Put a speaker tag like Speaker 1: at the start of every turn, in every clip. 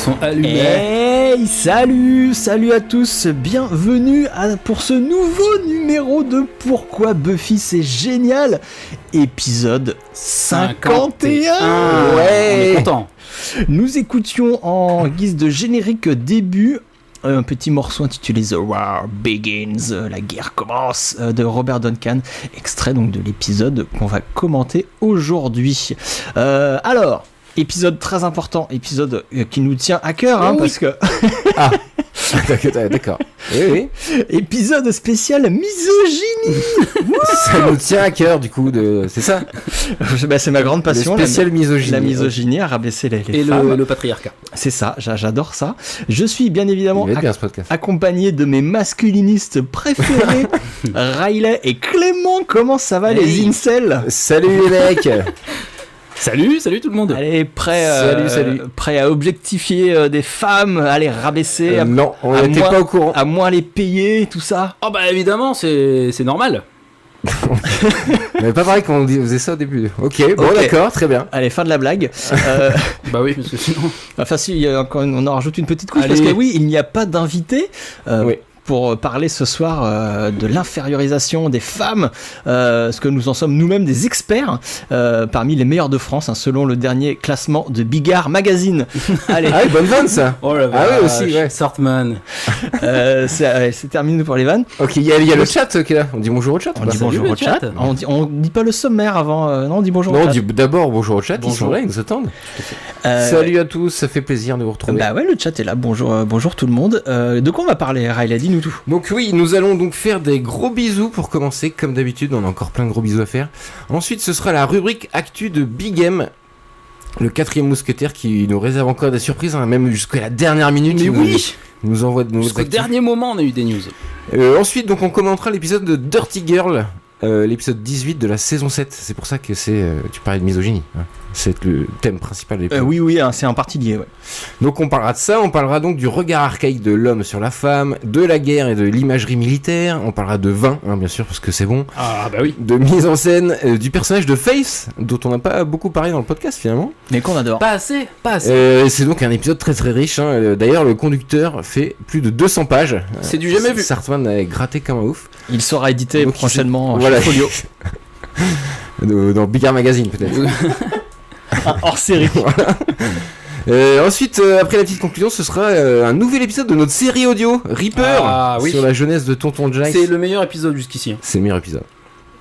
Speaker 1: sont allumés.
Speaker 2: Hey, salut à tous, bienvenue pour ce nouveau numéro de Pourquoi Buffy c'est génial, épisode 51.
Speaker 1: Ouais, on est content.
Speaker 2: Nous écoutions en guise de générique début un petit morceau intitulé The War Begins, la guerre commence, de Robert Duncan, extrait donc de l'épisode qu'on va commenter aujourd'hui. Alors, épisode très important, épisode qui nous tient à cœur, hein, parce que...
Speaker 3: Ah, d'accord. Oui.
Speaker 2: Épisode spécial misogynie.
Speaker 3: Ça nous tient à cœur, du coup, c'est ça.
Speaker 2: Bah, c'est ma grande passion.
Speaker 3: Le spécial misogynie.
Speaker 2: La misogynie, à rabaisser les
Speaker 1: et
Speaker 2: femmes.
Speaker 1: le patriarcat.
Speaker 2: C'est ça, j'adore ça. Je suis bien évidemment
Speaker 3: bien, ce podcast.
Speaker 2: accompagné de mes masculinistes préférés, Riley et Clément. Comment ça va, les incels?
Speaker 3: Salut les mecs.
Speaker 1: Salut tout le monde.
Speaker 2: Allez, prêt à objectifier des femmes, à les rabaisser,
Speaker 3: non, on n'était pas au courant.
Speaker 2: À moins les payer, tout ça.
Speaker 1: Oh bah évidemment, c'est normal.
Speaker 3: On n'avait pas pareil quand on faisait ça au début. Ok, d'accord, très bien.
Speaker 2: Allez, fin de la blague.
Speaker 1: Bah oui, parce que sinon...
Speaker 2: Enfin si, on en rajoute une petite couche,
Speaker 1: Allez.
Speaker 2: parce que oui, il n'y a pas d'invité.
Speaker 3: Oui.
Speaker 2: Pour parler ce soir de l'infériorisation des femmes, parce que nous en sommes nous-mêmes des experts, parmi les meilleurs de France, hein, selon le dernier classement de Bigard Magazine. Allez.
Speaker 3: Ah oui, bonne vanne ça.
Speaker 1: Oh la
Speaker 3: Ah oui, aussi, ouais.
Speaker 1: Sartman.
Speaker 2: C'est terminé pour les vannes.
Speaker 3: Ok, il y a le chat qui est là. On dit bonjour au chat.
Speaker 2: On dit bonjour au chat. On dit pas le sommaire avant. Non, on dit bonjour au chat.
Speaker 3: Non, on dit d'abord bonjour au chat.
Speaker 2: Bonjour.
Speaker 3: Ils sont là, ils nous attendent. Salut à tous, ça fait plaisir de vous retrouver.
Speaker 2: Bah ouais, le chat est là. Bonjour tout le monde. De quoi on va parler, Riley? Dis-nous tout.
Speaker 3: Donc oui, nous allons donc faire des gros bisous pour commencer, comme d'habitude, on a encore plein de gros bisous à faire. Ensuite, ce sera la rubrique Actu de Big M, le 4e mousquetaire qui nous réserve encore des surprises, hein, même jusqu'à la dernière minute.
Speaker 1: Mais oui,
Speaker 3: nous envoie de nouveaux
Speaker 1: jusqu'au
Speaker 3: actus.
Speaker 1: dernier moment, on a eu des news.
Speaker 3: Ensuite, donc on commentera l'épisode de Dirty Girl, l'épisode 18 de la saison 7. C'est pour ça que tu parlais de misogynie, hein. C'est le thème principal de l'épisode.
Speaker 2: Oui, hein, c'est en partie lié, ouais.
Speaker 3: Donc on parlera de ça, on parlera donc du regard archaïque de l'homme sur la femme, de la guerre et de l'imagerie militaire, on parlera de vin, hein, bien sûr, parce que c'est bon.
Speaker 1: Ah bah oui.
Speaker 3: De mise en scène, du personnage de Face, dont on n'a pas beaucoup parlé dans le podcast finalement.
Speaker 2: Mais qu'on adore.
Speaker 1: Pas assez.
Speaker 3: C'est donc un épisode très très riche, hein. D'ailleurs le conducteur fait plus de 200 pages.
Speaker 1: C'est du jamais vu.
Speaker 3: Sartman a gratté comme un ouf.
Speaker 2: Il sera édité
Speaker 3: Donc,
Speaker 2: prochainement
Speaker 3: voilà.
Speaker 2: chez Folio.
Speaker 3: Dans Bigard Magazine peut-être.
Speaker 2: Hors série.
Speaker 3: Voilà. Ensuite, après la petite conclusion, ce sera un nouvel épisode de notre série audio Reaper,
Speaker 1: oui.
Speaker 3: sur la jeunesse de Tonton Jack.
Speaker 1: C'est le meilleur épisode jusqu'ici. Hein.
Speaker 3: C'est le meilleur épisode.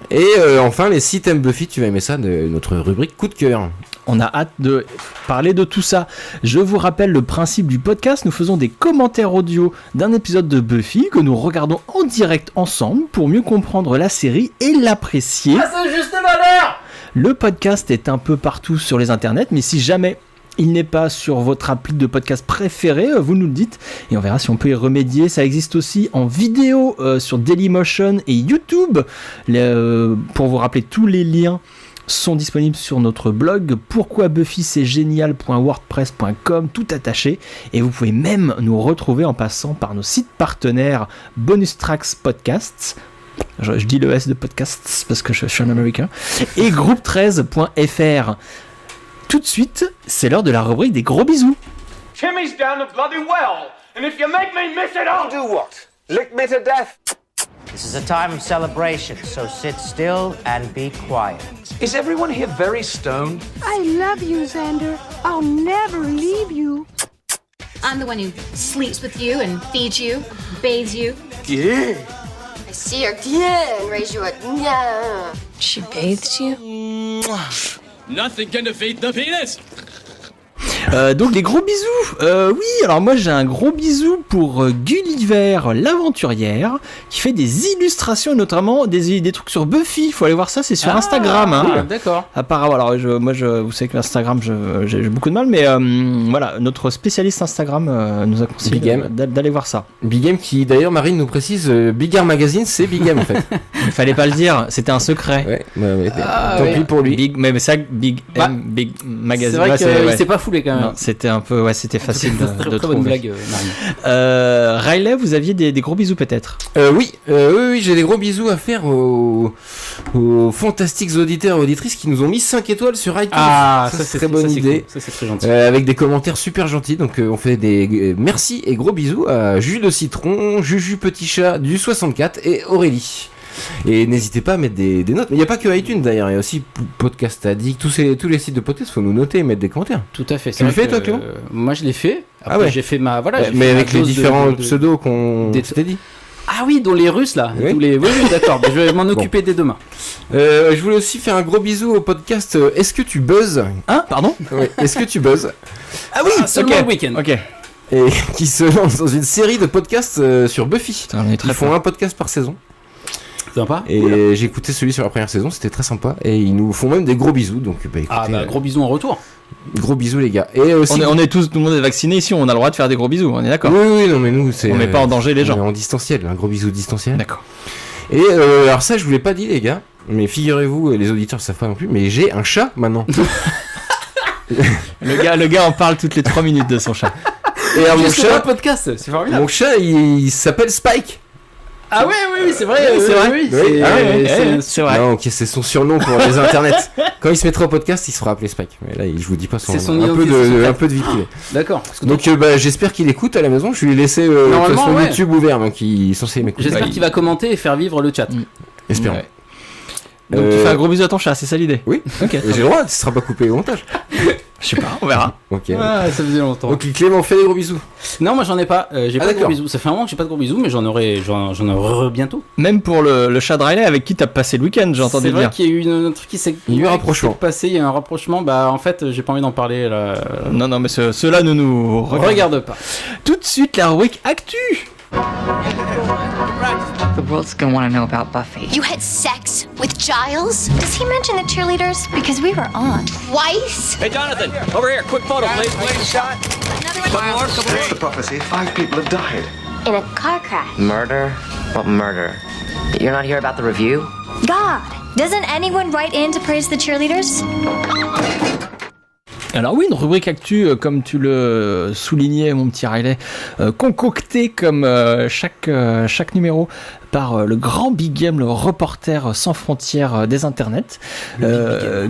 Speaker 3: Et enfin, les 6 thèmes Buffy, tu vas aimer ça, de notre rubrique coup de cœur.
Speaker 2: On a hâte de parler de tout ça. Je vous rappelle le principe du podcast. Nous faisons des commentaires audio d'un épisode de Buffy que nous regardons en direct ensemble pour mieux comprendre la série et l'apprécier.
Speaker 1: À sa juste valeur.
Speaker 2: Le podcast est un peu partout sur les internets, mais si jamais il n'est pas sur votre appli de podcast préféré, vous nous le dites et on verra si on peut y remédier. Ça existe aussi en vidéo sur Dailymotion et YouTube. Pour vous rappeler, tous les liens sont disponibles sur notre blog pourquoibuffycestgénial.wordpress.com, tout attaché, et vous pouvez même nous retrouver en passant par nos sites partenaires Bonus Tracks Podcasts, je dis le S de podcasts parce que je suis un américain, et groupe13.fr. Tout de suite, c'est l'heure de la rubrique des gros bisous.
Speaker 4: Timmy's down the bloody well, and if you make me miss it, I'll do what? Lick me to death?
Speaker 5: This is a time of celebration, so sit still and be quiet.
Speaker 4: Is everyone here very stoned?
Speaker 6: I love you, Xander. I'll never leave you.
Speaker 7: I'm the one who sleeps with you and feeds you, bathes you.
Speaker 4: Yeah.
Speaker 8: I see your and raise you a yeah.
Speaker 6: She bathes you?
Speaker 9: Nothing can defeat the penis.
Speaker 2: Donc des gros bisous. Oui, alors moi j'ai un gros bisou pour Gulliver l'aventurière qui fait des illustrations, notamment des trucs sur Buffy. Faut aller voir ça, c'est sur Instagram. Hein.
Speaker 1: D'accord.
Speaker 2: Apparemment, alors vous savez que l'Instagram, j'ai beaucoup de mal, mais voilà, notre spécialiste Instagram nous a conseillé d'aller voir ça.
Speaker 3: Big M qui d'ailleurs, Marine nous précise, Bigard Magazine, c'est Big M en fait.
Speaker 2: Il fallait pas le dire, c'était un secret.
Speaker 3: Ouais, tant pis pour lui.
Speaker 2: Mais ça, Big M, Big Magazine.
Speaker 1: C'est vrai
Speaker 2: ouais,
Speaker 1: qu'il s'est pas foulé quand même. quand même.
Speaker 2: Non, c'était un peu, ouais, c'était facile de
Speaker 1: Très bonne
Speaker 2: trouver.
Speaker 1: blague, Marine.
Speaker 2: Riley, vous aviez des gros bisous peut-être?
Speaker 3: Oui, j'ai des gros bisous à faire aux fantastiques auditeurs et auditrices qui nous ont mis 5 étoiles sur iTunes.
Speaker 1: Ah,
Speaker 3: ça c'est très bonne idée.
Speaker 1: Cool. Ça c'est très gentil.
Speaker 3: Avec des commentaires super gentils, donc on fait des merci et gros bisous à Jus de Citron, Juju Petit Chat du 64 et Aurélie. Et n'hésitez pas à mettre des notes. Mais il n'y a pas que iTunes d'ailleurs, il y a aussi Podcast Addict, tous les sites de podcast, faut nous noter et mettre des commentaires.
Speaker 1: Tout à fait.
Speaker 3: Tu le fais toi, Clément?
Speaker 1: Moi je l'ai fait. Après,
Speaker 3: Ah ouais.
Speaker 1: j'ai fait ma j'ai
Speaker 3: mais
Speaker 1: fait
Speaker 3: avec
Speaker 1: ma
Speaker 3: les
Speaker 1: dose
Speaker 3: différents
Speaker 1: de-
Speaker 3: pseudos qu'on
Speaker 1: des-
Speaker 3: s'était dit.
Speaker 1: Ah oui, dont les Russes là.
Speaker 3: Oui.
Speaker 1: Oui, d'accord. Je vais m'en occuper dès demain.
Speaker 3: Je voulais aussi faire un gros bisou au podcast Est-ce que tu buzzes?
Speaker 2: Hein, pardon?
Speaker 3: Ouais, Est-ce que tu buzzes?
Speaker 2: Ah oui,
Speaker 1: Seulement le week-end.
Speaker 2: Ok.
Speaker 3: Et qui se lance dans une série de podcasts sur Buffy.
Speaker 2: Putain, on est très
Speaker 3: Ils font
Speaker 2: fort.
Speaker 3: un podcast par saison.
Speaker 1: Sympa.
Speaker 3: Et j'ai écouté celui sur la première saison, c'était très sympa. Et ils nous font même des gros bisous. Donc écoutez,
Speaker 1: Ah bah gros bisous en retour.
Speaker 3: gros bisous les gars. Et aussi,
Speaker 2: On est tous, tout le monde est vacciné ici, on a le droit de faire des gros bisous, on est d'accord?
Speaker 3: oui, non mais nous c'est.
Speaker 2: On met pas en danger les gens.
Speaker 3: On est en distanciel, un gros bisou distanciel.
Speaker 2: D'accord.
Speaker 3: Et alors ça je vous l'ai pas dit les gars, mais figurez-vous, et les auditeurs ne savent pas non plus, mais j'ai un chat maintenant.
Speaker 2: Le gars en parle toutes les 3 minutes de son chat.
Speaker 3: Et alors,
Speaker 1: Juste pour le podcast, c'est formidable.
Speaker 3: mon chat il s'appelle Spike.
Speaker 1: Ah oui, c'est vrai.
Speaker 3: Oui, c'est vrai.
Speaker 1: Oui,
Speaker 3: Oui.
Speaker 1: c'est
Speaker 3: Ah ouais,
Speaker 2: c'est vrai.
Speaker 3: Non, ok, c'est son surnom pour les internets. Quand il se mettra au podcast, il sera appelé Spike. Mais là, je vous dis pas son
Speaker 1: C'est son
Speaker 3: nom. Un peu
Speaker 1: identité secrète.
Speaker 3: un peu de vie privée.
Speaker 1: D'accord. Parce que
Speaker 3: Donc j'espère qu'il écoute à la maison. Je lui ai laissé de toute
Speaker 1: Normalement,
Speaker 3: façon
Speaker 1: ouais.
Speaker 3: YouTube ouvert, donc il est censé m'écouter.
Speaker 1: j'espère qu'il va commenter et faire vivre le chat.
Speaker 3: Espérons.
Speaker 2: Ouais. Donc tu fais un gros bisou à ton chat, c'est ça l'idée?
Speaker 3: Oui.
Speaker 2: Ok.
Speaker 3: Et j'ai le droit, ce sera pas coupé au montage.
Speaker 2: Je sais pas, on verra.
Speaker 3: Ok.
Speaker 1: Ah, ça faisait longtemps.
Speaker 3: Donc Clément fait des gros bisous.
Speaker 1: Non, moi j'en ai pas. J'ai pas de gros
Speaker 3: d'accord.
Speaker 1: bisous. Ça fait un moment que j'ai pas de gros bisous, mais j'en aurai bientôt.
Speaker 2: Même pour le chat de Riley avec qui t'as passé le week-end, j'ai entendu
Speaker 1: C'est vrai
Speaker 2: dire.
Speaker 1: qu'il y a eu un truc qui s'est
Speaker 3: Il y a eu un rapprochement.
Speaker 1: passé. Il y a eu un rapprochement. Bah en fait, j'ai pas envie d'en parler là.
Speaker 2: Non, mais cela ne nous
Speaker 1: Regarde pas.
Speaker 2: Tout de suite la rubrique Actu.
Speaker 6: The world's gonna want to know about Buffy.
Speaker 8: You had sex with Giles?
Speaker 6: Does he mention the cheerleaders? Because we were on.
Speaker 8: Twice?
Speaker 9: Hey, Jonathan, over here. Quick photo, please.
Speaker 4: What's the prophecy? 5 people have died.
Speaker 8: In a car crash.
Speaker 5: Murder? What murder? You're not here about the review?
Speaker 6: God, doesn't anyone write in to praise the cheerleaders?
Speaker 2: Alors oui, une rubrique Actu, comme tu le soulignais mon petit Riley, concoctée comme chaque numéro par le grand Big Game, le reporter sans frontières des internets,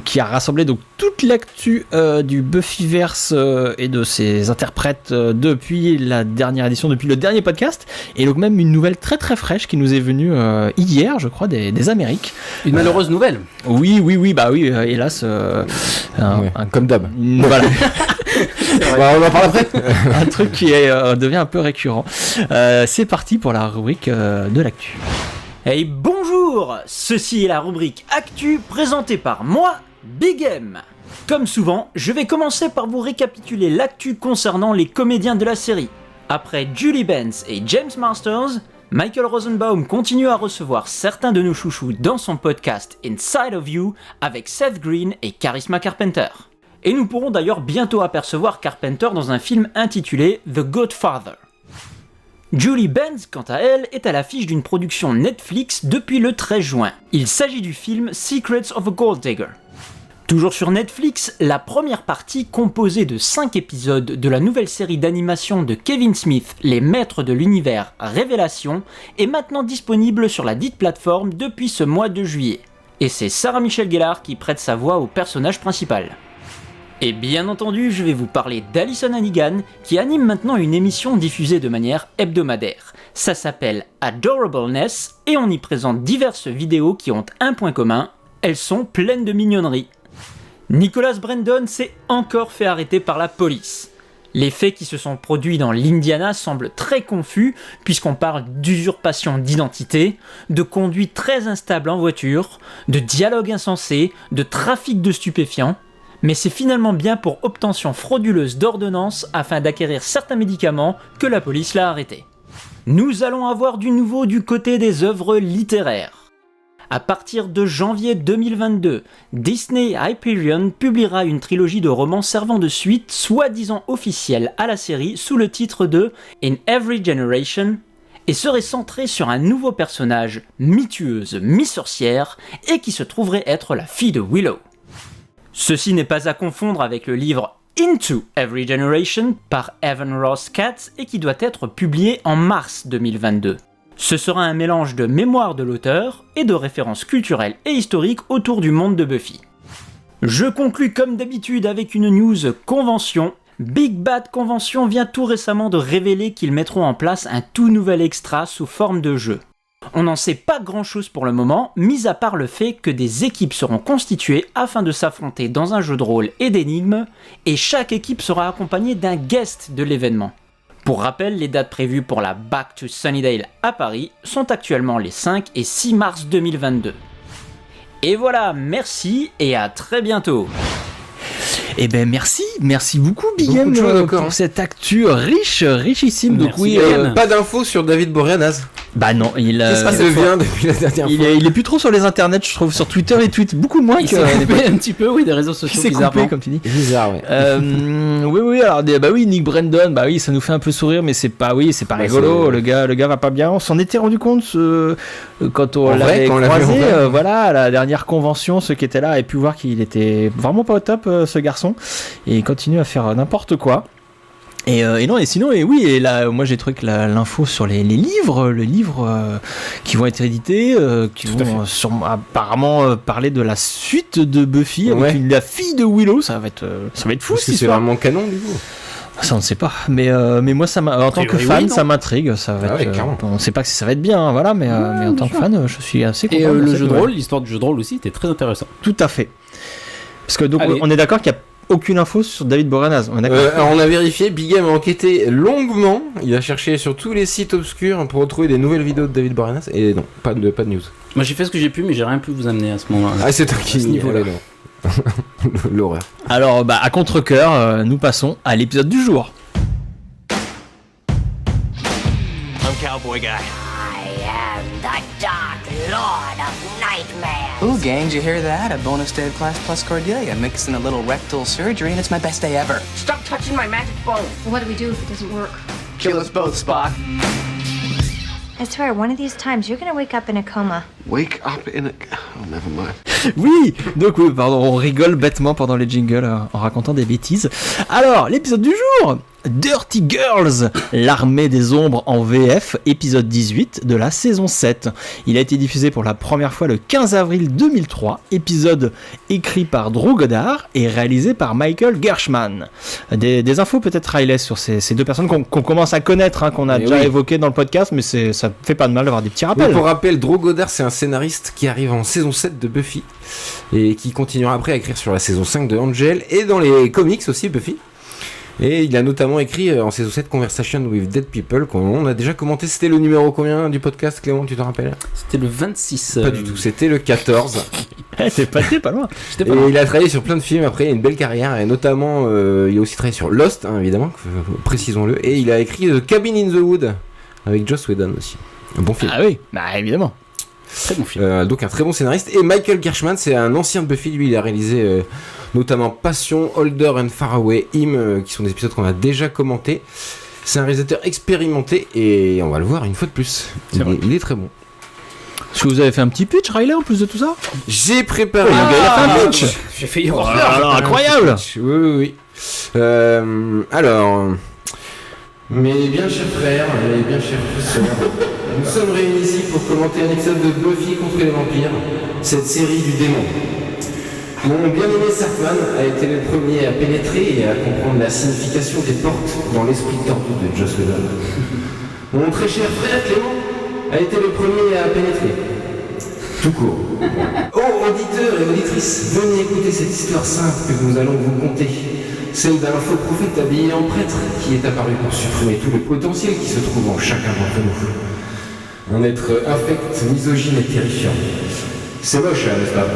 Speaker 2: qui a rassemblé donc toute l'actu du Buffyverse et de ses interprètes depuis la dernière édition, depuis le dernier podcast, et donc même une nouvelle très très fraîche qui nous est venue hier, je crois, des Amériques.
Speaker 1: Une malheureuse nouvelle.
Speaker 2: Oui, hélas,
Speaker 3: Comme d'hab.
Speaker 2: voilà.
Speaker 3: Bah, on en parle après.
Speaker 2: Un truc qui devient un peu récurrent. C'est parti pour la rubrique de l'actu.
Speaker 10: Hey bonjour, ceci est la rubrique Actu présentée par moi, Big M. Comme souvent, je vais commencer par vous récapituler l'actu concernant les comédiens de la série. Après Julie Benz et James Marsters, Michael Rosenbaum continue à recevoir certains de nos chouchous dans son podcast Inside of You avec Seth Green et Charisma Carpenter. Et nous pourrons d'ailleurs bientôt apercevoir Carpenter dans un film intitulé The Godfather. Julie Benz, quant à elle, est à l'affiche d'une production Netflix depuis le 13 juin. Il s'agit du film Secrets of a Gold Digger. Toujours sur Netflix, la première partie, composée de 5 épisodes de la nouvelle série d'animation de Kevin Smith, Les Maîtres de l'Univers Révélation, est maintenant disponible sur la dite plateforme depuis ce mois de juillet. Et c'est Sarah Michelle Gellar qui prête sa voix au personnage principal. Et bien entendu, je vais vous parler d'Alison Hannigan, qui anime maintenant une émission diffusée de manière hebdomadaire. Ça s'appelle Adorableness, et on y présente diverses vidéos qui ont un point commun, elles sont pleines de mignonneries. Nicholas Brendon s'est encore fait arrêter par la police. Les faits qui se sont produits dans l'Indiana semblent très confus, puisqu'on parle d'usurpation d'identité, de conduite très instable en voiture, de dialogue insensé, de trafic de stupéfiants, mais c'est finalement bien pour obtention frauduleuse d'ordonnances afin d'acquérir certains médicaments que la police l'a arrêté. Nous allons avoir du nouveau du côté des œuvres littéraires. À partir de janvier 2022, Disney Hyperion publiera une trilogie de romans servant de suite soi-disant officielle à la série sous le titre de In Every Generation et serait centrée sur un nouveau personnage, mi-tueuse, mi-sorcière, et qui se trouverait être la fille de Willow. Ceci n'est pas à confondre avec le livre Into Every Generation par Evan Ross Katz et qui doit être publié en mars 2022. Ce sera un mélange de mémoire de l'auteur et de références culturelles et historiques autour du monde de Buffy. Je conclus comme d'habitude avec une news convention. Big Bad Convention vient tout récemment de révéler qu'ils mettront en place un tout nouvel extra sous forme de jeu. On n'en sait pas grand chose pour le moment, mis à part le fait que des équipes seront constituées afin de s'affronter dans un jeu de rôle et d'énigmes, et chaque équipe sera accompagnée d'un guest de l'événement. Pour rappel, les dates prévues pour la Back to Sunnydale à Paris sont actuellement les 5 et 6 mars 2022. Et voilà, merci et à très bientôt.
Speaker 2: Eh ben merci beaucoup Big
Speaker 3: Beaucoup
Speaker 2: M
Speaker 3: de choses encore,
Speaker 2: pour
Speaker 3: hein.
Speaker 2: cette actu richissime. Donc
Speaker 1: Merci,
Speaker 2: oui,
Speaker 1: Big M.
Speaker 3: Pas d'infos sur David Boreanaz.
Speaker 2: bah non, il
Speaker 3: Qu'est-ce qu'il devient depuis la dernière fois?
Speaker 2: il est plus trop sur les internets, je trouve. Sur Twitter, il tweet beaucoup moins
Speaker 1: Il
Speaker 2: que.
Speaker 1: s'est coupé un petit peu, oui, des réseaux
Speaker 2: Il
Speaker 1: sociaux
Speaker 2: s'est coupé,
Speaker 1: bizarrement.
Speaker 2: comme tu dis.
Speaker 3: Bizarre, ouais.
Speaker 2: Oui, alors bah oui, Nick Brandon, bah oui, ça nous fait un peu sourire, mais c'est pas rigolo. Le gars va pas bien. On s'en était rendu compte quand on
Speaker 3: En vrai,
Speaker 2: l'avait
Speaker 3: quand on l'a vu
Speaker 2: croisé,
Speaker 3: en vrai.
Speaker 2: voilà, à la dernière convention, ceux qui étaient là avaient pu voir qu'il était vraiment pas au top, ce garçon, et il continue à faire n'importe quoi. Et non, et sinon, et oui, et là, moi j'ai trouvé que l'info sur les livres qui vont être édités, qui
Speaker 3: Tout à
Speaker 2: vont apparemment parler de la suite de Buffy avec
Speaker 3: Ouais.
Speaker 2: la fille de Willow, ça va être fou
Speaker 3: Parce
Speaker 2: cette
Speaker 3: que c'est
Speaker 2: histoire.
Speaker 3: vraiment canon du coup.
Speaker 2: Ça on ne sait pas, mais moi ça en tant que
Speaker 1: priori,
Speaker 2: fan
Speaker 1: oui, non.
Speaker 2: ça m'intrigue, ça va
Speaker 3: Ah ouais,
Speaker 2: être.
Speaker 3: clairement.
Speaker 2: On ne sait pas si ça va être bien, hein, voilà, mais en tant que fan, je suis assez content.
Speaker 1: Et
Speaker 2: de
Speaker 1: le
Speaker 2: cette
Speaker 1: jeu de
Speaker 2: nouvelle.
Speaker 1: rôle, l'histoire du jeu de rôle aussi était très intéressant.
Speaker 2: Tout à fait. Parce que donc
Speaker 1: Allez.
Speaker 2: on est d'accord qu'il n'y a aucune info sur David Boreanaz, on est d'accord.
Speaker 3: Alors, on a vérifié, Big M a enquêté longuement. Il a cherché sur tous les sites obscurs pour retrouver des nouvelles vidéos de David Boreanaz. Et non, pas de news.
Speaker 1: Moi j'ai fait ce que j'ai pu, mais j'ai rien pu vous amener à ce moment-là.
Speaker 3: Ah, c'est toi qui
Speaker 1: À ce niveau-là.
Speaker 3: allez, non. L'horreur.
Speaker 2: Alors à contre-cœur, nous passons à l'épisode du jour.
Speaker 9: I'm Cowboy Guy.
Speaker 8: I am the Dark Lord of Nightmares.
Speaker 11: Ooh, gang, did you hear that? A bonus day of Class Plus Cordelia, mixing a little rectal surgery, and it's my best day ever.
Speaker 8: Stop touching my magic phone.
Speaker 7: What do we do if it doesn't work?
Speaker 11: Kill us both, Spock.
Speaker 6: I swear, one of these times you're gonna wake up in a coma.
Speaker 4: Wake up in a... Oh, never mind.
Speaker 2: Oui, donc oui, pardon, on rigole bêtement pendant les jingles en racontant des bêtises. Alors, l'épisode du jour, Dirty Girls, l'armée des ombres en VF, épisode 18 de la saison 7. Il a été diffusé pour la première fois le 15 avril 2003, épisode écrit par Drew Goddard et réalisé par Michael Gershman. Des infos peut-être Riley sur ces deux personnes qu'on commence à connaître, hein, qu'on a
Speaker 3: Mais
Speaker 2: déjà
Speaker 3: oui.
Speaker 2: évoquées dans le podcast, mais ça fait pas de mal d'avoir des petits rappels.
Speaker 3: Oui, pour rappel, Drew Goddard, c'est un scénariste qui arrive en saison 7 de Buffy et qui continuera après à écrire sur la saison 5 de Angel et dans les comics aussi Buffy. Et il a notamment écrit en saison 7 Conversation with Dead People qu'on a déjà commenté. C'était le numéro combien du podcast, Clément, tu te rappelles?
Speaker 1: C'était le 26.
Speaker 3: Pas du tout, c'était le 14.
Speaker 2: T'es pas loin.
Speaker 1: J'étais
Speaker 3: Et
Speaker 1: pas loin.
Speaker 3: il a travaillé sur plein de films après, il a une belle carrière et notamment il a aussi travaillé sur Lost, hein, évidemment, précisons-le. Et il a écrit The Cabin in the Wood avec Joss Whedon aussi. Un bon film.
Speaker 2: Ah oui, bah évidemment.
Speaker 1: Très bon film.
Speaker 3: Donc un très bon scénariste. Et Michael Gershman, c'est un ancien de Buffy, lui il a réalisé notamment Passion, Older and Far Away, Him, qui sont des épisodes qu'on a déjà commentés. C'est un réalisateur expérimenté et on va le voir une fois de plus. Il est très bon.
Speaker 2: Est-ce que vous avez fait un petit pitch, Riley, en plus de tout ça?
Speaker 3: J'ai préparé
Speaker 2: le gars, il a fait un pitch.
Speaker 1: J'ai failli
Speaker 2: Oh là là, incroyable.
Speaker 3: Oui. Alors, mes bien chers frères, mes bien chères sœurs, nous sommes réunis ici pour commenter un épisode de Buffy contre les vampires, cette série du démon. Mon bien-aimé Sartman a été le premier à pénétrer et à comprendre la signification des portes dans l'esprit tordu de Joss Whedon. Mon très cher frère Clément a été le premier à pénétrer. Tout court. Oh, auditeurs et auditrices, venez écouter cette histoire simple que nous allons vous conter. Celle d'un faux prophète habillé en prêtre qui est apparu pour supprimer tout le potentiel qui se trouve en chacun d'entre nous. Un être infect, misogyne et terrifiant. C'est moche, hein, n'est-ce pas?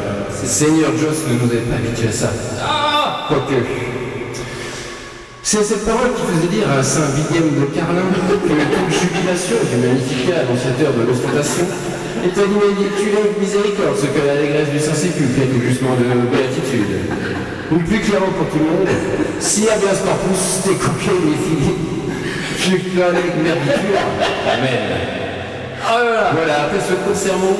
Speaker 3: Seigneur Joss ne nous avait pas habitués à ça. Ah, quoique. C'est cette parole qui faisait dire à Saint William de Carlin que toute jubilation du magnificat annonciateur de l'ostentation est un inédictulant de miséricorde, ce que l'allégresse du Saint-Sépulcre est tout justement de béatitude. Ou plus clairement pour tout le monde, si habeas corpus te coquet les filles, plus clair avec merdicure. Amen. Voilà, après ce court sermon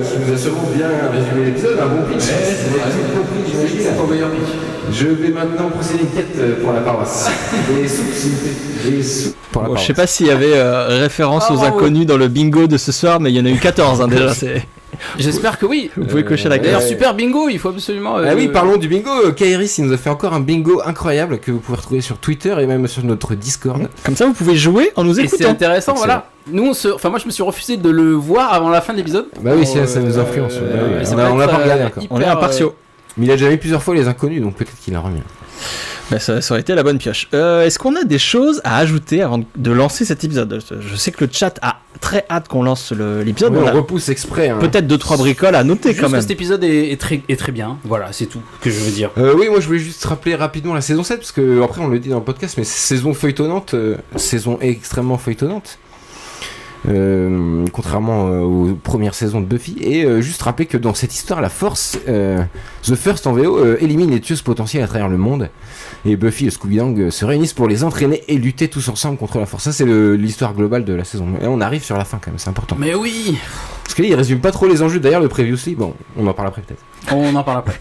Speaker 3: qui nous a sûrement bien résumé l'épisode, un bon pitch. Vous avez tout compris, j'imagine. Ton meilleur pitch. Je vais maintenant procéder à une quête pour la paroisse. Les sous, s'il vous plaît. Les sous pour la paroisse.
Speaker 2: Je sais pas s'il y avait référence aux inconnus dans le bingo de ce soir, mais il y en a eu 14 déjà.
Speaker 1: J'espère que oui.
Speaker 2: Vous pouvez cocher la case.
Speaker 1: D'ailleurs, super bingo, il faut absolument.
Speaker 3: Ah oui, parlons du bingo. Kairis, il nous a fait encore un bingo incroyable que vous pouvez retrouver sur Twitter et même sur notre Discord.
Speaker 2: Comme ça, vous pouvez jouer en nous
Speaker 1: Et
Speaker 2: écoutant.
Speaker 1: c'est intéressant, voilà. Nous, moi, je me suis refusé de le voir avant la fin de l'épisode.
Speaker 3: Bah oui, ça nous influence. On l'a pas regardé encore.
Speaker 2: On est impartiaux.
Speaker 3: Mais il a déjà mis plusieurs fois les inconnus, donc peut-être qu'il en revient.
Speaker 2: Bah, ça aurait été la bonne pioche. Est-ce qu'on a des choses à ajouter avant de lancer cet épisode ? Je sais que le chat a très hâte qu'on lance l'épisode.
Speaker 3: Oui,
Speaker 2: on
Speaker 3: on repousse exprès. Hein.
Speaker 2: Peut-être 2-3 bricoles à noter
Speaker 1: Juste
Speaker 2: quand même.
Speaker 1: que cet épisode est très bien. Voilà, c'est tout que je veux dire.
Speaker 3: Oui, moi je voulais juste rappeler rapidement la saison 7, parce que après on le dit dans le podcast, mais saison feuilletonnante, saison extrêmement feuilletonnante. Contrairement aux premières saisons de Buffy, et juste rappeler que dans cette histoire, la Force, The First en VO, élimine les tueuses potentielles à travers le monde, et Buffy et Scooby-Doo se réunissent pour les entraîner et lutter tous ensemble contre la Force. Ça, c'est l'histoire globale de la saison. Et on arrive sur la fin quand même, c'est important.
Speaker 1: Mais oui.
Speaker 3: Parce que là, il résume pas trop les enjeux. D'ailleurs, le previously, bon, on en parle après peut-être.
Speaker 1: On en parle après.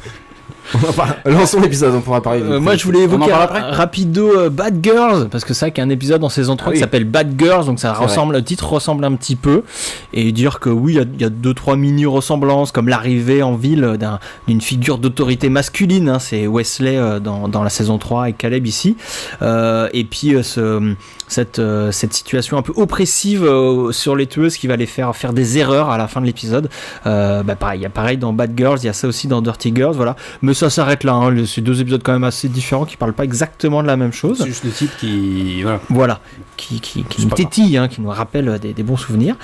Speaker 3: Lançons l'épisode, on pourra parler.
Speaker 2: Moi je voulais évoquer rapido Bad Girls, parce que c'est vrai qu'il y a un épisode en saison 3 qui s'appelle Bad Girls, donc ça ressemble, le titre ressemble un petit peu, et dire que oui, il y a 2-3 mini ressemblances, comme l'arrivée en ville d'une figure d'autorité masculine, hein, c'est Wesley dans la saison 3 et Caleb ici, et puis cette situation un peu oppressive sur les tueuses qui va les faire des erreurs à la fin de l'épisode. Pareil dans Bad Girls, il y a ça aussi dans Dirty Girls, voilà. Mais ça s'arrête là, hein. C'est 2 épisodes quand même assez différents qui parlent pas exactement de la même chose.
Speaker 1: C'est juste le type qui
Speaker 2: qui nous tétille, hein, qui nous rappelle des bons souvenirs.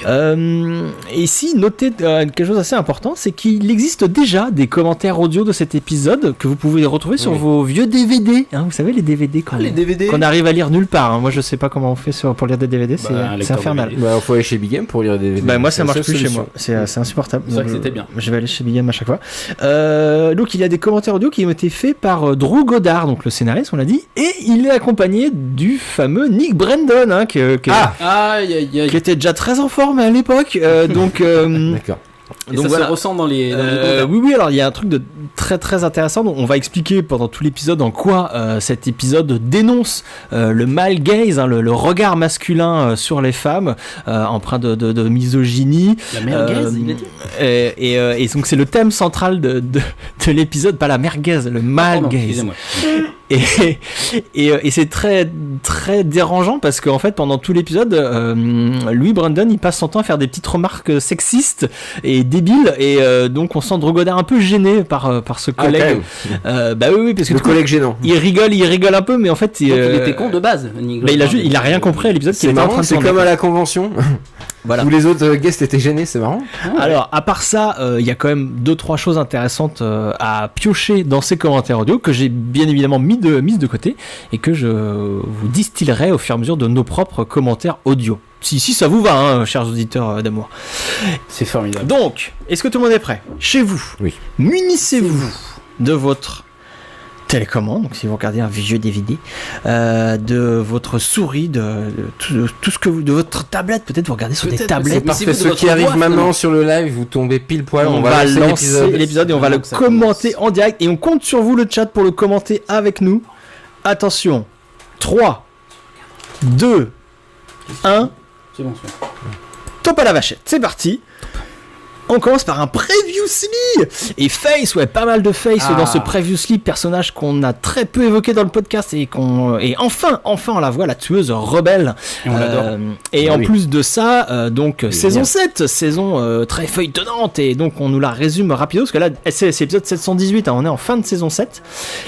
Speaker 2: Et ici, notez quelque chose d'assez important, c'est qu'il existe déjà des commentaires audio de cet épisode que vous pouvez retrouver sur vos vieux DVD, hein, vous savez les DVD qu'on arrive à lire nulle part, hein. Moi je sais pas comment on fait pour lire des DVD, c'est infernal.
Speaker 3: Bah faut aller chez Big M pour lire des DVD.
Speaker 2: Moi ça marche plus chez moi, c'est insupportable.
Speaker 1: C'est vrai que c'était bien.
Speaker 2: Je vais aller chez Big M à chaque fois. Donc il y a des commentaires audio qui ont été faits par Drew Goddard, donc le scénariste, on l'a dit, et il est accompagné du fameux Nick Brandon, hein, qui était déjà très en forme à l'époque.
Speaker 3: D'accord.
Speaker 1: Et donc ça se ressent dans les
Speaker 2: oui, alors il y a un truc de très très intéressant, donc on va expliquer pendant tout l'épisode en quoi cet épisode dénonce le male gaze, hein, le regard masculin sur les femmes, empreint de misogynie.
Speaker 1: La merguez, il a dit.
Speaker 2: Et donc c'est le thème central de l'épisode, pas la merguez, le male gaze. Et c'est très très dérangeant parce qu'en fait pendant tout l'épisode Louis Brandon il passe son temps à faire des petites remarques sexistes et débiles, et donc on sent Drew Goddard un peu gêné par ce collègue. Oui, parce que
Speaker 3: le collègue gênant.
Speaker 2: Il rigole un peu, mais en fait
Speaker 1: il était con de base.
Speaker 2: Il a rien compris à l'épisode qu'il était en train de
Speaker 3: tourner. C'est comme à la convention. Voilà. Où les autres guests étaient gênés, c'est marrant.
Speaker 2: Alors, à part ça, il y a quand même 2-3 choses intéressantes à piocher dans ces commentaires audio que j'ai bien évidemment mises de côté et que je vous distillerai au fur et à mesure de nos propres commentaires audio. Si ça vous va, hein, chers auditeurs d'amour.
Speaker 1: C'est formidable.
Speaker 2: Donc, est-ce que tout le monde est prêt ? Chez vous,
Speaker 3: oui.
Speaker 2: Munissez-vous de votre télécommande, donc si vous regardez un vieux DVD, de votre souris, de tout ce que vous, de votre tablette, peut-être vous regardez sur des tablettes.
Speaker 3: C'est parfait. Ceux qui arrivent maintenant sur le live, vous tombez pile poil.
Speaker 2: On va lancer l'épisode et on va le commenter en direct, et on compte sur vous le chat pour le commenter avec nous. Attention, 3, 2, 1.
Speaker 1: C'est bon,
Speaker 2: Top à la vachette, c'est parti. On commence par un Previously. Et Face, pas mal de Face dans ce Previously, personnage qu'on a très peu évoqué dans le podcast et enfin on la voit, la tueuse rebelle.
Speaker 1: Et on l'adore.
Speaker 2: Et en plus de ça, saison 7, saison très feuilletonnante, et donc on nous la résume rapidement, parce que là c'est l'épisode 718, hein, on est en fin de saison 7,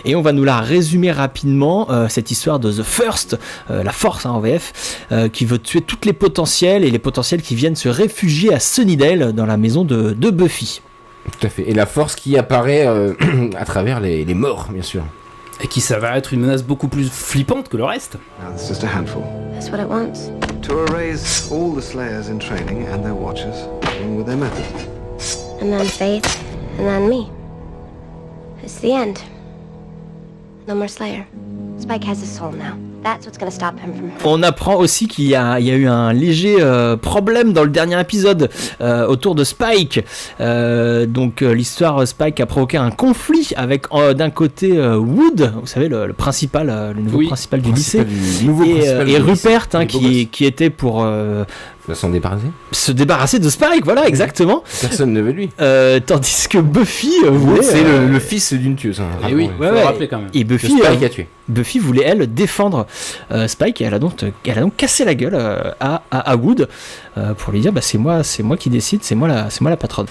Speaker 2: et on va nous la résumer rapidement, cette histoire de The First, la force, hein, en VF, qui veut tuer toutes les potentiels, et les potentiels qui viennent se réfugier à Sunnydale, dans la maison de Buffy.
Speaker 3: Tout à fait. Et la force qui apparaît à travers les morts, bien sûr.
Speaker 1: Et qui s'avère être une menace beaucoup plus flippante que le reste.
Speaker 12: It's just a handful.
Speaker 6: That's what it wants.
Speaker 12: To erase all the Slayers in training and their watchers, along with their method.
Speaker 6: And then Faith, and then me. It's the end. No more Slayer. Spike has his soul now. That's what's gonna stop him from...
Speaker 2: On apprend aussi qu'il y a eu un léger problème dans le dernier épisode autour de Spike. Donc l'histoire Spike a provoqué un conflit avec d'un côté Wood, vous savez le principal, le nouveau principal du lycée, et Rupert qui était pour se débarrasser de Spike, voilà exactement.
Speaker 3: Personne ne veut lui.
Speaker 2: Tandis que Buffy voulait...
Speaker 3: C'est le fils d'une tueuse.
Speaker 1: Et oui, faut le rappeler quand même.
Speaker 2: Et Buffy,
Speaker 3: Spike a tué.
Speaker 2: Buffy voulait elle défendre Spike et elle a donc cassé la gueule à Wood pour lui dire c'est moi qui décide, c'est moi la patronne.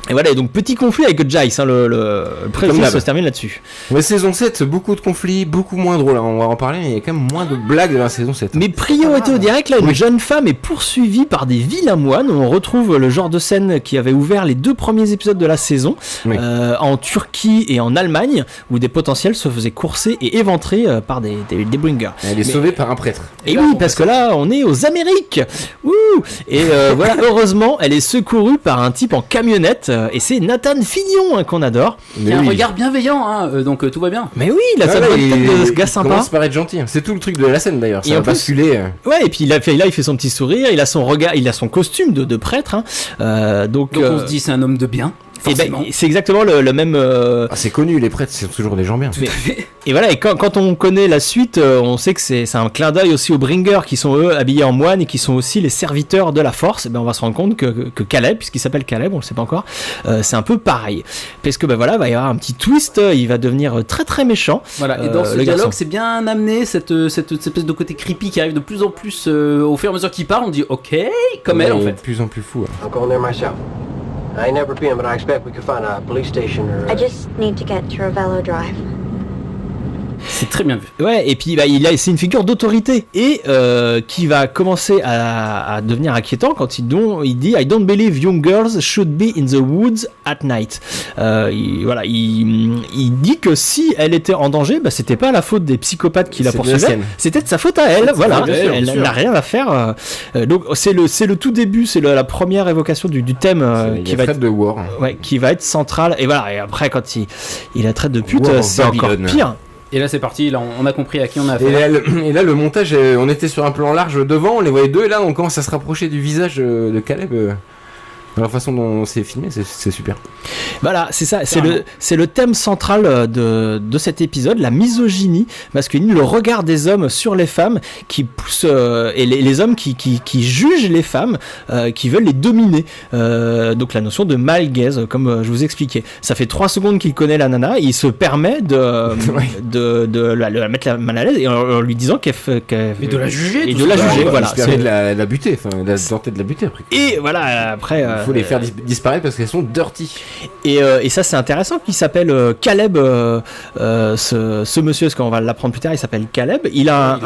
Speaker 2: Et voilà, et donc petit conflit avec Giles, le président se termine là-dessus.
Speaker 3: Ouais, saison 7, beaucoup de conflits, beaucoup moins drôle, on va en parler, mais il y a quand même moins de blagues dans la saison 7.
Speaker 2: Mais priorité au direct, là, une jeune femme est poursuivie par des vilains moines. On retrouve le genre de scène qui avait ouvert les 2 premiers épisodes de la saison, en Turquie et en Allemagne, où des potentiels se faisaient courser et éventrer par des bringers.
Speaker 3: Elle est sauvée par un prêtre.
Speaker 2: Et oui, parce que là, on est aux Amériques. Ouh. Et voilà, heureusement, elle est secourue par un type en camionnette. Et c'est Nathan Fillion qu'on adore.
Speaker 1: Il a un regard bienveillant, donc tout va bien.
Speaker 2: Mais oui, il a sa bonne tête de gars sympa.
Speaker 3: Il commence par être gentil. C'est tout le truc de la scène d'ailleurs. Ça
Speaker 2: va
Speaker 3: basculer.
Speaker 2: Ouais, et puis il fait son petit sourire. Il a son regard, il a son costume de prêtre. Donc
Speaker 1: on se dit c'est un homme de bien.
Speaker 2: Et c'est exactement le même.
Speaker 3: C'est connu, les prêtres, c'est toujours des gens bien.
Speaker 2: Et voilà, et quand on connaît la suite, on sait que c'est un clin d'œil aussi aux Bringers qui sont eux habillés en moines et qui sont aussi les serviteurs de la Force. Et on va se rendre compte que Caleb, puisqu'il s'appelle Caleb, on le sait pas encore, c'est un peu pareil. Parce que voilà, va y avoir un petit twist, il va devenir très très méchant.
Speaker 1: Voilà, et dans ce dialogue, c'est bien amené cette espèce de côté creepy qui arrive de plus en plus au fur et à mesure qu'il parle. On dit ok, comme elle en fait.
Speaker 3: De plus en plus fou.
Speaker 13: I'm going there myself. I ain't never been, but I expect we could find a police station or...
Speaker 6: I just need to get to Ravello Drive.
Speaker 1: C'est très bien vu.
Speaker 2: Ouais, et puis c'est une figure d'autorité et qui va commencer à devenir inquiétant quand il dit I don't believe young girls should be in the woods at night. Il dit que si elle était en danger, c'était pas la faute des psychopathes qui la poursuivaient, c'était de sa faute à elle. Voilà, elle n'a rien à faire. Donc c'est le tout début, c'est la première évocation du thème qui va être
Speaker 3: de war.
Speaker 2: Ouais, qui va être central. Et voilà, et après quand il la traite de pute, c'est encore pire.
Speaker 1: Et là c'est parti, là on a compris à qui on a affaire.
Speaker 3: Et là le montage, on était sur un plan large devant, on les voyait deux et là on commence à se rapprocher du visage de Caleb. La façon dont c'est filmé, c'est super.
Speaker 2: Voilà, c'est ça, c'est le thème central de cet épisode, la misogynie masculine, le regard des hommes sur les femmes qui poussent et les hommes qui jugent les femmes, qui veulent les dominer. Donc la notion de male gaze, comme je vous expliquais. Ça fait 3 secondes qu'il connaît la nana, et il se permet de la mettre la mal à l'aise et en lui disant qu'elle
Speaker 1: et de la juger,
Speaker 2: et de la juger. Voilà,
Speaker 3: il se permet de la buter, tenter de la buter après.
Speaker 2: Et voilà, après.
Speaker 3: Il faut les faire disparaître parce qu'elles sont dirty.
Speaker 2: Et ça c'est intéressant qu'il s'appelle Caleb, ce monsieur, parce qu'on va l'apprendre plus tard, il s'appelle Caleb. Il a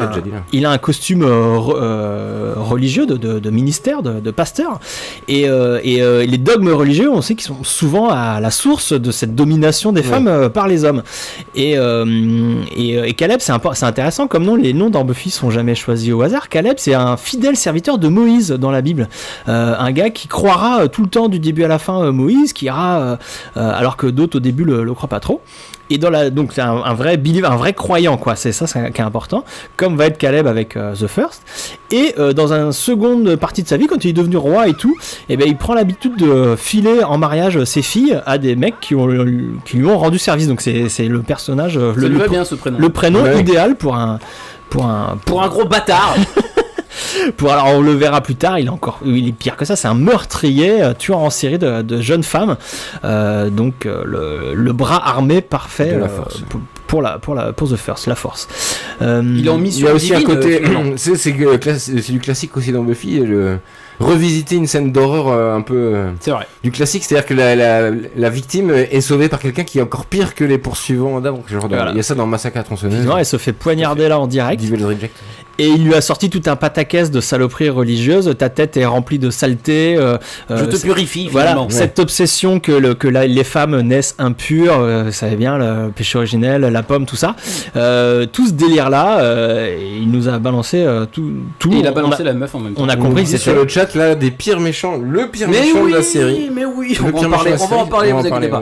Speaker 2: un costume religieux de ministère, de pasteur. Et les dogmes religieux, on sait qu'ils sont souvent à la source de cette domination des femmes par les hommes. Et Caleb, c'est intéressant comme nom. Les noms dans Buffy sont jamais choisis au hasard. Caleb, c'est un fidèle serviteur de Moïse dans la Bible. Un gars qui croira tout le temps du début à la fin Moïse, qui ira alors que d'autres au début le croient pas trop. Et donc c'est un vrai believer, un vrai croyant, quoi. C'est ça qui est important, comme va être Caleb avec The First. Et dans une seconde partie de sa vie, quand il est devenu roi et tout, il prend l'habitude de filer en mariage ses filles à des mecs qui lui ont rendu service. Donc c'est le personnage, le prénom idéal pour un
Speaker 1: gros bâtard.
Speaker 2: Alors on le verra plus tard, il est pire que ça, c'est un meurtrier, tueur en série de jeunes femmes, donc le bras armé parfait
Speaker 3: de la force.
Speaker 2: Pour The First, la force.
Speaker 1: Il est en mission.
Speaker 3: Il y a aussi un côté, c'est du classique aussi dans Buffy, revisiter une scène d'horreur un peu
Speaker 1: c'est vrai.
Speaker 3: Du classique, c'est-à-dire que la victime est sauvée par quelqu'un qui est encore pire que les poursuivants d'avant. Voilà. Il y a ça dans Massacre à tronçonneuse.
Speaker 2: Non, elle se fait poignarder là en direct.
Speaker 3: Devil's Reject.
Speaker 2: Et il lui a sorti tout un pataquès de saloperies religieuses. Ta tête est remplie de saleté.
Speaker 1: Je te purifie.
Speaker 2: Voilà,
Speaker 1: finalement.
Speaker 2: Cette obsession que les femmes naissent impures, vous savez bien, le péché originel, la pomme, tout ça. Tout ce délire-là, il nous a balancé tout.
Speaker 1: Et il a balancé la meuf en même temps.
Speaker 2: On a compris que
Speaker 3: c'est sur le chat là des pires méchants, le pire méchant de la série.
Speaker 1: Mais oui, on va en parler, vous inquiétez pas.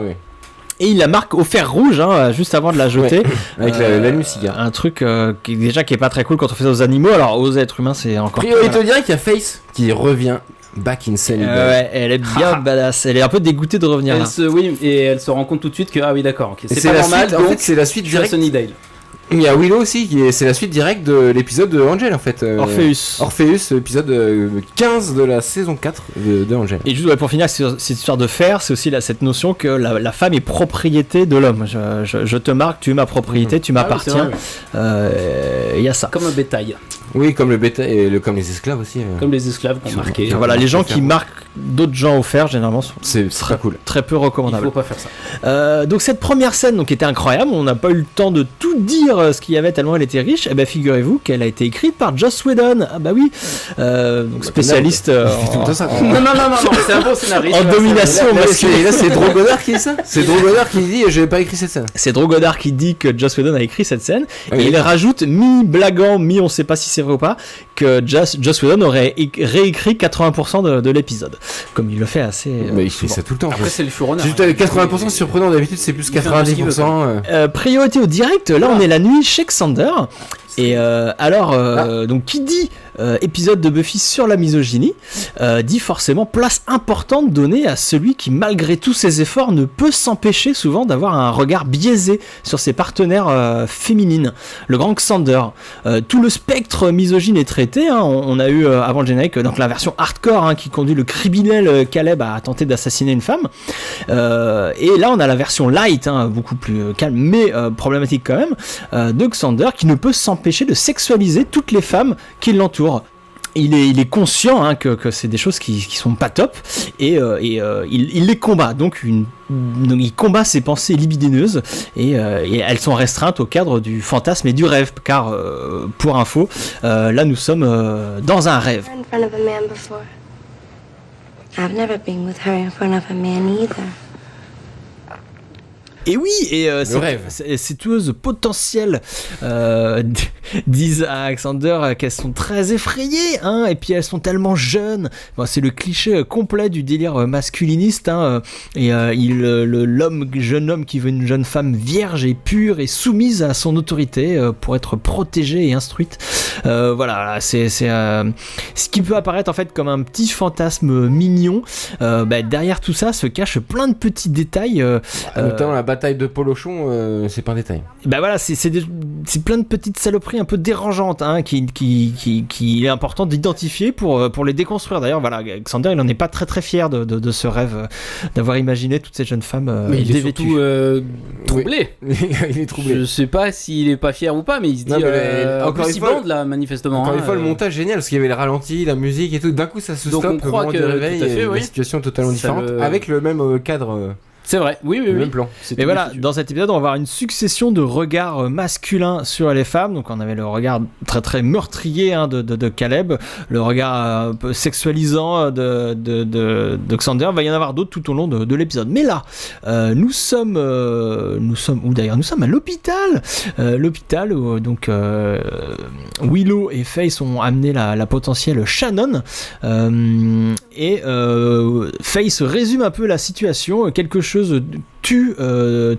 Speaker 2: Et il la marque au fer rouge, hein, juste avant de la jeter.
Speaker 3: Ouais, avec l'allume-cigare.
Speaker 2: Un truc qui est pas très cool quand on fait ça aux animaux. Alors aux êtres humains, c'est encore.
Speaker 3: Priorité au direct, il y a Face qui revient back in Sunnydale.
Speaker 2: Ouais, elle est bien badass. Elle est un peu dégoûtée de revenir là.
Speaker 1: Oui, et elle se rend compte tout de suite que ah oui d'accord, okay.
Speaker 3: C'est pas normal. En fait, c'est la suite directe.
Speaker 1: Sunnydale.
Speaker 3: Il y a Willow aussi, c'est la suite directe de l'épisode de Angel en fait. Orpheus, épisode 15 de la saison 4 de Angel.
Speaker 2: Et juste pour finir, cette histoire de fer, c'est aussi cette notion que la femme est propriété de l'homme. Je te marque, tu es ma propriété, tu m'appartiens. Il y a ça.
Speaker 1: Comme un bétail.
Speaker 3: Oui, comme le bétail et comme les esclaves aussi.
Speaker 1: Comme les esclaves qu'on marquait.
Speaker 2: Voilà, les gens qui marquent d'autres gens au fer, généralement,
Speaker 3: c'est très cool.
Speaker 2: Très peu recommandable.
Speaker 1: Il faut pas faire ça.
Speaker 2: Donc cette première scène donc, était incroyable, on n'a pas eu le temps de tout dire ce qu'il y avait tellement elle était riche. Et ben figurez-vous qu'elle a été écrite par Joss Whedon. Ah bah oui, donc spécialiste.
Speaker 1: Non, c'est un bon scénariste.
Speaker 2: En domination masculine.
Speaker 3: Là c'est Drew Goddard qui dit ça. C'est Drew Goddard qui dit j'ai pas écrit cette scène.
Speaker 2: C'est Drew Goddard qui dit que Joss Whedon a écrit cette scène. Et il rajoute mi-blaguant, on sait pas si c'est vrai ou pas, que Joss Whedon aurait réécrit 80% de l'épisode. Comme il le fait assez.
Speaker 3: Mais il fait ça tout le temps.
Speaker 1: Après c'est le showrunner.
Speaker 3: Juste 80% surprenant, d'habitude c'est plus 90%.
Speaker 2: Priorité au direct, là on est la nuit chez Xander. Et donc qui dit épisode de Buffy sur la misogynie dit forcément place importante donnée à celui qui malgré tous ses efforts ne peut s'empêcher souvent d'avoir un regard biaisé sur ses partenaires féminines. Le grand Xander, tout le spectre misogyne est traité, hein. On a eu avant le générique donc la version hardcore hein, qui conduit le criminel Caleb à tenter d'assassiner une femme, et là on a la version light hein, beaucoup plus calme mais problématique quand même de Xander qui ne peut s'empêcher de sexualiser toutes les femmes qui l'entourent. Il est conscient hein, que c'est des choses qui sont pas top et il les combat. Donc il combat ses pensées libidineuses et elles sont restreintes au cadre du fantasme et du rêve. Car pour info, là nous sommes dans un rêve. Et oui, et ces tueuses potentielles disent à Alexander qu'elles sont très effrayées, hein, et puis elles sont tellement jeunes. Bon, c'est le cliché complet du délire masculiniste, hein, et jeune homme qui veut une jeune femme vierge et pure et soumise à son autorité pour être protégée et instruite. Voilà, c'est ce qui peut apparaître en fait comme un petit fantasme mignon. Derrière tout ça se cachent plein de petits détails.
Speaker 3: Notamment la bataille de Polochon, c'est pas un détail.
Speaker 2: Voilà, c'est plein de petites saloperies un peu dérangeantes hein, qui est important d'identifier pour les déconstruire. D'ailleurs, voilà, Xander, il en est pas très très fier de ce rêve d'avoir imaginé toutes ces jeunes femmes
Speaker 1: il est surtout troublé.
Speaker 3: Oui. Il est troublé.
Speaker 1: Je sais pas s'il est pas fier ou pas, mais il se dit encore une fois, là, manifestement.
Speaker 3: Encore une fois, le montage génial parce qu'il y avait le ralenti, la musique et tout. D'un coup, ça se stoppe.
Speaker 1: On croit que
Speaker 3: réveil, tout à fait, une situation totalement différente avec le même cadre.
Speaker 1: C'est vrai, oui.
Speaker 3: Même plan.
Speaker 2: Mais voilà, dans cet épisode, on va avoir une succession de regards masculins sur les femmes. Donc, on avait le regard très très meurtrier hein, de Caleb, le regard un peu sexualisant de Xander. Il va y en avoir d'autres tout au long de l'épisode. Mais là, nous sommes où d'ailleurs ? Nous sommes à l'hôpital. L'hôpital où donc Willow et Faith ont amené la potentielle Shannon. Et Faith résume un peu la situation. Quelque chose tue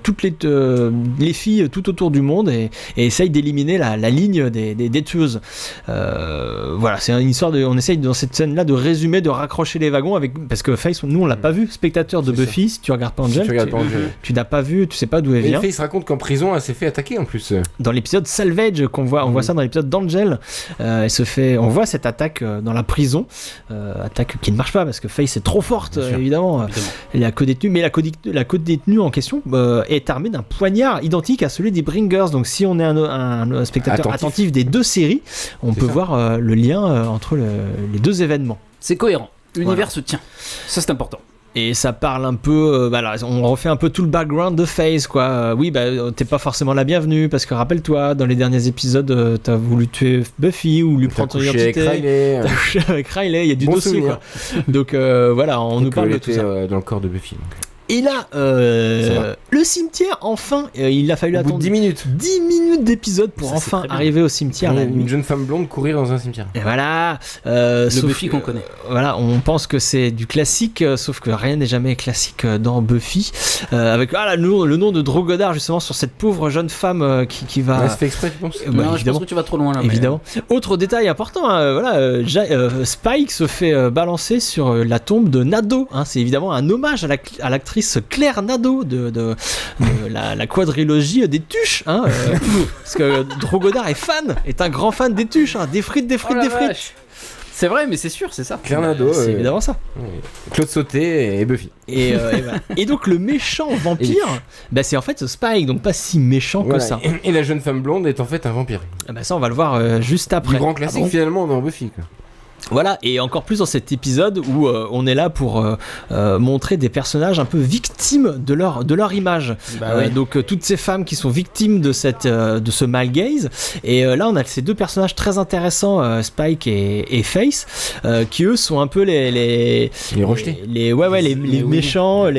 Speaker 2: toutes les filles tout autour du monde et essaye d'éliminer la ligne des tueuses. Voilà, c'est une histoire on essaye dans cette scène là de résumer, de raccrocher les wagons parce que Faith, nous on l'a pas vu, spectateur de Buffy, si tu regardes pas Angel, tu n'as pas vu, tu sais pas d'où elle vient.
Speaker 3: Faith raconte qu'en prison elle s'est fait attaquer en plus.
Speaker 2: Dans l'épisode Salvage on voit ça dans l'épisode d'Angel, on voit cette attaque dans la prison, attaque qui ne marche pas parce que Faith est trop forte évidemment. Elle est à co-détenue, mais la co-détenue en question est armée d'un poignard identique à celui des Bringers. Donc si on est un spectateur attentif des deux séries, on peut voir le lien entre les deux événements.
Speaker 1: C'est cohérent, l'univers se tient, ça c'est important.
Speaker 2: Et ça parle un peu, on refait un peu tout le background de Faith, quoi. Oui, t'es pas forcément la bienvenue, parce que rappelle-toi, dans les derniers épisodes, t'as voulu tuer Buffy ou lui prendre ton identité. T'as couché avec Riley, il y a du dossier, quoi. Donc voilà, on nous parle de tout ça.
Speaker 3: dans le corps de Buffy. Donc.
Speaker 2: Et là, le cimetière, enfin, il a fallu attendre
Speaker 3: 10 minutes.
Speaker 2: 10 minutes d'épisode pour
Speaker 3: Ça, c'est
Speaker 2: enfin
Speaker 3: très bien.
Speaker 2: arriver au cimetière. la nuit.
Speaker 3: Une jeune femme blonde courir dans un cimetière.
Speaker 2: Et voilà.
Speaker 1: Le
Speaker 2: sauf
Speaker 1: Buffy
Speaker 2: que,
Speaker 1: qu'on connaît.
Speaker 2: Voilà, on pense que c'est du classique, sauf que rien n'est jamais classique dans Buffy. Avec le nom de Drogodar justement sur cette pauvre jeune femme qui va.
Speaker 3: Ouais, c'est fait exprès, tu penses?
Speaker 1: Non, je pense que tu vas trop loin là. mais-
Speaker 2: Évidemment. Autre détail important, Spike se fait balancer sur la tombe de Nado. Hein, c'est évidemment un hommage à l'actrice Claire Nado de la quadrilogie des Tuches. Hein, parce que Drogodar est un grand fan des Tuches. Hein, des frites.
Speaker 1: Oh la vache. C'est vrai, mais c'est sûr, c'est ça.
Speaker 3: Claire Nadeau,
Speaker 2: C'est évidemment ça.
Speaker 3: Claude Sauté et Buffy.
Speaker 2: Et voilà. Et donc le méchant vampire, c'est en fait Spike, donc pas si méchant que
Speaker 3: Voilà.
Speaker 2: ça.
Speaker 3: Et la jeune femme blonde est en fait un vampire.
Speaker 2: Ça on va le voir juste après.
Speaker 3: Du grand classique finalement dans Buffy, quoi.
Speaker 2: Voilà, et encore plus dans cet épisode où on est là pour montrer des personnages un peu victimes de leur image.
Speaker 1: Oui.
Speaker 2: Donc toutes ces femmes qui sont victimes de ce male gaze. Et là on a ces deux personnages très intéressants, Spike et Face, qui eux sont un peu les
Speaker 3: rejetés.
Speaker 2: Les méchants,
Speaker 3: C'est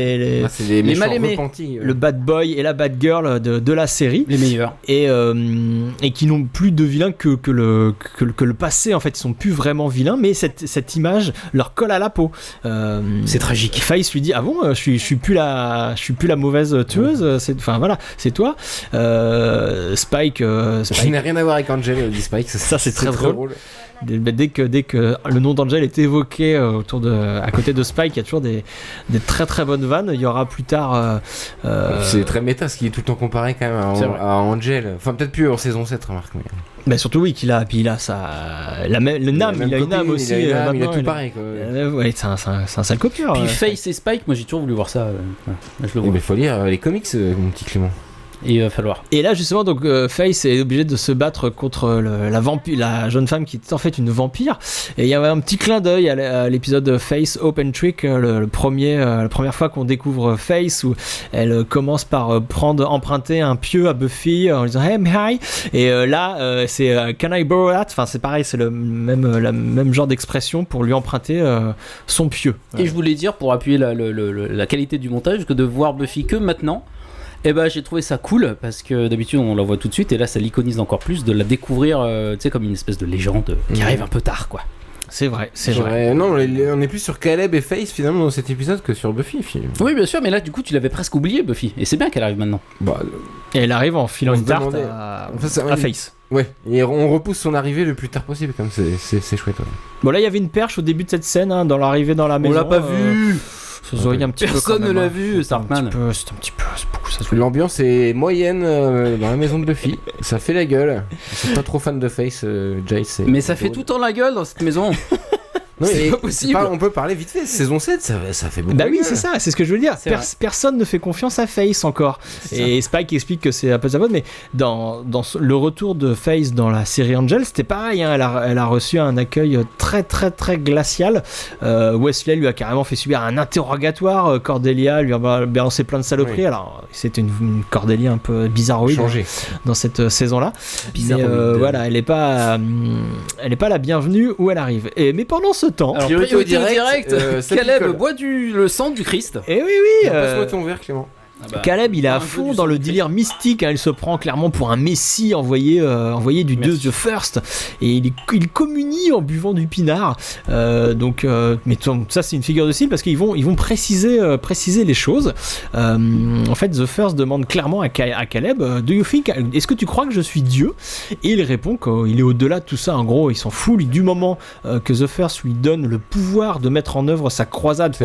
Speaker 3: les méchants
Speaker 1: mal aimés.
Speaker 3: repentis.
Speaker 2: le bad boy et la bad girl de la série.
Speaker 1: Les meilleurs.
Speaker 2: Et qui n'ont plus de vilains que le passé. En fait, ils sont plus vraiment vilains, mais cette image leur colle à la peau.
Speaker 1: C'est tragique.
Speaker 2: Face lui dit ah bon, je suis plus la mauvaise tueuse. C'est toi. Spike.
Speaker 3: Je n'ai rien à voir avec Angel, dit Spike.
Speaker 2: Ça, c'est très drôle. Dès que le nom d'Angel est évoqué à côté de Spike, il y a toujours des très très bonnes vannes. Il y aura plus tard.
Speaker 3: C'est très méta, ce qui est tout le temps comparé quand même à Angel. Enfin, peut-être plus en saison 7, remarque. Mais...
Speaker 2: surtout oui qu'il a une âme aussi.
Speaker 3: Il a
Speaker 2: maintenant,
Speaker 3: tout pareil, quoi.
Speaker 2: Ouais, c'est un sale copieur.
Speaker 1: Puis Face et Spike, moi j'ai toujours voulu voir ça. Je le vois.
Speaker 3: Il faut lire les comics, mon petit Clément.
Speaker 1: Et il va falloir.
Speaker 2: Et là justement donc Face est obligé de se battre contre la jeune femme qui est en fait une vampire. Et il y avait un petit clin d'œil à l'épisode Face Open Trick, la première fois qu'on découvre Face, où elle commence par emprunter un pieu à Buffy en disant hey hi. Et là c'est Can I borrow that? Enfin c'est pareil, c'est le même genre d'expression pour lui emprunter son pieu.
Speaker 1: Et je voulais dire, pour appuyer la qualité du montage, que de voir Buffy que maintenant, j'ai trouvé ça cool, parce que d'habitude on la voit tout de suite, et là ça l'iconise encore plus de la découvrir comme une espèce de légende qui arrive un peu tard, quoi.
Speaker 2: C'est vrai.
Speaker 3: Non, on est plus sur Caleb et Face finalement dans cet épisode que sur Buffy.
Speaker 1: Oui, bien sûr, mais là du coup tu l'avais presque oublié, Buffy, et c'est bien qu'elle arrive maintenant.
Speaker 2: Et elle arrive en filant une tarte à Face.
Speaker 3: Ouais, et on repousse son arrivée le plus tard possible, comme c'est chouette. Ouais.
Speaker 2: Bon, là il y avait une perche au début de cette scène, hein, dans l'arrivée dans la maison.
Speaker 1: On l'a pas vu.
Speaker 2: Ça se voyait un petit peu.
Speaker 1: Personne ne l'a vu,
Speaker 2: Starkman. C'est un petit peu. C'est beaucoup, ça se voit.
Speaker 3: L'ambiance est moyenne dans la maison de Buffy. Ça fait la gueule. Ils sont pas trop fans de Face, Jace.
Speaker 1: Mais ça fait tout le temps la gueule dans cette maison.
Speaker 3: Non,
Speaker 1: c'est pas possible.
Speaker 3: On peut parler vite fait. Saison 7, ça fait beaucoup.
Speaker 2: Bah oui, c'est ça, c'est ce que je veux dire. Personne ne fait confiance à Face encore. Et Spike explique que c'est un peu sa faute, mais dans le retour de Face dans la série Angel, c'était pareil. Hein, elle a reçu un accueil très très très glacial. Wesley lui a carrément fait subir un interrogatoire. Cordelia lui a balancé plein de saloperies. Ouais. Alors, c'était une Cordelia un peu bizarroïde dans cette saison-là. Mais voilà, elle est pas la bienvenue où elle arrive. Mais pendant ce temps,
Speaker 1: alors, priorité direct, Caleb boit le sang du Christ.
Speaker 2: Et oui.
Speaker 3: Passe-moi ton verre, Clément.
Speaker 2: Caleb, il est à fond dans le délire mystique, hein, il se prend clairement pour un messie envoyé du dieu The First, et il communie en buvant du pinard. Mais ça c'est une figure de style parce qu'ils vont préciser les choses. En fait, The First demande clairement à Caleb, est-ce que tu crois que je suis Dieu? Et il répond qu'il est au-delà de tout ça. En gros, il s'en fout du moment que The First lui donne le pouvoir de mettre en œuvre sa croisade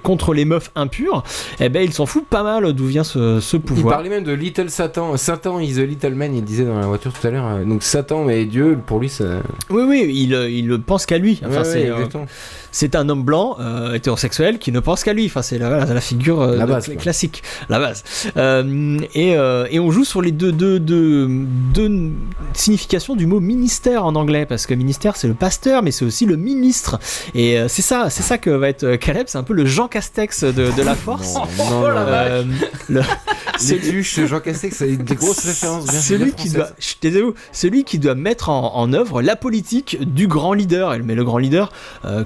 Speaker 2: contre les meufs impures. Et ben il s'en fout pas mal d'où vient ce pouvoir.
Speaker 3: Il parlait même de Little Satan. Satan is a little man, il disait dans la voiture tout à l'heure. Donc Satan mais Dieu, pour lui ça...
Speaker 2: Oui, il pense qu'à lui. Enfin,
Speaker 3: exactement.
Speaker 2: C'est un homme blanc hétérosexuel qui ne pense qu'à lui. Enfin, c'est la figure classique, la base. Et on joue sur les deux significations du mot ministère en anglais, parce que ministère c'est le pasteur, mais c'est aussi le ministre. Et c'est ça que va être Caleb. C'est un peu le Jean Castex de la force.
Speaker 3: Luche, Jean Castex, c'est des grosses références.
Speaker 2: Celui qui doit mettre en œuvre la politique du grand leader. Mais le grand leader,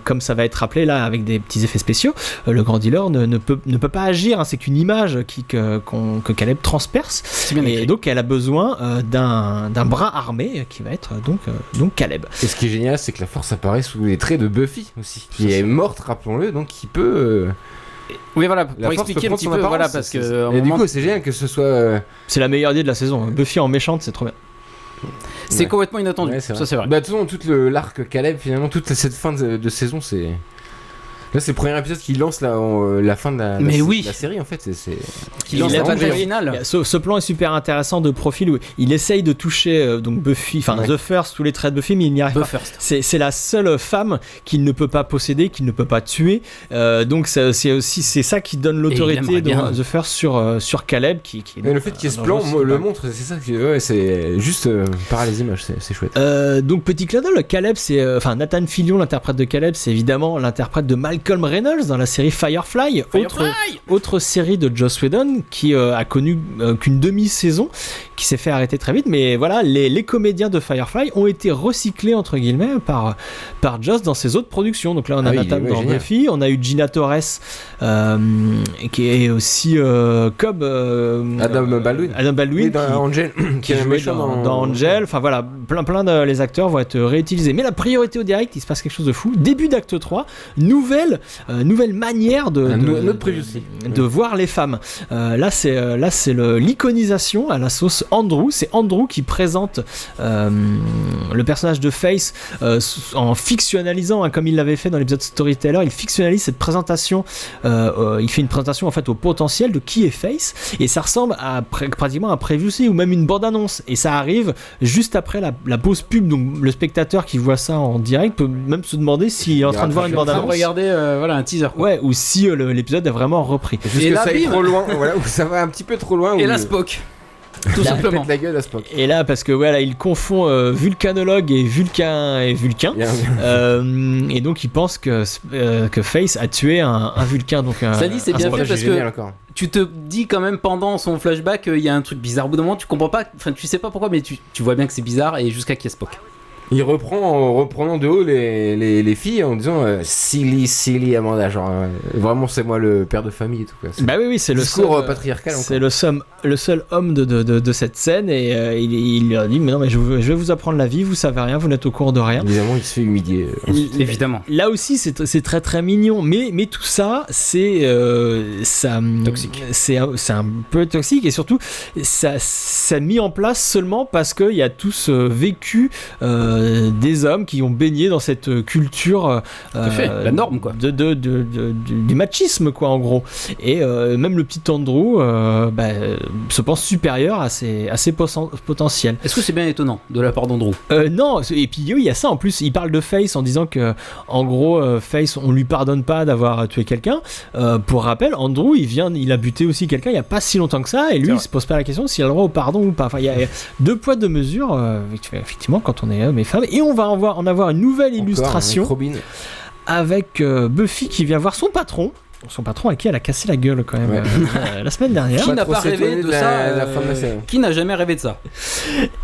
Speaker 2: comme ça va être rappelé là avec des petits effets spéciaux, le grand leader ne peut pas agir. Hein, c'est qu'une image que Caleb transperce. Et donc elle a besoin d'un bras armé qui va être donc Caleb.
Speaker 3: Et ce qui est génial, c'est que la force apparaît sous les traits de Buffy aussi, qui est morte, rappelons-le, donc qui peut.
Speaker 1: Oui, voilà, pour expliquer un petit peu, voilà, parce que.
Speaker 3: Et du coup, c'est génial que ce soit.
Speaker 2: C'est la meilleure idée de la saison. Buffy en méchante, c'est trop bien.
Speaker 1: C'est complètement inattendu,
Speaker 3: ouais,
Speaker 1: ça c'est vrai.
Speaker 3: Bah, de toute façon, tout l'arc Caleb, finalement, toute cette fin de saison, c'est. Là, c'est le premier épisode qui lance la fin de la série, en fait.
Speaker 1: Qui lance la bataille finale.
Speaker 2: Ce plan est super intéressant de profil où il essaye de toucher donc Buffy, enfin The First, tous les traits de Buffy, mais il n'y arrive pas. C'est la seule femme qu'il ne peut pas posséder, qu'il ne peut pas tuer. Donc c'est ça qui donne l'autorité de The First sur Caleb.
Speaker 3: Mais le fait qu'il y ait ce plan le montre, c'est ça. C'est juste par les images, c'est chouette.
Speaker 2: Donc petit clin d'œil, Caleb, Nathan Fillion, l'interprète de Caleb, c'est évidemment l'interprète de Malcolm Reynolds dans la série Firefly. Autre série de Joss Whedon qui a connu qu'une demi-saison, qui s'est fait arrêter très vite, mais voilà, les comédiens de Firefly ont été recyclés entre guillemets par Joss dans ses autres productions. Donc là on a Nathan dans Buffy, on a eu Gina Torres qui est aussi Cobb
Speaker 3: Adam Baldwin
Speaker 2: dans
Speaker 3: Angel,
Speaker 2: qui a joué dans Angel. Enfin voilà, plein de les acteurs vont être réutilisés, mais la priorité au direct, il se passe quelque chose de fou. Début d'acte 3, nouvelle manière de voir les femmes. Là c'est l'iconisation à la sauce Andrew. C'est Andrew qui présente le personnage de Face en fictionnalisant, hein, comme il l'avait fait dans l'épisode Storyteller. Il fictionnalise cette présentation. Il fait une présentation en fait au potentiel de qui est Face, et ça ressemble à pratiquement un preview ou même une bande-annonce. Et ça arrive juste après la pause pub. Donc le spectateur qui voit ça en direct peut même se demander s'il est en train de voir une bande-annonce.
Speaker 1: Regarder un teaser.
Speaker 2: Ouais, ou si l'épisode est vraiment repris.
Speaker 3: Juste que ça aille trop loin, voilà, ou ça va un petit peu trop loin.
Speaker 1: Et la Spock. Tout simplement.
Speaker 3: La gueule à Spock.
Speaker 2: Et là, parce que voilà, il confond vulcanologue et vulcain. Et donc il pense que Face a tué un vulcain. Donc
Speaker 1: ça dit, c'est bien fait parce que tu te dis quand même pendant son flashback il y a un truc bizarre. Au bout d'un moment, tu comprends pas, enfin tu sais pas pourquoi, mais tu vois bien que c'est bizarre, et jusqu'à qu'il y ait Spock.
Speaker 3: Il reprend en reprenant de haut les filles en disant silly Amanda, genre vraiment c'est moi le père de famille et tout quoi.
Speaker 2: Bah oui, c'est le
Speaker 3: discours patriarcal.
Speaker 2: C'est le seul homme de cette scène, et il leur dit mais non, mais je vais vous apprendre la vie, vous savez rien, vous n'êtes au courant de rien.
Speaker 3: Évidemment, il se fait humilier.
Speaker 1: Évidemment.
Speaker 2: Là aussi c'est très très mignon, mais tout ça c'est
Speaker 1: toxique.
Speaker 2: C'est un peu toxique, et surtout ça mis en place seulement parce qu'il y a tous vécu des hommes qui ont baigné dans cette culture
Speaker 1: la norme quoi,
Speaker 2: du machisme quoi, en gros. Et même le petit Andrew se pense supérieur à ses potentiels.
Speaker 1: Est-ce que c'est bien étonnant de la part d'Andrew?
Speaker 2: Non, et puis il y a ça en plus, il parle de Face en disant que en gros Face, on lui pardonne pas d'avoir tué quelqu'un. Pour rappel, Andrew il a buté aussi quelqu'un il y a pas si longtemps que ça, et lui il se pose pas la question s'il a le droit au pardon ou pas. Enfin, il y a deux poids deux mesures effectivement quand on est homme et femme. Et on va en avoir une nouvelle illustration avec Buffy qui vient voir son patron à qui elle a cassé la gueule quand même la semaine dernière.
Speaker 1: Qui n'a pas rêvé de ça qui n'a jamais rêvé de ça?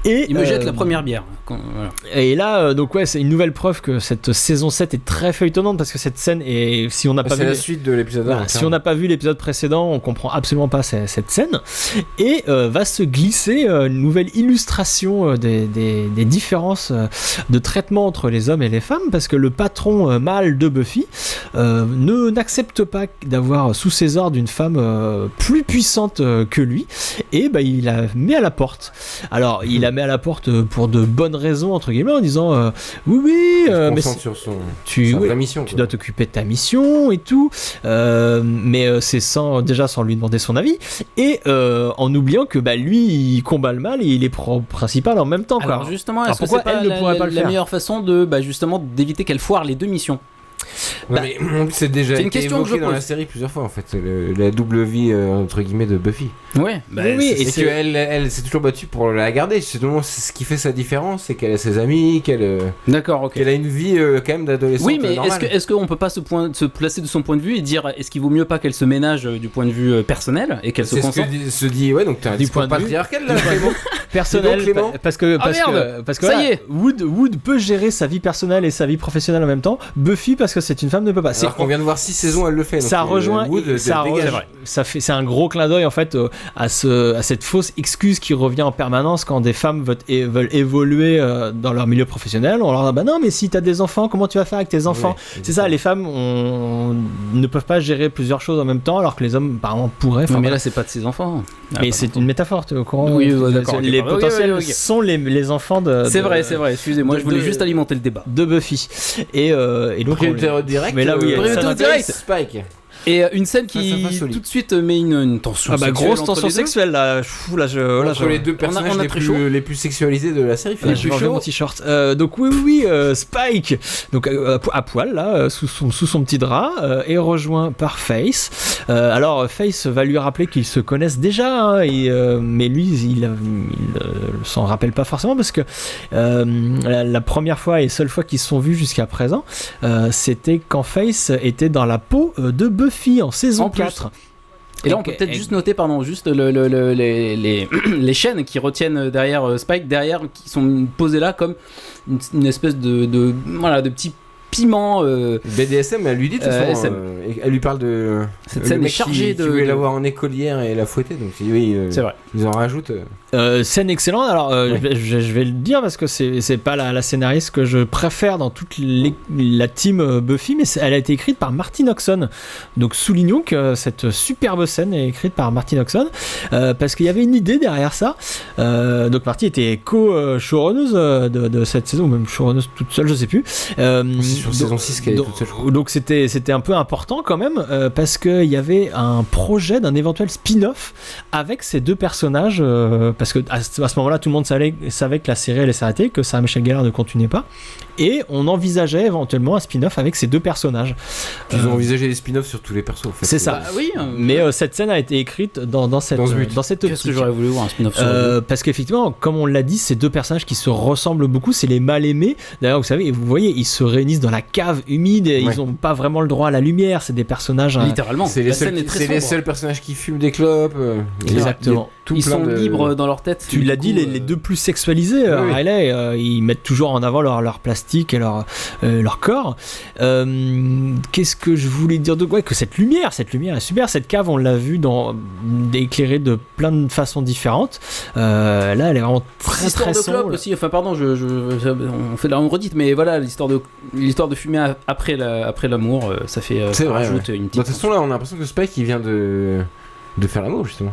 Speaker 1: Et il me jette la première bière. Voilà.
Speaker 2: Et là, donc ouais, c'est une nouvelle preuve que cette saison 7 est très feuilletonnante, parce que cette scène est, si on n'a pas vu
Speaker 3: la suite de l'épisode 1,
Speaker 2: si on n'a pas vu l'épisode précédent, on comprend absolument pas cette scène, et va se glisser une nouvelle illustration des différences de traitement entre les hommes et les femmes, parce que le patron mâle de Buffy n'accepte pas d'avoir sous ses ordres une femme plus puissante que lui, et il la met à la porte. Alors il la met à la porte pour de bonnes raisons entre guillemets, en disant oui mais
Speaker 3: sur
Speaker 2: tu
Speaker 3: mission,
Speaker 2: tu dois t'occuper de ta mission et tout, mais c'est sans lui demander son avis, et en oubliant que lui il combat le mal et il est principal en même temps.
Speaker 1: Alors justement, est-ce que c'est pas la meilleure façon de justement d'éviter qu'elle foire les deux missions?
Speaker 3: Ouais, mais en plus, c'est déjà
Speaker 1: c'est une
Speaker 3: été
Speaker 1: question que
Speaker 3: évoqué
Speaker 1: je
Speaker 3: dans la
Speaker 1: pose.
Speaker 3: série plusieurs fois en fait, la double vie entre guillemets de Buffy.
Speaker 1: Ouais,
Speaker 2: oui,
Speaker 3: Et qu'elle s'est toujours battue pour la garder. Justement, c'est ce qui fait sa différence, c'est qu'elle a ses amis,
Speaker 1: D'accord, ok.
Speaker 3: qu'elle a une vie quand même d'adolescente.
Speaker 1: Oui, mais
Speaker 3: normale.
Speaker 1: est-ce qu'on peut pas se placer de son point de vue et dire est-ce qu'il vaut mieux pas qu'elle se ménage du point de vue personnel et qu'elle se
Speaker 3: C'est ce
Speaker 1: concentre
Speaker 3: que se dit, ouais, donc t'as un
Speaker 2: Du
Speaker 3: discours
Speaker 2: point de vue-
Speaker 3: patriarcal là, Clément.
Speaker 2: personnel
Speaker 3: Dis donc, Clément.
Speaker 2: parce que
Speaker 1: merde,
Speaker 2: parce que
Speaker 1: ça
Speaker 2: voilà,
Speaker 1: y est.
Speaker 2: Wood peut gérer sa vie personnelle et sa vie professionnelle en même temps. Buffy parce que c'est une femme ne peut pas.
Speaker 3: Alors qu'on vient de voir 6 saisons, elle le fait. Donc
Speaker 2: Ça rejoint,
Speaker 3: Wood,
Speaker 2: ça
Speaker 3: dégage.
Speaker 2: c'est un gros clin d'œil en fait à cette fausse excuse qui revient en permanence quand des femmes veulent évoluer dans leur milieu professionnel. On leur dit bah non mais si t'as des enfants, comment tu vas faire avec tes enfants? C'est ça, les femmes ne peuvent pas gérer plusieurs choses en même temps alors que les hommes apparemment pourraient.
Speaker 1: Non, mais là, c'est pas de ses enfants.
Speaker 2: Mais c'est une métaphore, tu es au courant?
Speaker 1: Oui, d'accord.
Speaker 2: Les
Speaker 1: ok,
Speaker 2: potentiels
Speaker 1: ok.
Speaker 2: sont les enfants de.
Speaker 1: C'est vrai, excusez-moi, je voulais juste alimenter le débat.
Speaker 2: De Buffy. Et donc.
Speaker 3: Priorité direct.
Speaker 2: Mais là, oui,
Speaker 1: priorité direct.
Speaker 3: Spike.
Speaker 1: Et une scène qui
Speaker 3: Face à face au lit.
Speaker 1: tout de suite met une tension sexuelle.
Speaker 2: Grosse
Speaker 1: entre
Speaker 2: tension
Speaker 1: les deux.
Speaker 2: sexuelle là.
Speaker 3: Entre les deux personnages
Speaker 1: on a très chaud.
Speaker 3: les plus sexualisés de la série.
Speaker 2: Là, je vais enlever mon t-shirt. Donc oui, Spike, donc à poil là, sous son petit drap, est rejoint par Face. Alors Face va lui rappeler qu'ils se connaissent déjà, hein, mais lui, il s'en rappelle pas forcément parce que la première fois et seule fois qu'ils se sont vus jusqu'à présent, c'était quand Face était dans la peau de Buffy en saison
Speaker 1: En plus.
Speaker 2: 4.
Speaker 1: Et là, on peut peut-être juste noter, juste les chaînes qui retiennent derrière Spike, qui sont posées là comme une espèce de petit piment.
Speaker 3: BDSM, elle lui dit de toute façon. Elle lui parle de.
Speaker 1: Cette scène est chargée
Speaker 3: de. Tu voulais l'avoir en écolière et la fouetter, donc oui,
Speaker 1: c'est vrai.
Speaker 3: Ils en rajoutent.
Speaker 2: Scène excellente. Alors, je vais le dire parce que c'est pas la scénariste que je préfère dans toute la team Buffy, mais elle a été écrite par Martin Oxon. Donc, soulignons que cette superbe scène est écrite par Martin Oxon parce qu'il y avait une idée derrière ça. Donc, Marty était co-showrunneuse de cette saison, ou même showrunneuse toute seule, je sais plus.
Speaker 3: Sur saison 6 qu'elle est toute seule.
Speaker 2: Donc, c'était un peu important quand même parce qu'il y avait un projet d'un éventuel spin-off avec ces deux personnages. Parce que à ce moment-là, tout le monde savait que la série allait s'arrêter, que Sarah Michelle Gellar ne continuait pas, et on envisageait éventuellement un spin-off avec ces deux personnages.
Speaker 3: Ils ont envisagé des spin-offs sur tous les persos. En fait.
Speaker 2: C'est ça.
Speaker 1: Oui.
Speaker 2: Mais cette scène a été écrite dans cette optique.
Speaker 1: Qu'est-ce que j'aurais voulu voir un spin-off sur
Speaker 2: parce qu'effectivement, comme on l'a dit, ces deux personnages qui se ressemblent beaucoup, c'est les mal-aimés. D'ailleurs, vous savez, vous voyez, ils se réunissent dans la cave humide. Et ils n'ont pas vraiment le droit à la lumière. C'est des personnages.
Speaker 1: Littéralement.
Speaker 3: C'est les seuls personnages qui fument des clopes.
Speaker 2: Exactement.
Speaker 1: Ils sont libres dans leur tête.
Speaker 2: Tu l'as dit, les deux plus sexualisés, Riley, ils mettent toujours en avant leur plastique et leur corps. Qu'est-ce que je voulais dire de quoi? Que cette lumière est super. Cette cave, on l'a vu éclairée de plein de façons différentes. Là, elle est vraiment très très sombre.
Speaker 1: Aussi. Enfin, pardon, on fait on redite, mais voilà, l'histoire de fumer après l'amour, ça fait.
Speaker 3: C'est vrai.
Speaker 1: Rajoute une petite.
Speaker 3: De toute façon, là, on a l'impression que Spike il vient de faire l'amour justement.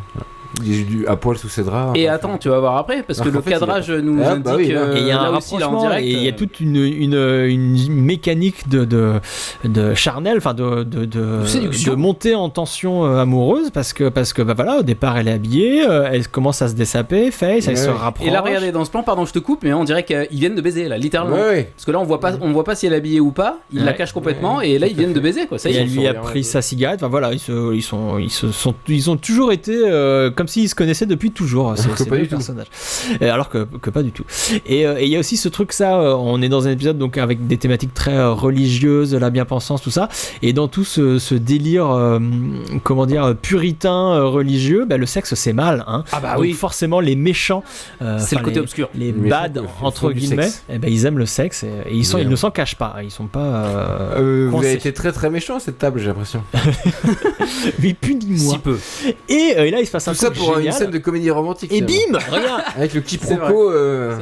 Speaker 3: Il est à poil sous ses draps.
Speaker 1: Et attends, tu vas voir après, parce que le cadrage nous indique.
Speaker 2: Et il y a un rapprochement, et il y a toute une mécanique de charnel, enfin de montée en tension amoureuse, parce que bah voilà, au départ elle est habillée, elle commence à se dessaper, Face, elle se rapproche.
Speaker 1: Et là, regardez dans ce plan, pardon, je te coupe, mais on dirait qu'ils viennent de baiser là, littéralement. Parce que là, on voit pas si elle est habillée ou pas. Il la cache complètement, et là, ils viennent de baiser, quoi. Ça,
Speaker 2: et elle lui a pris sa cigarette. Enfin voilà, ils ont toujours été comme s'ils se connaissaient depuis toujours, ces deux personnages. Alors que pas du tout. Et il y a aussi ce truc, on est dans un épisode donc avec des thématiques très religieuses, la bien-pensance, tout ça, et dans tout ce délire, puritain religieux, le sexe c'est mal, hein. Ah bah donc oui. Forcément les méchants,
Speaker 1: c'est le côté obscur.
Speaker 2: Les bad entre guillemets, ils aiment le sexe et ils ne s'en cachent pas. Ils sont pas.
Speaker 3: Vous avez été très très méchant à cette table, j'ai l'impression.
Speaker 2: Mais punis-moi.
Speaker 1: Si peu.
Speaker 2: Et là il se passe un truc
Speaker 3: pour
Speaker 2: génial.
Speaker 3: Une scène de comédie romantique.
Speaker 2: Et bim, regarde.
Speaker 3: Avec le quiproquo.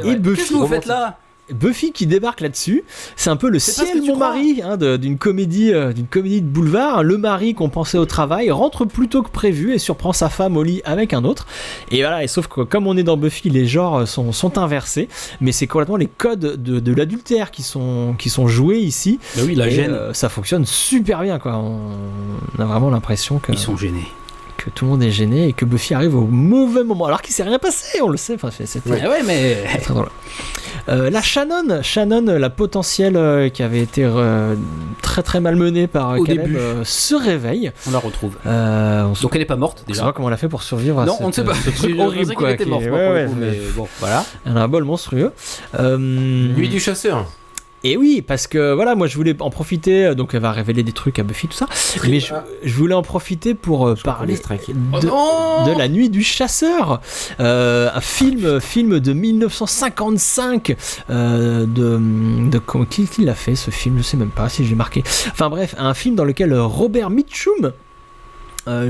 Speaker 2: Et Buffy.
Speaker 1: Qu'est-ce que vous faites là?
Speaker 2: Buffy qui débarque là-dessus, c'est un peu le ciel mon mari, hein, d'une comédie de boulevard. Le mari qu'on pensait au travail rentre plus tôt que prévu et surprend sa femme au lit avec un autre. Et voilà, et sauf que comme on est dans Buffy, les genres sont inversés, mais c'est complètement les codes de l'adultère qui sont joués ici.
Speaker 1: Bah oui, la gêne.
Speaker 2: Ça fonctionne super bien, quoi. On a vraiment l'impression que
Speaker 1: ils sont gênés.
Speaker 2: Que tout le monde est gêné et que Buffy arrive au mauvais moment alors qu'il s'est rien passé, on le sait. Enfin,
Speaker 1: ouais, mais
Speaker 2: c'est très drôle. La Shannon, la potentielle qui avait été très très malmenée par
Speaker 1: Au
Speaker 2: Caleb,
Speaker 1: début.
Speaker 2: se réveille.
Speaker 1: On la retrouve.
Speaker 2: Donc
Speaker 1: Donc elle est pas morte
Speaker 2: on
Speaker 1: déjà.
Speaker 2: sait pas comment elle a fait pour survivre
Speaker 1: Non,
Speaker 2: à
Speaker 1: on ne sait pas.
Speaker 2: ce truc
Speaker 1: Je
Speaker 2: horrible
Speaker 1: pensais
Speaker 2: quoi.
Speaker 1: qu'elle était
Speaker 2: qui
Speaker 1: morte,
Speaker 2: est-
Speaker 1: moi,
Speaker 2: ouais,
Speaker 1: pour le
Speaker 2: ouais,
Speaker 1: coup, mais bon, voilà.
Speaker 2: elle a un bol monstrueux.
Speaker 3: Nuit du chasseur.
Speaker 2: Et oui, parce que voilà, moi je voulais en profiter, donc elle va révéler des trucs à Buffy, tout ça, mais je voulais en profiter pour parler de La Nuit du Chasseur, un film de 1955, qui l'a fait ce film, je sais même pas si j'ai marqué, enfin bref, un film dans lequel Robert Mitchum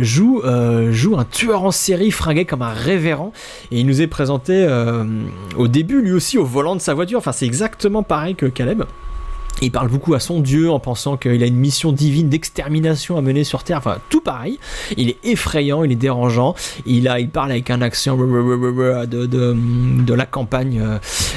Speaker 2: joue un tueur en série fringué comme un révérend, et il nous est présenté au début lui aussi au volant de sa voiture. Enfin, c'est exactement pareil que Caleb. Il parle beaucoup à son dieu en pensant qu'il a une mission divine d'extermination à mener sur Terre. Enfin, tout pareil. Il est effrayant, il est dérangeant. Il parle avec un accent de la campagne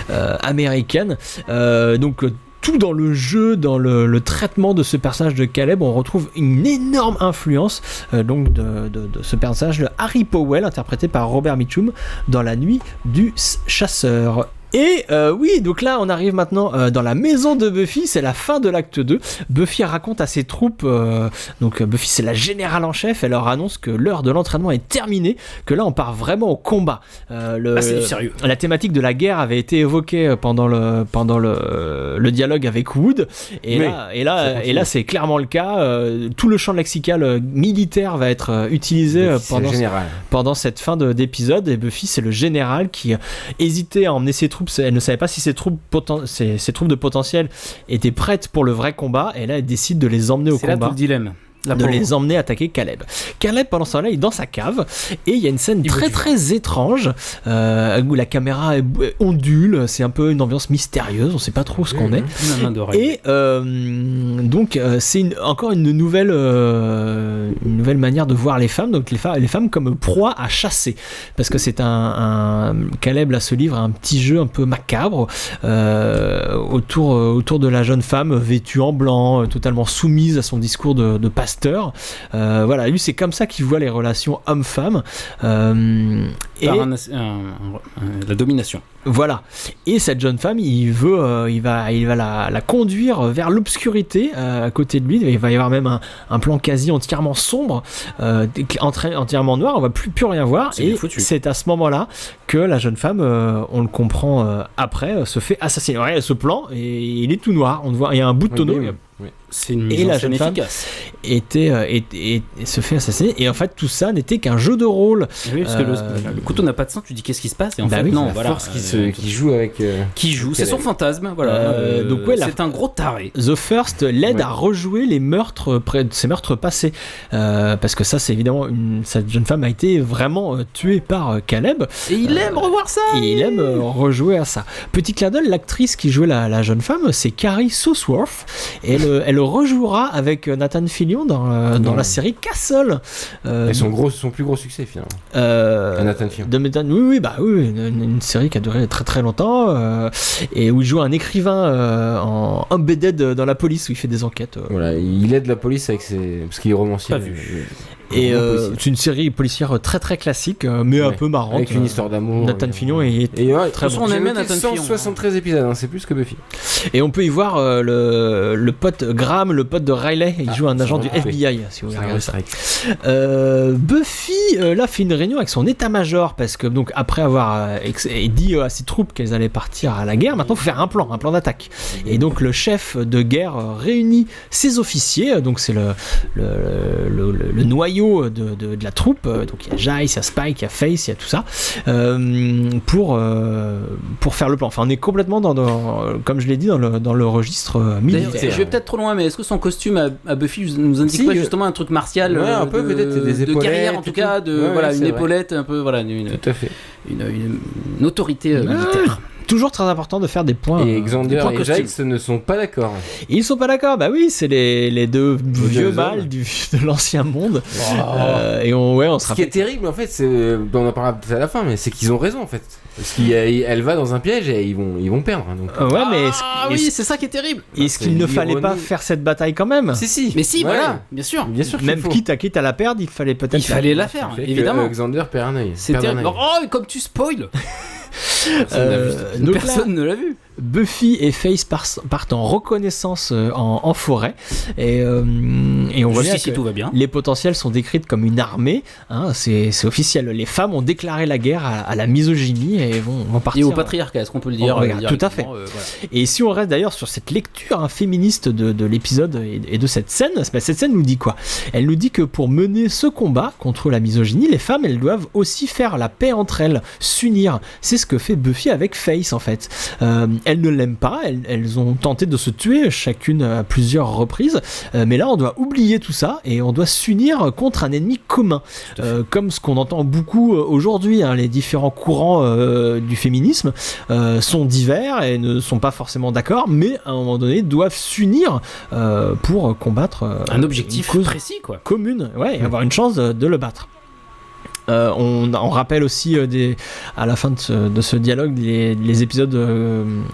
Speaker 2: américaine. Donc tout dans le jeu, dans le traitement de ce personnage de Caleb, on retrouve une énorme influence donc de ce personnage de Harry Powell, interprété par Robert Mitchum dans La Nuit du Chasseur. Et oui, donc là on arrive maintenant dans la maison de Buffy, c'est la fin de l'acte 2. Buffy raconte à ses troupes, donc Buffy c'est la générale en chef, elle leur annonce que l'heure de l'entraînement est terminée, que là on part vraiment au combat.
Speaker 1: C'est du sérieux.
Speaker 2: La thématique de la guerre avait été évoquée pendant le dialogue avec Wood, et là c'est clairement le cas. Tout le champ lexical militaire va être utilisé pendant cette fin d'épisode, et Buffy c'est le général qui hésitait à emmener ses troupes. Elle ne savait pas si ses troupes de potentiel étaient prêtes pour le vrai combat, et là elle décide de les emmener au combat.
Speaker 1: C'est là tout le dilemme.
Speaker 2: De les emmener attaquer Caleb. Caleb pendant ce temps-là il est dans sa cave, et il y a une scène très étrange où la caméra ondule, c'est un peu une ambiance mystérieuse, on sait pas trop ce qu'on est, et donc c'est encore une nouvelle manière de voir les femmes, donc les femmes comme proie à chasser, parce que c'est Caleb là se livre à un petit jeu un peu macabre autour de la jeune femme vêtue en blanc, totalement soumise à son discours de pasteur. Voilà, lui c'est comme ça qu'il voit les relations homme-femme, et
Speaker 1: la domination.
Speaker 2: Voilà, et cette jeune femme il va la conduire vers l'obscurité à côté de lui. Il va y avoir même un plan quasi entièrement sombre, entièrement noir, on va plus rien voir, et c'est à ce moment-là que la jeune femme, on le comprend après, se fait assassiner. Ouais, ce plan, et il est tout noir, on voit, il y a un bout de tonneau.
Speaker 1: C'est une mise en scène efficace.
Speaker 2: Se fait assassiner, et en fait tout ça n'était qu'un jeu de rôle.
Speaker 1: Oui, parce que le couteau n'a pas de sang, tu dis qu'est-ce qui se passe, et en fait
Speaker 3: oui,
Speaker 1: non,
Speaker 3: la
Speaker 1: voilà.
Speaker 3: force qui joue avec
Speaker 1: c'est son fantasme, voilà.
Speaker 2: Donc
Speaker 1: c'est un gros taré.
Speaker 2: The First l'aide à rejouer les meurtres, ses meurtres passés, parce que ça c'est évidemment cette jeune femme a été vraiment tuée par Caleb,
Speaker 1: et il aime revoir ça,
Speaker 2: et il aime rejouer à ça. Petit clin d'œil, l'actrice qui jouait la jeune femme, c'est Carrie Southworth, et elle rejouera avec Nathan Fillion dans la série Castle.
Speaker 3: Son plus gros succès finalement. Nathan Fillion.
Speaker 2: Oui, une série qui a duré très très longtemps, et où il joue un écrivain en embedded dans la police, où il fait des enquêtes.
Speaker 3: Voilà, il aide la police parce qu'il est romancier.
Speaker 1: Pas vu.
Speaker 2: Et c'est une série policière très très classique, mais un peu marrante.
Speaker 3: Avec une histoire d'amour.
Speaker 2: Nathan Fillion est très bon.
Speaker 1: On aimait Nathan Fillion.
Speaker 3: 173 épisodes, c'est plus que Buffy.
Speaker 2: Et on peut y voir le pote Graham, le pote de Riley, il joue un agent du FBI, si vous regardez ça. Buffy là fait une réunion avec son état-major, parce que donc après avoir dit à ses troupes qu'elles allaient partir à la guerre, maintenant il faut faire un plan d'attaque. Et donc le chef de guerre réunit ses officiers, donc c'est le noyau de la troupe, donc il y a Jace, il y a Spike, il y a Faith, il y a tout ça, pour faire le plan. Enfin on est complètement comme je l'ai dit dans le registre militaire.
Speaker 1: D'ailleurs, je vais peut-être trop loin, mais est-ce que son costume à Buffy nous indique pas justement un truc martial,
Speaker 3: un peu peut-être des épaulettes,
Speaker 1: de guerrière en tout cas, une épaulette un peu, voilà,
Speaker 3: tout à fait,
Speaker 1: une autorité militaire.
Speaker 2: Toujours très important de faire des points.
Speaker 3: Et Xander et Jax ne sont pas d'accord.
Speaker 2: Ils sont pas d'accord, bah oui, c'est les deux vieux mâles de l'ancien monde. Et on se rappelle.
Speaker 3: Ce qui est terrible en fait, on en parlera peut-être à la fin, mais c'est qu'ils ont raison en fait. Parce qu'elle va dans un piège et ils vont perdre. Donc.
Speaker 1: Oui, c'est ça qui est terrible.
Speaker 2: Est-ce qu'il ne fallait pas faire cette bataille quand même ?
Speaker 1: Si. Mais si, voilà, bien sûr.
Speaker 2: Même quitte à la perdre, il fallait peut-être.
Speaker 1: Il fallait la faire, évidemment.
Speaker 3: Xander perd un œil.
Speaker 1: C'est terrible. Oh, comme tu spoil.
Speaker 2: Donc là,
Speaker 1: Personne ne l'a vu.
Speaker 2: Buffy et Faith partent en reconnaissance en forêt et on voit bien
Speaker 1: Jusqu'ici,
Speaker 2: que
Speaker 1: tout va bien.
Speaker 2: les potentiels sont décrits comme une armée, hein, c'est officiel. Les femmes ont déclaré la guerre à la misogynie et vont partir.
Speaker 1: Et au patriarcat, est-ce qu'on peut le dire
Speaker 2: Tout à fait.
Speaker 1: voilà.
Speaker 2: Et si on reste d'ailleurs sur cette lecture féministe de l'épisode et de cette scène, cette scène nous dit quoi ? Elle nous dit que pour mener ce combat contre la misogynie, les femmes, elles doivent aussi faire la paix entre elles, s'unir. C'est ce que fait Buffy avec Faith en fait. Elles ne l'aiment pas, elles ont tenté de se tuer chacune à plusieurs reprises, mais là on doit oublier tout ça et on doit s'unir contre un ennemi commun, comme ce qu'on entend beaucoup aujourd'hui, hein, les différents courants du féminisme sont divers et ne sont pas forcément d'accord, mais à un moment donné doivent s'unir pour combattre
Speaker 1: un objectif
Speaker 2: une cause
Speaker 1: précis, quoi.
Speaker 2: commune, ouais, et avoir une chance de le battre. On rappelle aussi à la fin de ce dialogue les épisodes,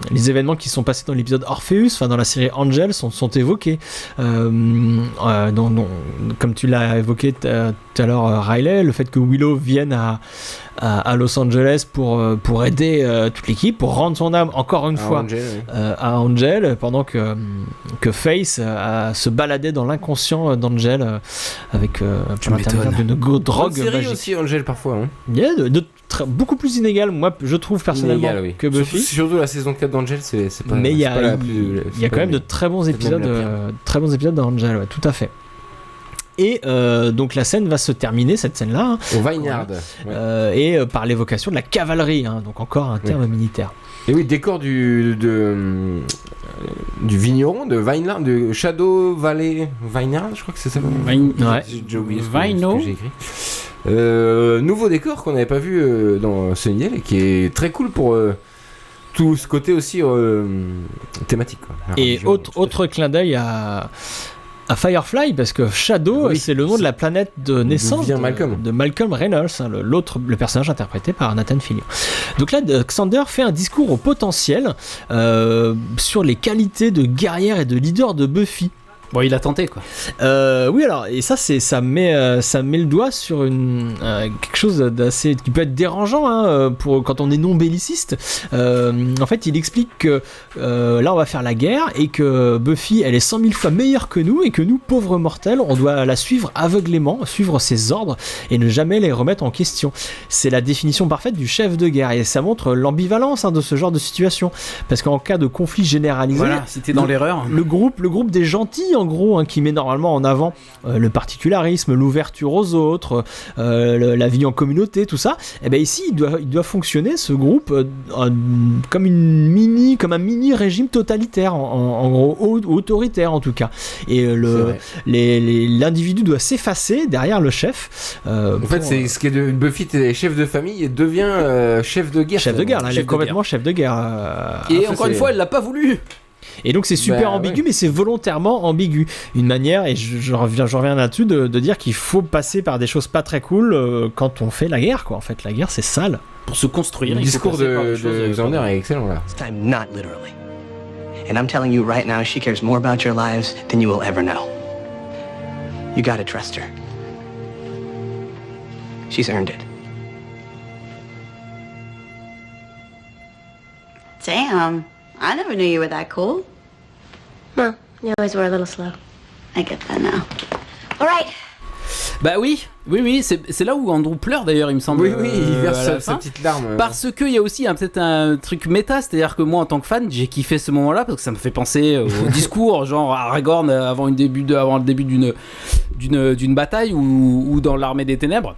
Speaker 2: les événements qui sont passés dans l'épisode Orpheus, enfin dans la série Angel sont évoqués. Comme tu l'as évoqué tout à l'heure, Riley, le fait que Willow vienne à Los Angeles pour aider toute l'équipe, pour rendre son âme encore une fois à Angel, pendant que Faith se baladait dans l'inconscient d'Angel avec l'intermédiaire d'une drogue magique.
Speaker 3: Aussi Angel parfois. Hein.
Speaker 2: Il y a beaucoup plus inégal, moi je trouve personnellement, que Buffy.
Speaker 3: Surtout la saison 4 d'Angel, c'est pas.
Speaker 2: Mais il y a quand même de
Speaker 3: très
Speaker 2: très bons épisodes d'Angel, ouais, tout à fait. Et donc la scène va se terminer, cette scène-là,
Speaker 3: au Vineyard,
Speaker 2: et par l'évocation de la cavalerie, hein, donc encore un terme militaire.
Speaker 3: Et oui, décor du vigneron de Vineyard, de Shadow Valley Vineyard, je crois que c'est ça. J'ai oublié ce que j'ai écrit. Nouveau décor qu'on n'avait pas vu dans Sunnydale et qui est très cool pour tout ce côté aussi thématique, quoi.
Speaker 2: Et autre clin d'œil à Firefly, parce que Shadow, c'est le nom de la planète de naissance de Malcolm Reynolds, hein, le personnage interprété par Nathan Fillion. Donc là, Xander fait un discours au potentiel sur les qualités de guerrière et de leader de Buffy.
Speaker 1: Bon, il a tenté, quoi.
Speaker 2: Oui, alors, et ça met le doigt sur quelque chose d'assez qui peut être dérangeant, hein, pour quand on est non belliciste. En fait, il explique que là, on va faire la guerre et que Buffy, elle est 100 000 fois meilleure que nous et que nous, pauvres mortels, on doit la suivre aveuglément, suivre ses ordres et ne jamais les remettre en question. C'est la définition parfaite du chef de guerre et ça montre l'ambivalence, hein, de ce genre de situation. Parce qu'en cas de conflit généralisé,
Speaker 1: voilà, si t'es dans l'erreur,
Speaker 2: le groupe des gentils, en gros, hein, qui met normalement en avant le particularisme, l'ouverture aux autres, la vie en communauté, tout ça, et ben ici il doit fonctionner, ce groupe, comme un mini régime totalitaire, en gros, autoritaire en tout cas. Et l'individu doit s'effacer derrière le chef.
Speaker 3: En fait, c'est ce qui est de Buffy, est chef de famille et devient chef de guerre.
Speaker 2: Chef de guerre, là, elle est complètement chef de guerre.
Speaker 1: Et encore une fois, elle l'a pas voulu.
Speaker 2: Et donc c'est super ambigu, mais c'est volontairement ambigu. Une manière, et je reviens là-dessus, de dire qu'il faut passer par des choses pas très cool quand on fait la guerre, quoi. En fait, la guerre, c'est sale.
Speaker 1: Pour se construire,
Speaker 3: le discours de Xander est excellent, là.
Speaker 11: This time, not literally. And I'm telling you right now, she cares more about your lives than you will ever know. You gotta trust her. She's earned it.
Speaker 14: Damn. I never knew you were that cool.
Speaker 6: No, you always were a little slow.
Speaker 14: I get that now.
Speaker 6: All right.
Speaker 1: Bah oui, c'est là où Andrew pleure d'ailleurs, il me semble.
Speaker 3: Oui, il verse sa petite larme.
Speaker 1: Parce qu'il y a aussi peut-être un truc méta, c'est-à-dire que moi en tant que fan, j'ai kiffé ce moment-là parce que ça me fait penser au discours, genre Aragorn avant le début d'une bataille ou dans l'Armée des Ténèbres.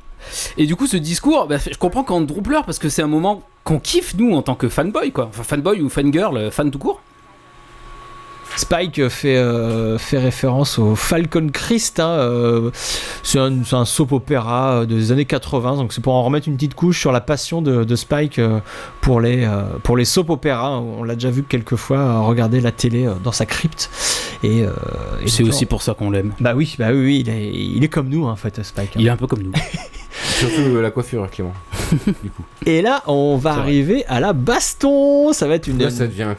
Speaker 1: Et du coup, ce discours, je comprends qu'Andrew pleure parce que c'est un moment qu'on kiffe nous en tant que fanboy, quoi. Enfin, fanboy ou fangirl, fan tout court.
Speaker 2: Spike fait référence au Falcon Crest, hein, c'est un soap opéra des années 80, donc c'est pour en remettre une petite couche sur la passion de Spike pour les soap opéras. On l'a déjà vu quelques fois regarder la télé dans sa crypte. Et
Speaker 1: c'est aussi pour ça qu'on l'aime.
Speaker 2: Bah oui, il est comme nous, hein, en fait, Spike.
Speaker 1: Il est un peu comme nous.
Speaker 3: Surtout la coiffure, Clément. Du coup.
Speaker 2: Et là, on va arriver à la baston. Ça va être une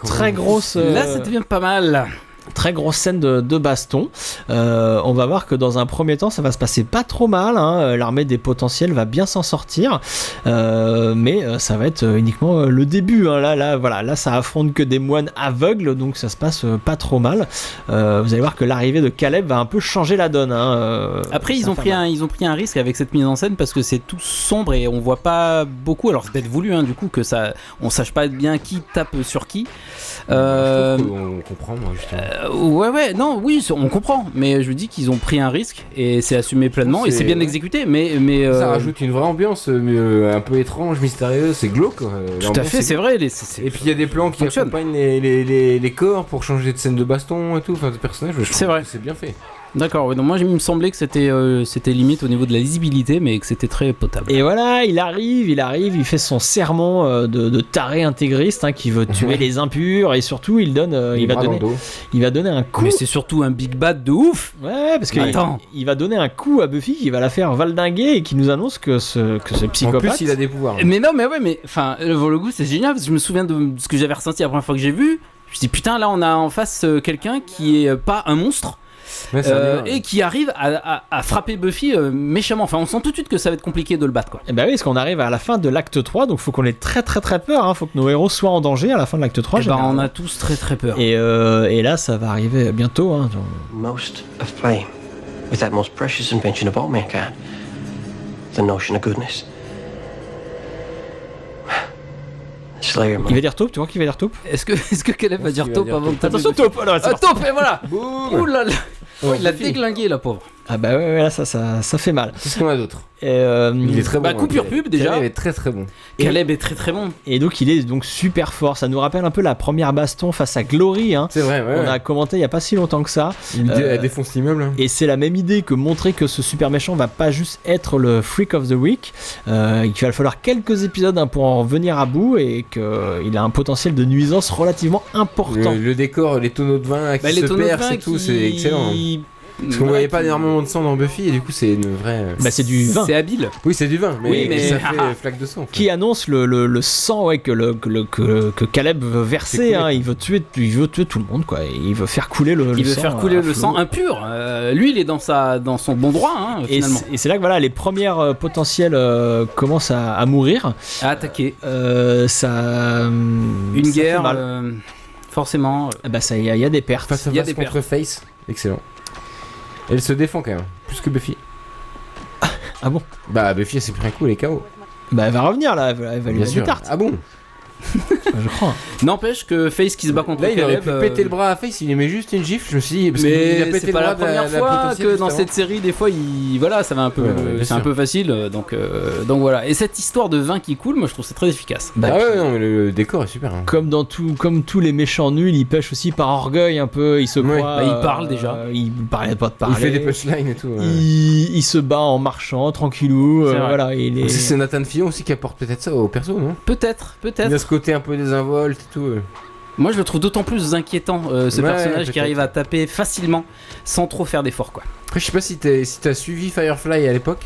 Speaker 2: très grosse.
Speaker 1: Là, ça devient pas mal.
Speaker 2: Très grosse scène de baston. On va voir que dans un premier temps, ça va se passer pas trop mal. L'armée des potentiels va bien s'en sortir, mais ça va être uniquement le début. Là, ça affronte que des moines aveugles, donc ça se passe pas trop mal. Vous allez voir que l'arrivée de Caleb va un peu changer la donne.
Speaker 1: Après, ils ont pris un risque avec cette mise en scène parce que c'est tout sombre et on voit pas beaucoup. Alors c'est peut-être voulu, du coup, que on sache pas bien qui tape sur qui.
Speaker 3: Je trouve qu'on comprend, moi, justement.
Speaker 1: Oui, on comprend, mais je vous dis qu'ils ont pris un risque et c'est assumé pleinement et c'est bien exécuté, mais
Speaker 3: ça rajoute une vraie ambiance un peu étrange, mystérieuse, c'est glauque.
Speaker 1: Tout à fait, c'est vrai. Et
Speaker 3: puis il y a des plans qui accompagnent les corps pour changer de scène de baston et tout, de personnages.
Speaker 1: C'est vrai,
Speaker 3: c'est bien fait.
Speaker 1: D'accord, donc moi il me semblait que c'était limite au niveau de la lisibilité, mais que c'était très potable.
Speaker 2: Et voilà, il arrive, il fait son serment de taré intégriste qui veut tuer les impurs, et surtout il va donner un coup.
Speaker 1: Mais c'est surtout un big bad de ouf.
Speaker 2: Ouais, parce qu'il va donner un coup à Buffy qui va la faire valdinguer et qui nous annonce que ce psychopathe.
Speaker 3: En plus, il a des pouvoirs.
Speaker 1: Mais enfin, pour le coup, c'est génial parce que je me souviens de ce que j'avais ressenti la première fois que j'ai vu. Je me suis dit putain, là on a en face quelqu'un qui est pas un monstre. Et qui arrive à frapper Buffy méchamment. Enfin, on sent tout de suite que ça va être compliqué de le battre, quoi.
Speaker 2: Et bah oui, parce qu'on arrive à la fin de l'acte 3, donc faut qu'on ait très très très peur. Faut que nos héros soient en danger à la fin de l'acte 3.
Speaker 1: On a tous très très peur.
Speaker 2: Et là, ça va arriver bientôt.
Speaker 13: Most of flame, with that most precious invention of all mankind, the notion of goodness. Slayer,
Speaker 2: il va dire taupe, tu vois qu'il va dire taupe.
Speaker 1: Est-ce que Caleb va dire taupe avant de
Speaker 2: attention, taupe.
Speaker 1: Taupe, et voilà. Ouh là là. Il l'a déglingué, la pauvre.
Speaker 2: Ah bah ouais, là ça fait mal.
Speaker 3: Qu'est-ce qu'on a d'autre?
Speaker 2: Il est
Speaker 3: très bon.
Speaker 1: Coupure pub déjà.
Speaker 3: Caleb est très très bon.
Speaker 1: Caleb est très très bon.
Speaker 2: Et donc il est donc super fort. Ça nous rappelle un peu la première baston face à Glory.
Speaker 3: C'est vrai, ouais.
Speaker 2: On a commenté il y a pas si longtemps que ça.
Speaker 3: Elle défonce l'immeuble.
Speaker 2: Et c'est la même idée que montrer que ce super méchant va pas juste être le Freak of the Week. Il va falloir quelques épisodes pour en venir à bout et qu'il a un potentiel de nuisance relativement important.
Speaker 3: Le décor, les tonneaux de vin qui se percent et tout, c'est excellent. Parce qu'on voyait pas énormément de sang dans Buffy et du coup c'est une vraie.
Speaker 2: C'est du vin.
Speaker 1: C'est habile.
Speaker 3: Oui, c'est du vin, mais ça fait flaque de sang.
Speaker 2: Qui annonce le sang que Caleb veut verser. Il veut tuer tout le monde, quoi. Il veut faire couler le sang.
Speaker 1: Il veut faire couler le sang impur. Lui, il est dans son bon droit, finalement.
Speaker 2: Et c'est là que les premières potentiels commencent à mourir,
Speaker 1: à attaquer.
Speaker 2: Une
Speaker 1: guerre, forcément.
Speaker 2: Il y a des pertes.
Speaker 3: Face à face contre Face, excellent. Elle se défend quand même, plus que Buffy.
Speaker 2: Ah bon?
Speaker 3: Bah Buffy elle s'est pris un coup, elle est KO.
Speaker 2: Bah elle va revenir là, elle va lui mettre des tartes.
Speaker 3: Ah bon?
Speaker 2: Je crois.
Speaker 1: N'empêche que Face qui se bat contre
Speaker 3: Caleb, il aurait pu
Speaker 1: péter
Speaker 3: le bras à Face, il lui met juste une gifle, je me suis dit. Parce
Speaker 1: mais
Speaker 3: qu'il a pété
Speaker 1: c'est pas la première fois que dans cette série, des fois, ça va un peu, c'est un peu facile, donc voilà. Et cette histoire de vin qui coule, moi je trouve c'est très efficace.
Speaker 3: Bah ouais, non, mais le décor est super.
Speaker 2: Comme tous les méchants nuls, ils pêchent aussi par orgueil un peu, ils se croient.
Speaker 1: Il parle déjà.
Speaker 2: Il parlait pas de parler.
Speaker 3: Il fait des punchlines et tout.
Speaker 2: Il se bat en marchant, tranquillou. Voilà.
Speaker 3: C'est Nathan Fillion aussi qui apporte peut-être ça au perso, non?
Speaker 1: Peut-être.
Speaker 3: Il a ce côté un peu désinvolte et tout.
Speaker 1: Moi je le trouve d'autant plus inquiétant, ce personnage qui arrive à taper facilement sans trop faire d'efforts, quoi.
Speaker 3: Après je sais pas si t'as suivi Firefly à l'époque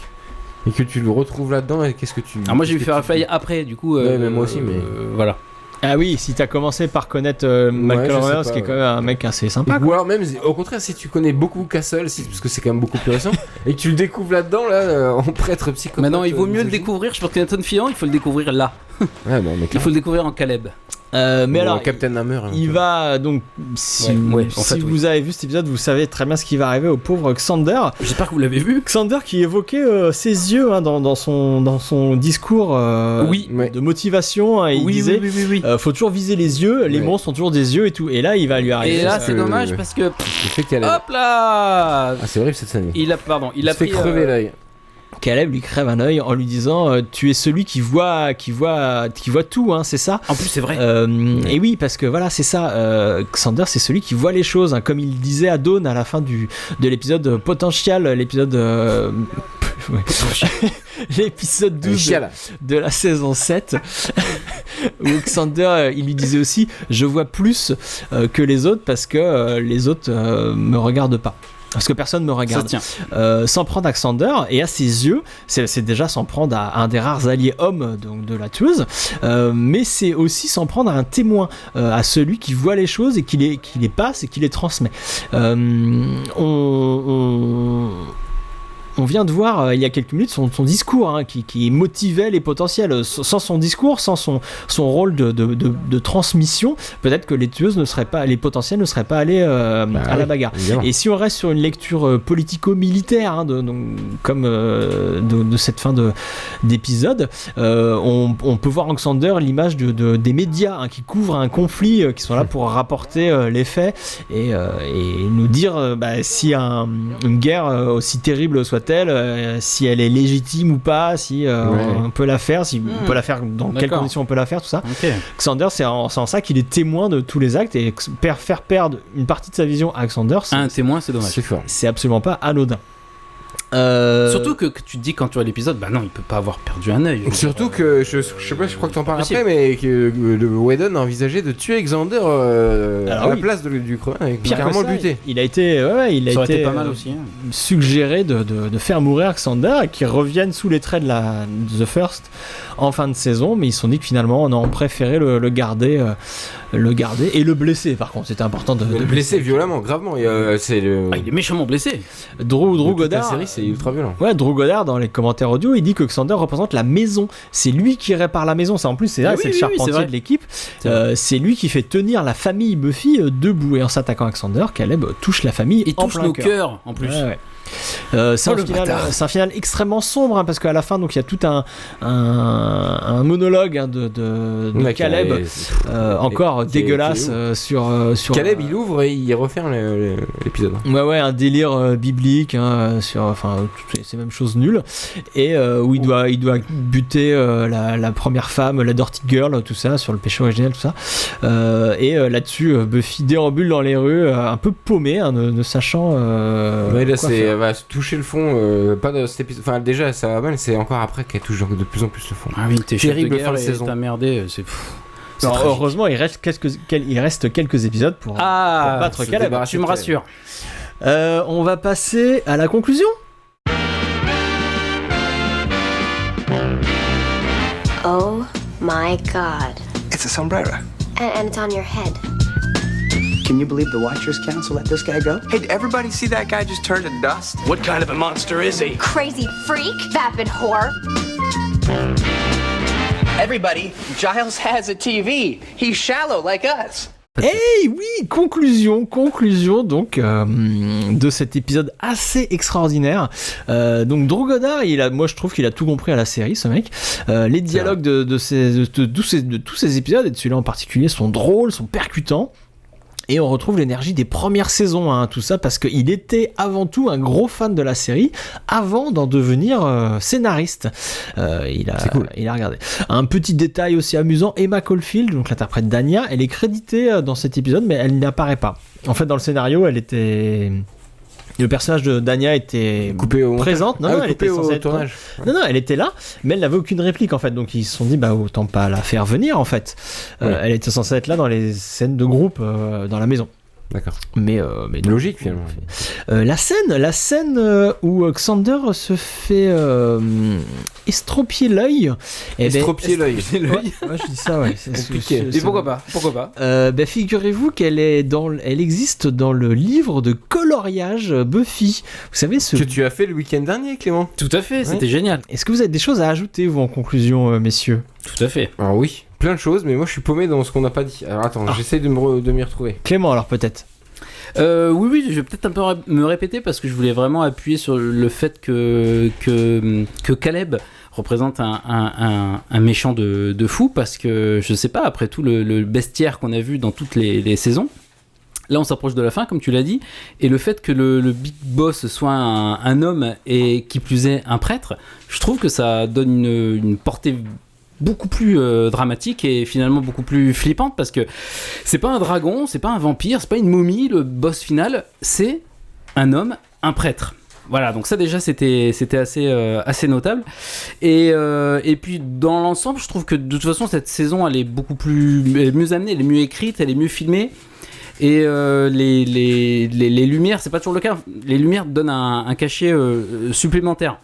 Speaker 3: et que tu le retrouves là-dedans, et qu'est-ce que tu...
Speaker 1: Alors moi j'ai vu Firefly après, du coup
Speaker 3: mais moi aussi, mais
Speaker 1: voilà.
Speaker 2: Ah oui, si t'as commencé par connaître Malcolm Reynolds, qui est quand même un mec assez sympa.
Speaker 3: Ou alors même, au contraire, si tu connais beaucoup Castle, parce que c'est quand même beaucoup plus récent, et que tu le découvres là-dedans, en prêtre psychopathe.
Speaker 1: Maintenant, il vaut mieux le découvrir. Je pense que Nathan Fillion, il faut le découvrir là.
Speaker 3: Ouais, bon, mais
Speaker 1: il faut le découvrir en Caleb.
Speaker 2: Mais alors,
Speaker 3: Captain Hammer.
Speaker 2: Il va donc, si vous avez vu cet épisode, vous savez très bien ce qui va arriver au pauvre Xander.
Speaker 1: J'espère que vous l'avez vu.
Speaker 2: Xander qui évoquait ses yeux dans son discours de motivation. Il disait faut toujours viser les yeux, les monstres ont toujours des yeux et tout. Et là, il va lui arriver.
Speaker 1: Et là, c'est dommage parce que. Hop là.
Speaker 3: Ah, c'est horrible cette scène.
Speaker 1: Il a
Speaker 3: fait crever l'œil.
Speaker 2: Caleb lui crève un œil en lui disant tu es celui qui voit tout, c'est ça.
Speaker 1: En plus c'est vrai.
Speaker 2: Et oui, parce que voilà, c'est ça. Xander c'est celui qui voit les choses, comme il disait à Dawn à la fin de l'épisode Potential, l'épisode l'épisode 12 de la saison 7 où Xander il lui disait aussi je vois plus que les autres parce que les autres me regardent pas. parce que personne me regarde.
Speaker 1: Ça tient.
Speaker 2: S'en prendre à Xander, et à ses yeux, c'est déjà s'en prendre à un des rares alliés hommes donc, de la tueuse, mais c'est aussi s'en prendre à un témoin, à celui qui voit les choses et qui les passe et qui les transmet. On vient de voir il y a quelques minutes son discours qui motivait les potentiels. Sans son discours, sans son rôle de transmission, peut-être que les tueuses les potentiels ne seraient pas allés à la bagarre. Évidemment. Et si on reste sur une lecture politico-militaire comme de cette fin d'épisode, on peut voir en Xander l'image des médias qui couvrent un conflit, qui sont là pour rapporter les faits et nous dire si une guerre aussi terrible soit si elle est légitime ou pas, si on peut la faire, on peut la faire dans quelles conditions on peut la faire, tout ça. Okay. Xander, c'est en ça qu'il est témoin de tous les actes, et faire perdre une partie de sa vision à Xander,
Speaker 1: un témoin, c'est dommage.
Speaker 2: C'est absolument pas anodin.
Speaker 1: Surtout que tu te dis quand tu vois l'épisode, non, il peut pas avoir perdu un œil.
Speaker 3: Surtout que je sais pas, je crois que t'en parles après, mais que Whedon a envisagé de tuer Xander à la place du crevin, avec carrément le buter.
Speaker 2: Il a été,
Speaker 1: ça été pas mal aussi,
Speaker 2: suggéré de faire mourir Xander et qu'il revienne sous les traits de The First en fin de saison, mais ils se sont dit que finalement on a préféré le garder et le blesser. Par contre, c'était important de
Speaker 3: le blesser violemment, gravement.
Speaker 1: Il est méchamment blessé.
Speaker 2: Drew Goddard.
Speaker 3: La série, c'est ultra violent.
Speaker 2: Ouais, Drew Goddard dans les commentaires audio, il dit que Xander représente la maison. C'est lui qui répare la maison. Ça, en plus, c'est le charpentier de l'équipe. C'est lui qui fait tenir la famille Buffy debout. Et en s'attaquant à Xander, Caleb touche la famille.
Speaker 1: Il touche nos cœurs en plus.
Speaker 2: Ouais. C'est un final extrêmement sombre parce qu'à la fin donc il y a tout un monologue de Caleb encore dégueulasse sur
Speaker 3: Caleb. Il ouvre et il referme l'épisode.
Speaker 2: Ouais, un délire biblique sur toutes ces mêmes choses nulles, et où il doit buter la première femme, la Dirty Girl, tout ça sur le péché originel, tout ça, et là-dessus Buffy déambule dans les rues un peu paumée, ne sachant
Speaker 3: elle va toucher le fond, pas dans cet épisode. Enfin, déjà, ça va mal, c'est encore après qu'elle touche de plus en plus le fond.
Speaker 1: Ah oui, t'es
Speaker 3: terrible
Speaker 1: fin de saison. T'as merdé, c'est fou.
Speaker 2: Alors, heureusement, il reste quelques épisodes pour battre Caleb.
Speaker 1: Tu me rassures.
Speaker 2: On va passer à la conclusion.
Speaker 8: Oh my god.
Speaker 12: It's a sombrero.
Speaker 8: And it's on your head.
Speaker 11: Can you believe the Watchers Council let this guy go?
Speaker 12: Hey, did everybody see that guy just turn to dust?
Speaker 9: What kind of a monster is he?
Speaker 7: Crazy freak, vapid whore.
Speaker 15: Everybody, Giles has a TV. He's shallow like us.
Speaker 2: Eh oui, conclusion donc de cet épisode assez extraordinaire. Donc Drew Goddard, moi je trouve qu'il a tout compris à la série, ce mec. Les dialogues de tous ces épisodes, et de celui-là en particulier, sont drôles, sont percutants. Et on retrouve l'énergie des premières saisons, tout ça parce qu'il était avant tout un gros fan de la série avant d'en devenir scénariste. Il a regardé. Un petit détail aussi amusant, Emma Caulfield, donc l'interprète d'Anya, elle est créditée dans cet épisode, mais elle n'apparaît pas. En fait, dans le scénario, le personnage d'Anya était présente. Non, elle était censée être tournage. Non, elle était là, mais elle n'avait aucune réplique en fait. Donc ils se sont dit autant pas la faire venir en fait. Elle était censée être là dans les scènes de groupe dans la maison.
Speaker 3: D'accord.
Speaker 2: Mais
Speaker 3: logique finalement.
Speaker 2: La scène où Xander se fait estropier l'œil.
Speaker 3: Estropier l'œil.
Speaker 2: Ouais, je dis ça, ouais. C'est
Speaker 1: compliqué. Et pourquoi pas
Speaker 2: figurez-vous qu'elle existe dans le livre de coloriage Buffy. Vous savez
Speaker 3: que tu as fait le week-end dernier, Clément.
Speaker 1: Tout à fait, c'était génial.
Speaker 2: Est-ce que vous avez des choses à ajouter, vous, en conclusion, messieurs?
Speaker 1: Tout à fait.
Speaker 3: Alors oui, plein de choses, mais moi je suis paumé dans ce qu'on n'a pas dit. Alors attends, j'essaye de m'y retrouver.
Speaker 2: Clément, alors peut-être.
Speaker 1: Oui, je vais peut-être un peu me répéter parce que je voulais vraiment appuyer sur le fait que Caleb représente un méchant de fou, parce que je sais pas, après tout le bestiaire qu'on a vu dans toutes les saisons, là on s'approche de la fin comme tu l'as dit, et le fait que le big boss soit un homme et qui plus est un prêtre, je trouve que ça donne une portée beaucoup plus dramatique et finalement beaucoup plus flippante, parce que c'est pas un dragon, c'est pas un vampire, c'est pas une momie, le boss final, c'est un homme, un prêtre. Voilà, donc ça déjà c'était assez notable, et puis dans l'ensemble je trouve que de toute façon cette saison elle est mieux amenée, elle est mieux écrite, elle est mieux filmée, Et les lumières, c'est pas toujours le cas. Les lumières donnent un cachet supplémentaire.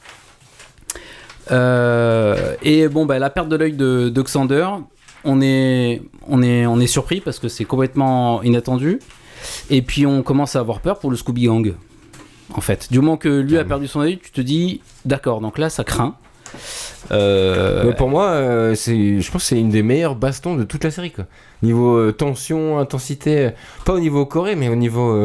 Speaker 1: Et bon, bah, la perte de l'œil de Xander, on est surpris parce que c'est complètement inattendu. Et puis on commence à avoir peur pour le Scooby Gang. En fait, du moment que lui a perdu son œil, tu te dis d'accord, donc là ça craint.
Speaker 3: Mais pour moi, je pense que c'est une des meilleures bastons de toute la série, quoi. Niveau tension, intensité, pas au niveau Corée, mais au niveau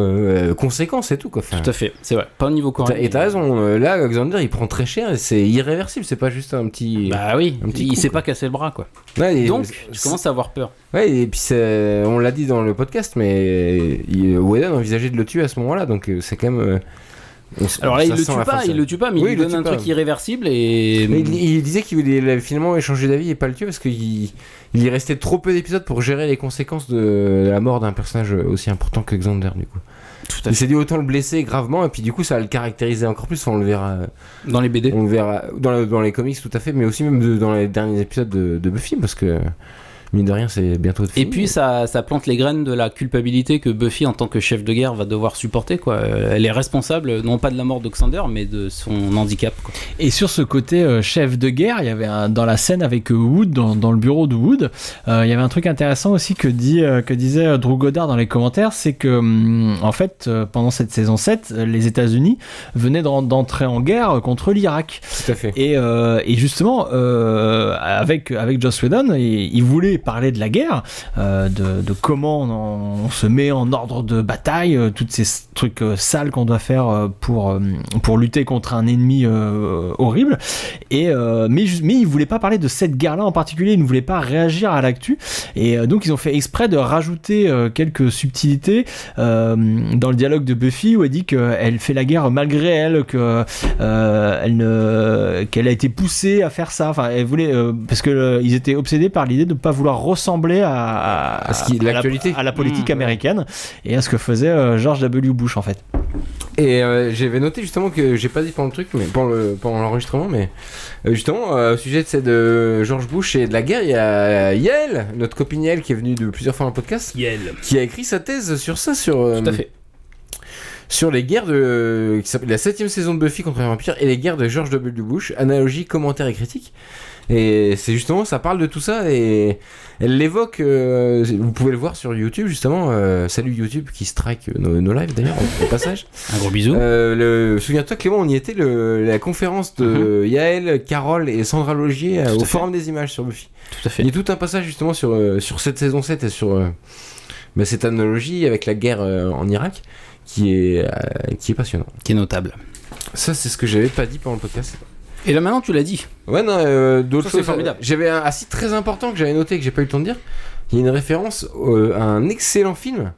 Speaker 3: conséquences et tout, quoi. Enfin,
Speaker 1: tout à fait, c'est vrai, pas au niveau Corée.
Speaker 3: Et t'as raison, là Xander il prend très cher et c'est irréversible, c'est pas juste un petit.
Speaker 1: Bah oui, il
Speaker 3: coup,
Speaker 1: s'est
Speaker 3: quoi.
Speaker 1: pas cassé le bras, quoi.
Speaker 3: Ouais,
Speaker 1: donc je commence à avoir peur.
Speaker 3: Ouais, et puis on l'a dit dans le podcast, mais Whedon envisageait de le tuer à ce moment-là, donc c'est quand même.
Speaker 1: Alors là, il le tue pas, mais il lui donne un truc irréversible et.
Speaker 3: Mais il disait qu'il voulait finalement échanger d'avis et pas le tuer parce qu'il y restait trop peu d'épisodes pour gérer les conséquences de la mort d'un personnage aussi important que Xander, du coup. Il s'est dit autant le blesser gravement et puis du coup ça va le caractériser encore plus. On le verra
Speaker 1: dans les BD,
Speaker 3: on le verra dans les comics, tout à fait, mais aussi même dans les derniers épisodes de Buffy, parce que mine de rien c'est bientôt fini.
Speaker 1: Et puis ça plante les graines de la culpabilité que Buffy en tant que chef de guerre va devoir supporter, quoi. Elle est responsable non pas de la mort de Xander mais de son handicap, quoi.
Speaker 2: Et sur ce côté chef de guerre, il y avait dans la scène avec Wood, dans le bureau de Wood, il y avait un truc intéressant aussi que disait Drew Goddard dans les commentaires, c'est que en fait pendant cette saison 7 les États-Unis venaient d'entrer en guerre contre l'Irak.
Speaker 3: Tout à fait.
Speaker 2: Et justement avec Joss Whedon, il voulait parler de la guerre, de comment on se met en ordre de bataille, tous ces trucs sales qu'on doit faire pour lutter contre un ennemi horrible. Mais il voulait pas parler de cette guerre-là en particulier, il ne voulait pas réagir à l'actu. Et donc ils ont fait exprès de rajouter quelques subtilités dans le dialogue de Buffy où elle dit qu'elle fait la guerre malgré elle, qu'elle a été poussée à faire ça. Enfin, elle voulait parce que ils étaient obsédés par l'idée de ne pas vouloir ressembler à la politique américaine et à ce que faisait George W. Bush en fait.
Speaker 3: Et j'avais noté justement que j'ai pas dit pendant le truc, mais pendant l'enregistrement, mais justement au sujet de George Bush et de la guerre, il y a Yael, notre copine Yael, qui est venue plusieurs fois dans le podcast, qui a écrit sa thèse sur ça, tout à fait. Sur les guerres qui s'appelle la 7ème saison de Buffy contre les vampires et les guerres de George W. Bush, analogie, commentaires et critiques. Et c'est justement, ça parle de tout ça et elle l'évoque, vous pouvez le voir sur YouTube justement, salut YouTube qui strike nos lives d'ailleurs au passage.
Speaker 1: Un gros bisou.
Speaker 3: Souviens-toi Clément, on y était la conférence de Yael, Carole et Sandra Logier au Forum des Images sur Buffy.
Speaker 1: Tout à fait.
Speaker 3: Il y a tout un passage justement sur cette saison 7 et sur cette analogie avec la guerre en Irak qui est passionnant.
Speaker 1: Qui est notable.
Speaker 3: Ça c'est ce que j'avais pas dit pendant le podcast.
Speaker 1: Et là maintenant tu l'as dit.
Speaker 3: Ouais, non, d'autres choses.
Speaker 1: C'est formidable.
Speaker 3: J'avais un site très important que j'avais noté que j'ai pas eu le temps de dire. Il y a une référence à un excellent film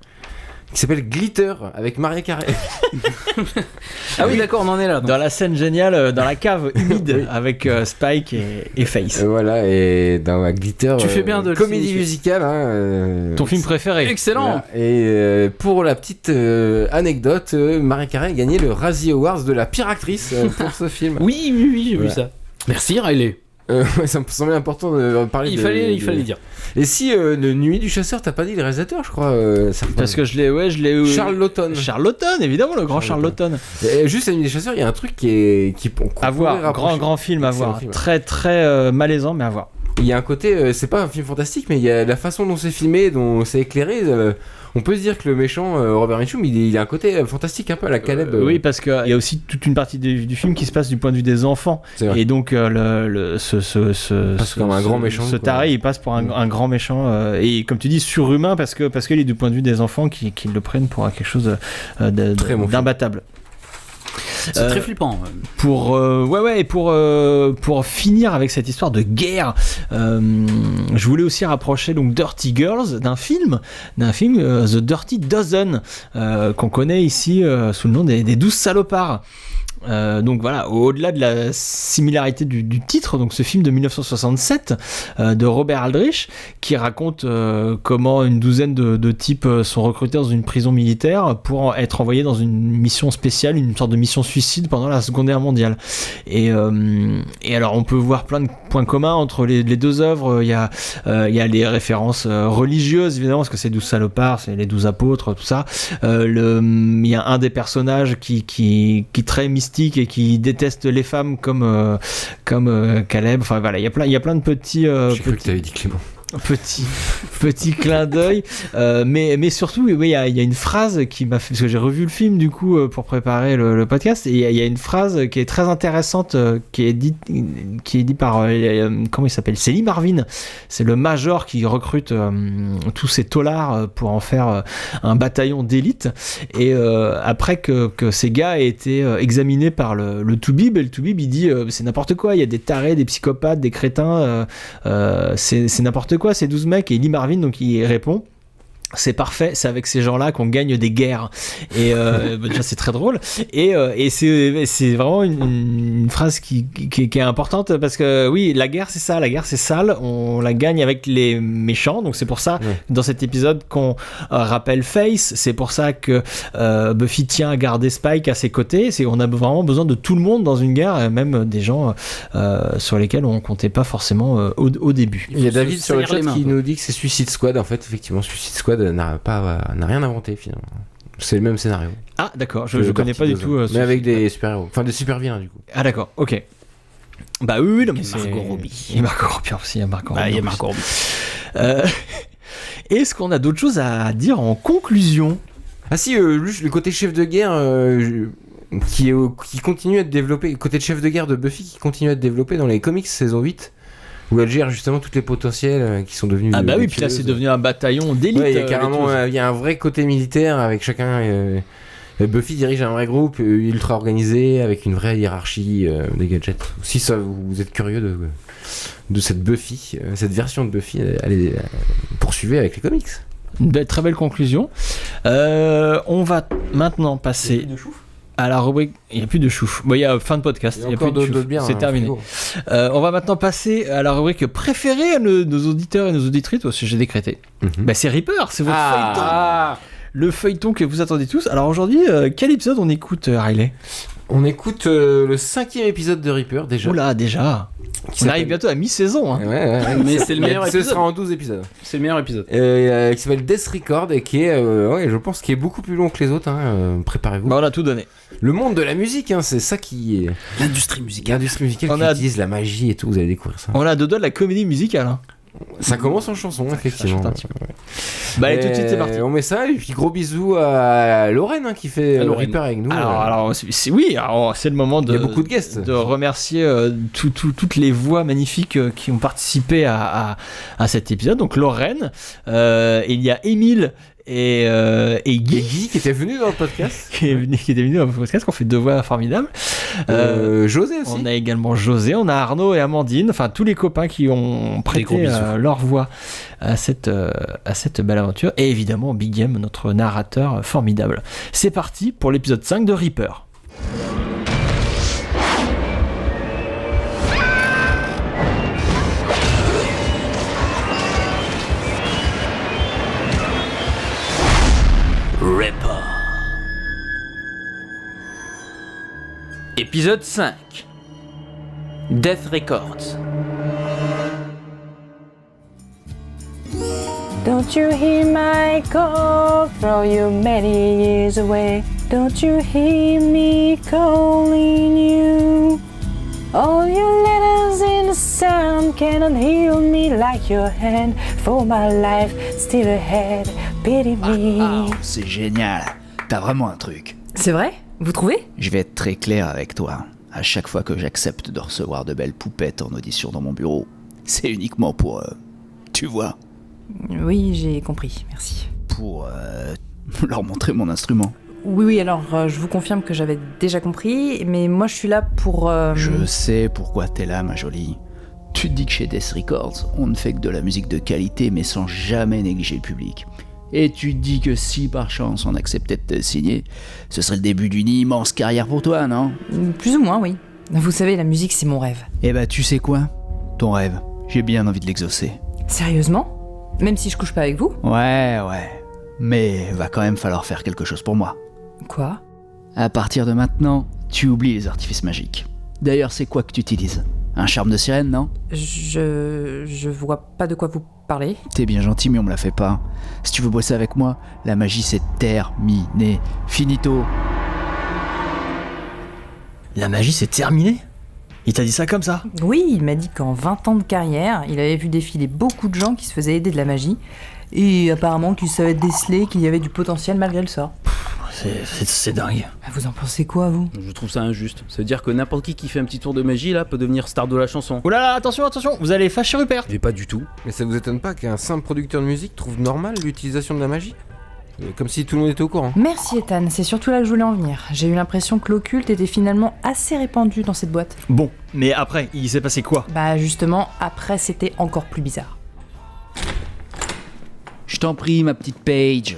Speaker 3: qui s'appelle Glitter avec Mariah Carey.
Speaker 1: Ah oui, d'accord, on en est là. Donc.
Speaker 2: Dans la scène géniale, dans la cave humide avec Spike et Face.
Speaker 3: Voilà, et dans Glitter.
Speaker 1: Tu fais bien de
Speaker 3: comédie musicale.
Speaker 2: Ton film préféré.
Speaker 1: Excellent.
Speaker 3: Voilà. Et pour la petite anecdote, Mariah Carey a gagné le Razzie Awards de la pire actrice pour ce film.
Speaker 1: Oui, j'ai vu ça. Merci Riley.
Speaker 3: Ça me semblait important de parler.
Speaker 1: Il fallait dire.
Speaker 3: Et si le Nuit du Chasseur, t'as pas dit le réalisateur, je crois.
Speaker 2: Parce que je l'ai.
Speaker 3: Charles Laughton.
Speaker 2: Charles Laughton, évidemment, le grand Charles Laughton.
Speaker 3: Juste la Nuit des Chasseurs, il y a un truc qui
Speaker 2: à voir, grand film à voir. Très très malaisant, mais à voir.
Speaker 3: Il y a un côté, c'est pas un film fantastique, mais il y a la façon dont c'est filmé, dont c'est éclairé. On peut se dire que le méchant Robert Mitchum, il a un côté fantastique un peu à la Caleb.
Speaker 2: Oui, parce qu'il y a aussi toute une partie du film qui se passe du point de vue des enfants. Et donc
Speaker 3: comme un grand méchant.
Speaker 2: Ce taré, il passe pour un grand méchant et comme tu dis surhumain parce qu'il est du point de vue des enfants qui le prennent pour quelque chose d'imbattable.
Speaker 1: C'est très flippant.
Speaker 2: Pour finir avec cette histoire de guerre, je voulais aussi rapprocher donc Dirty Girls d'un film The Dirty Dozen qu'on connaît ici sous le nom des 12 salopards. Donc voilà, au-delà de la similarité du titre, donc ce film de 1967 de Robert Aldrich qui raconte comment une douzaine de types sont recrutés dans une prison militaire pour être envoyés dans une mission spéciale, une sorte de mission suicide pendant la Seconde Guerre mondiale. Et alors on peut voir plein de points communs entre les deux œuvres. Il y a les références religieuses évidemment, parce que c'est 12 salopards, c'est les 12 apôtres, tout ça. Il y a un des personnages qui est très mystique et qui déteste les femmes comme Caleb. Enfin voilà, il y a plein de petits.
Speaker 3: J'ai cru que t'avais dit Clément.
Speaker 2: Petit clin d'œil, mais surtout il y a une phrase qui m'a fait, parce que j'ai revu le film du coup pour préparer le podcast, et il y a une phrase qui est très intéressante qui est dit par comment il s'appelle, c'est Lee Marvin, c'est le major qui recrute tous ces taulards pour en faire un bataillon d'élite, et après que ces gars aient été examinés par le Toubib, et le Toubib il dit c'est n'importe quoi, il y a des tarés, des psychopathes, des crétins, c'est n'importe quoi ces 12 mecs, et Lee Marvin donc il répond: c'est parfait, c'est avec ces gens-là qu'on gagne des guerres. Et déjà c'est très drôle, et c'est vraiment une phrase qui est importante, parce que oui, la guerre c'est ça, la guerre c'est sale, on la gagne avec les méchants, donc c'est pour ça dans cet épisode qu'on rappelle Face, c'est pour ça que Buffy tient à garder Spike à ses côtés, on a vraiment besoin de tout le monde dans une guerre, même des gens sur lesquels on comptait pas forcément au début.
Speaker 3: Il y a David sur le chat qui nous dit que c'est Suicide Squad, en fait effectivement Suicide Squad n'a rien inventé finalement. C'est le même scénario.
Speaker 2: Ah d'accord, je connais pas du tout.
Speaker 3: Mais avec des super-héros, enfin des super-vilains du coup.
Speaker 2: Ah d'accord, ok. Bah oui, non mais
Speaker 1: c'est Margot Robbie.
Speaker 2: Et Margot Robbie aussi, il y a Margot Robbie.
Speaker 1: Il y a Margot Robbie.
Speaker 2: Est-ce qu'on a d'autres choses à dire en conclusion?
Speaker 3: Ah si, le côté chef de guerre qui continue à être développé, le côté de chef de guerre de Buffy qui continue à être développé dans les comics saison 8. Où elle gère justement toutes les potentiels qui sont devenus.
Speaker 2: Ah bah oui, puis là c'est devenu un bataillon d'élite.
Speaker 3: Ouais, il y a carrément, il y a un vrai côté militaire avec chacun. Buffy dirige un vrai groupe ultra organisé avec une vraie hiérarchie des gadgets. Si ça, vous êtes curieux de cette Buffy, cette version de Buffy, allez poursuivez avec les comics.
Speaker 2: Une très belle conclusion. On va maintenant passer à la rubrique. Il n'y a plus de chouf. Bon, il y a fin de podcast. Il y a plus de chouf. C'est terminé. On va maintenant passer à la rubrique préférée de nos auditeurs et nos auditrices. Au sujet décrété. Bah, c'est Reaper, c'est votre feuilleton. Le feuilleton que vous attendez tous. Alors aujourd'hui, quel épisode on écoute, Riley?
Speaker 3: On écoute le 5e épisode de Reaper déjà.
Speaker 2: Oula, déjà. On arrive bientôt à mi-saison. Hein.
Speaker 3: Ouais.
Speaker 1: Mais c'est le meilleur épisode.
Speaker 3: Ce sera en 12 épisodes.
Speaker 1: C'est le meilleur épisode.
Speaker 3: Qui s'appelle Death Record et qui est, je pense, qui est beaucoup plus long que les autres. Préparez-vous.
Speaker 2: Bah, on a tout donné.
Speaker 3: Le monde de la musique, c'est ça qui est.
Speaker 1: L'industrie musicale.
Speaker 3: L'industrie musicale qui utilise la magie et tout, vous allez découvrir ça.
Speaker 2: On a deux doigts de la comédie musicale. Hein.
Speaker 3: Ça commence en chanson, effectivement.
Speaker 2: Bah, allez, tout de suite, c'est parti.
Speaker 3: On met ça, et puis gros bisous à Lorraine qui fait Reaper avec nous.
Speaker 2: Alors c'est le moment de.
Speaker 3: Il y a beaucoup de guests.
Speaker 2: De remercier toutes les voix magnifiques qui ont participé à cet épisode. Donc Lorraine, il y a Émile et Guy
Speaker 3: qui était venu dans le podcast.
Speaker 2: qui était venu dans le podcast, qu'on fait deux voix formidables.
Speaker 3: José aussi.
Speaker 2: On a également José, on a Arnaud et Amandine, enfin tous les copains qui ont prêté leur voix à cette belle aventure. Et évidemment Big M, notre narrateur formidable. C'est parti pour l'épisode 5 de Reaper.
Speaker 10: Reaper. Épisode 5. Death Records.
Speaker 16: Don't you hear my call from you many years away? Don't you hear me calling you? All your letters in the sun cannot heal me like your hand. For my life still ahead, pity me.
Speaker 17: C'est génial, t'as vraiment un truc.
Speaker 18: C'est vrai? Vous trouvez?
Speaker 17: Je vais être très clair avec toi. À chaque fois que j'accepte de recevoir de belles poupettes en audition dans mon bureau, c'est uniquement pour... tu vois?
Speaker 18: Oui, j'ai compris, merci.
Speaker 17: Pour leur montrer mon instrument.
Speaker 18: Oui, alors je vous confirme que j'avais déjà compris, mais moi je suis là pour...
Speaker 17: Je sais pourquoi t'es là, ma jolie. Tu te dis que chez Death Records, on ne fait que de la musique de qualité, mais sans jamais négliger le public. Et tu te dis que si par chance on acceptait de te signer, ce serait le début d'une immense carrière pour toi, non ?
Speaker 18: Plus ou moins, oui. Vous savez, la musique, c'est mon rêve.
Speaker 17: Eh bah tu sais quoi ? Ton rêve, j'ai bien envie de l'exaucer.
Speaker 18: Sérieusement ? Même si je couche pas avec vous ?
Speaker 17: Ouais. Mais va quand même falloir faire quelque chose pour moi.
Speaker 18: Quoi ?
Speaker 17: À partir de maintenant, tu oublies les artifices magiques. D'ailleurs, c'est quoi que tu utilises ? Un charme de sirène, non ?
Speaker 18: Je vois pas de quoi vous parlez.
Speaker 17: T'es bien gentil, mais on me la fait pas. Si tu veux bosser avec moi, la magie c'est terminé. Finito.
Speaker 2: La magie c'est terminé ? Il t'a dit ça comme ça ?
Speaker 18: Oui, il m'a dit qu'en 20 ans de carrière, il avait vu défiler beaucoup de gens qui se faisaient aider de la magie, et apparemment qu'il savait déceler qu'il y avait du potentiel malgré le sort.
Speaker 2: C'est dingue.
Speaker 18: Vous en pensez quoi, vous ?
Speaker 1: Je trouve ça injuste. Ça veut dire que n'importe qui fait un petit tour de magie là peut devenir star de la chanson.
Speaker 2: Oh là là, attention, vous allez fâcher Rupert.
Speaker 1: Mais pas du tout.
Speaker 3: Mais ça vous étonne pas qu'un simple producteur de musique trouve normal l'utilisation de la magie ? Comme si tout le monde était au courant.
Speaker 18: Merci Ethan, c'est surtout là que je voulais en venir. J'ai eu l'impression que l'occulte était finalement assez répandu dans cette boîte.
Speaker 2: Bon, mais après, il s'est passé quoi ?
Speaker 18: Bah justement, après c'était encore plus bizarre.
Speaker 17: Je t'en prie, ma petite Paige.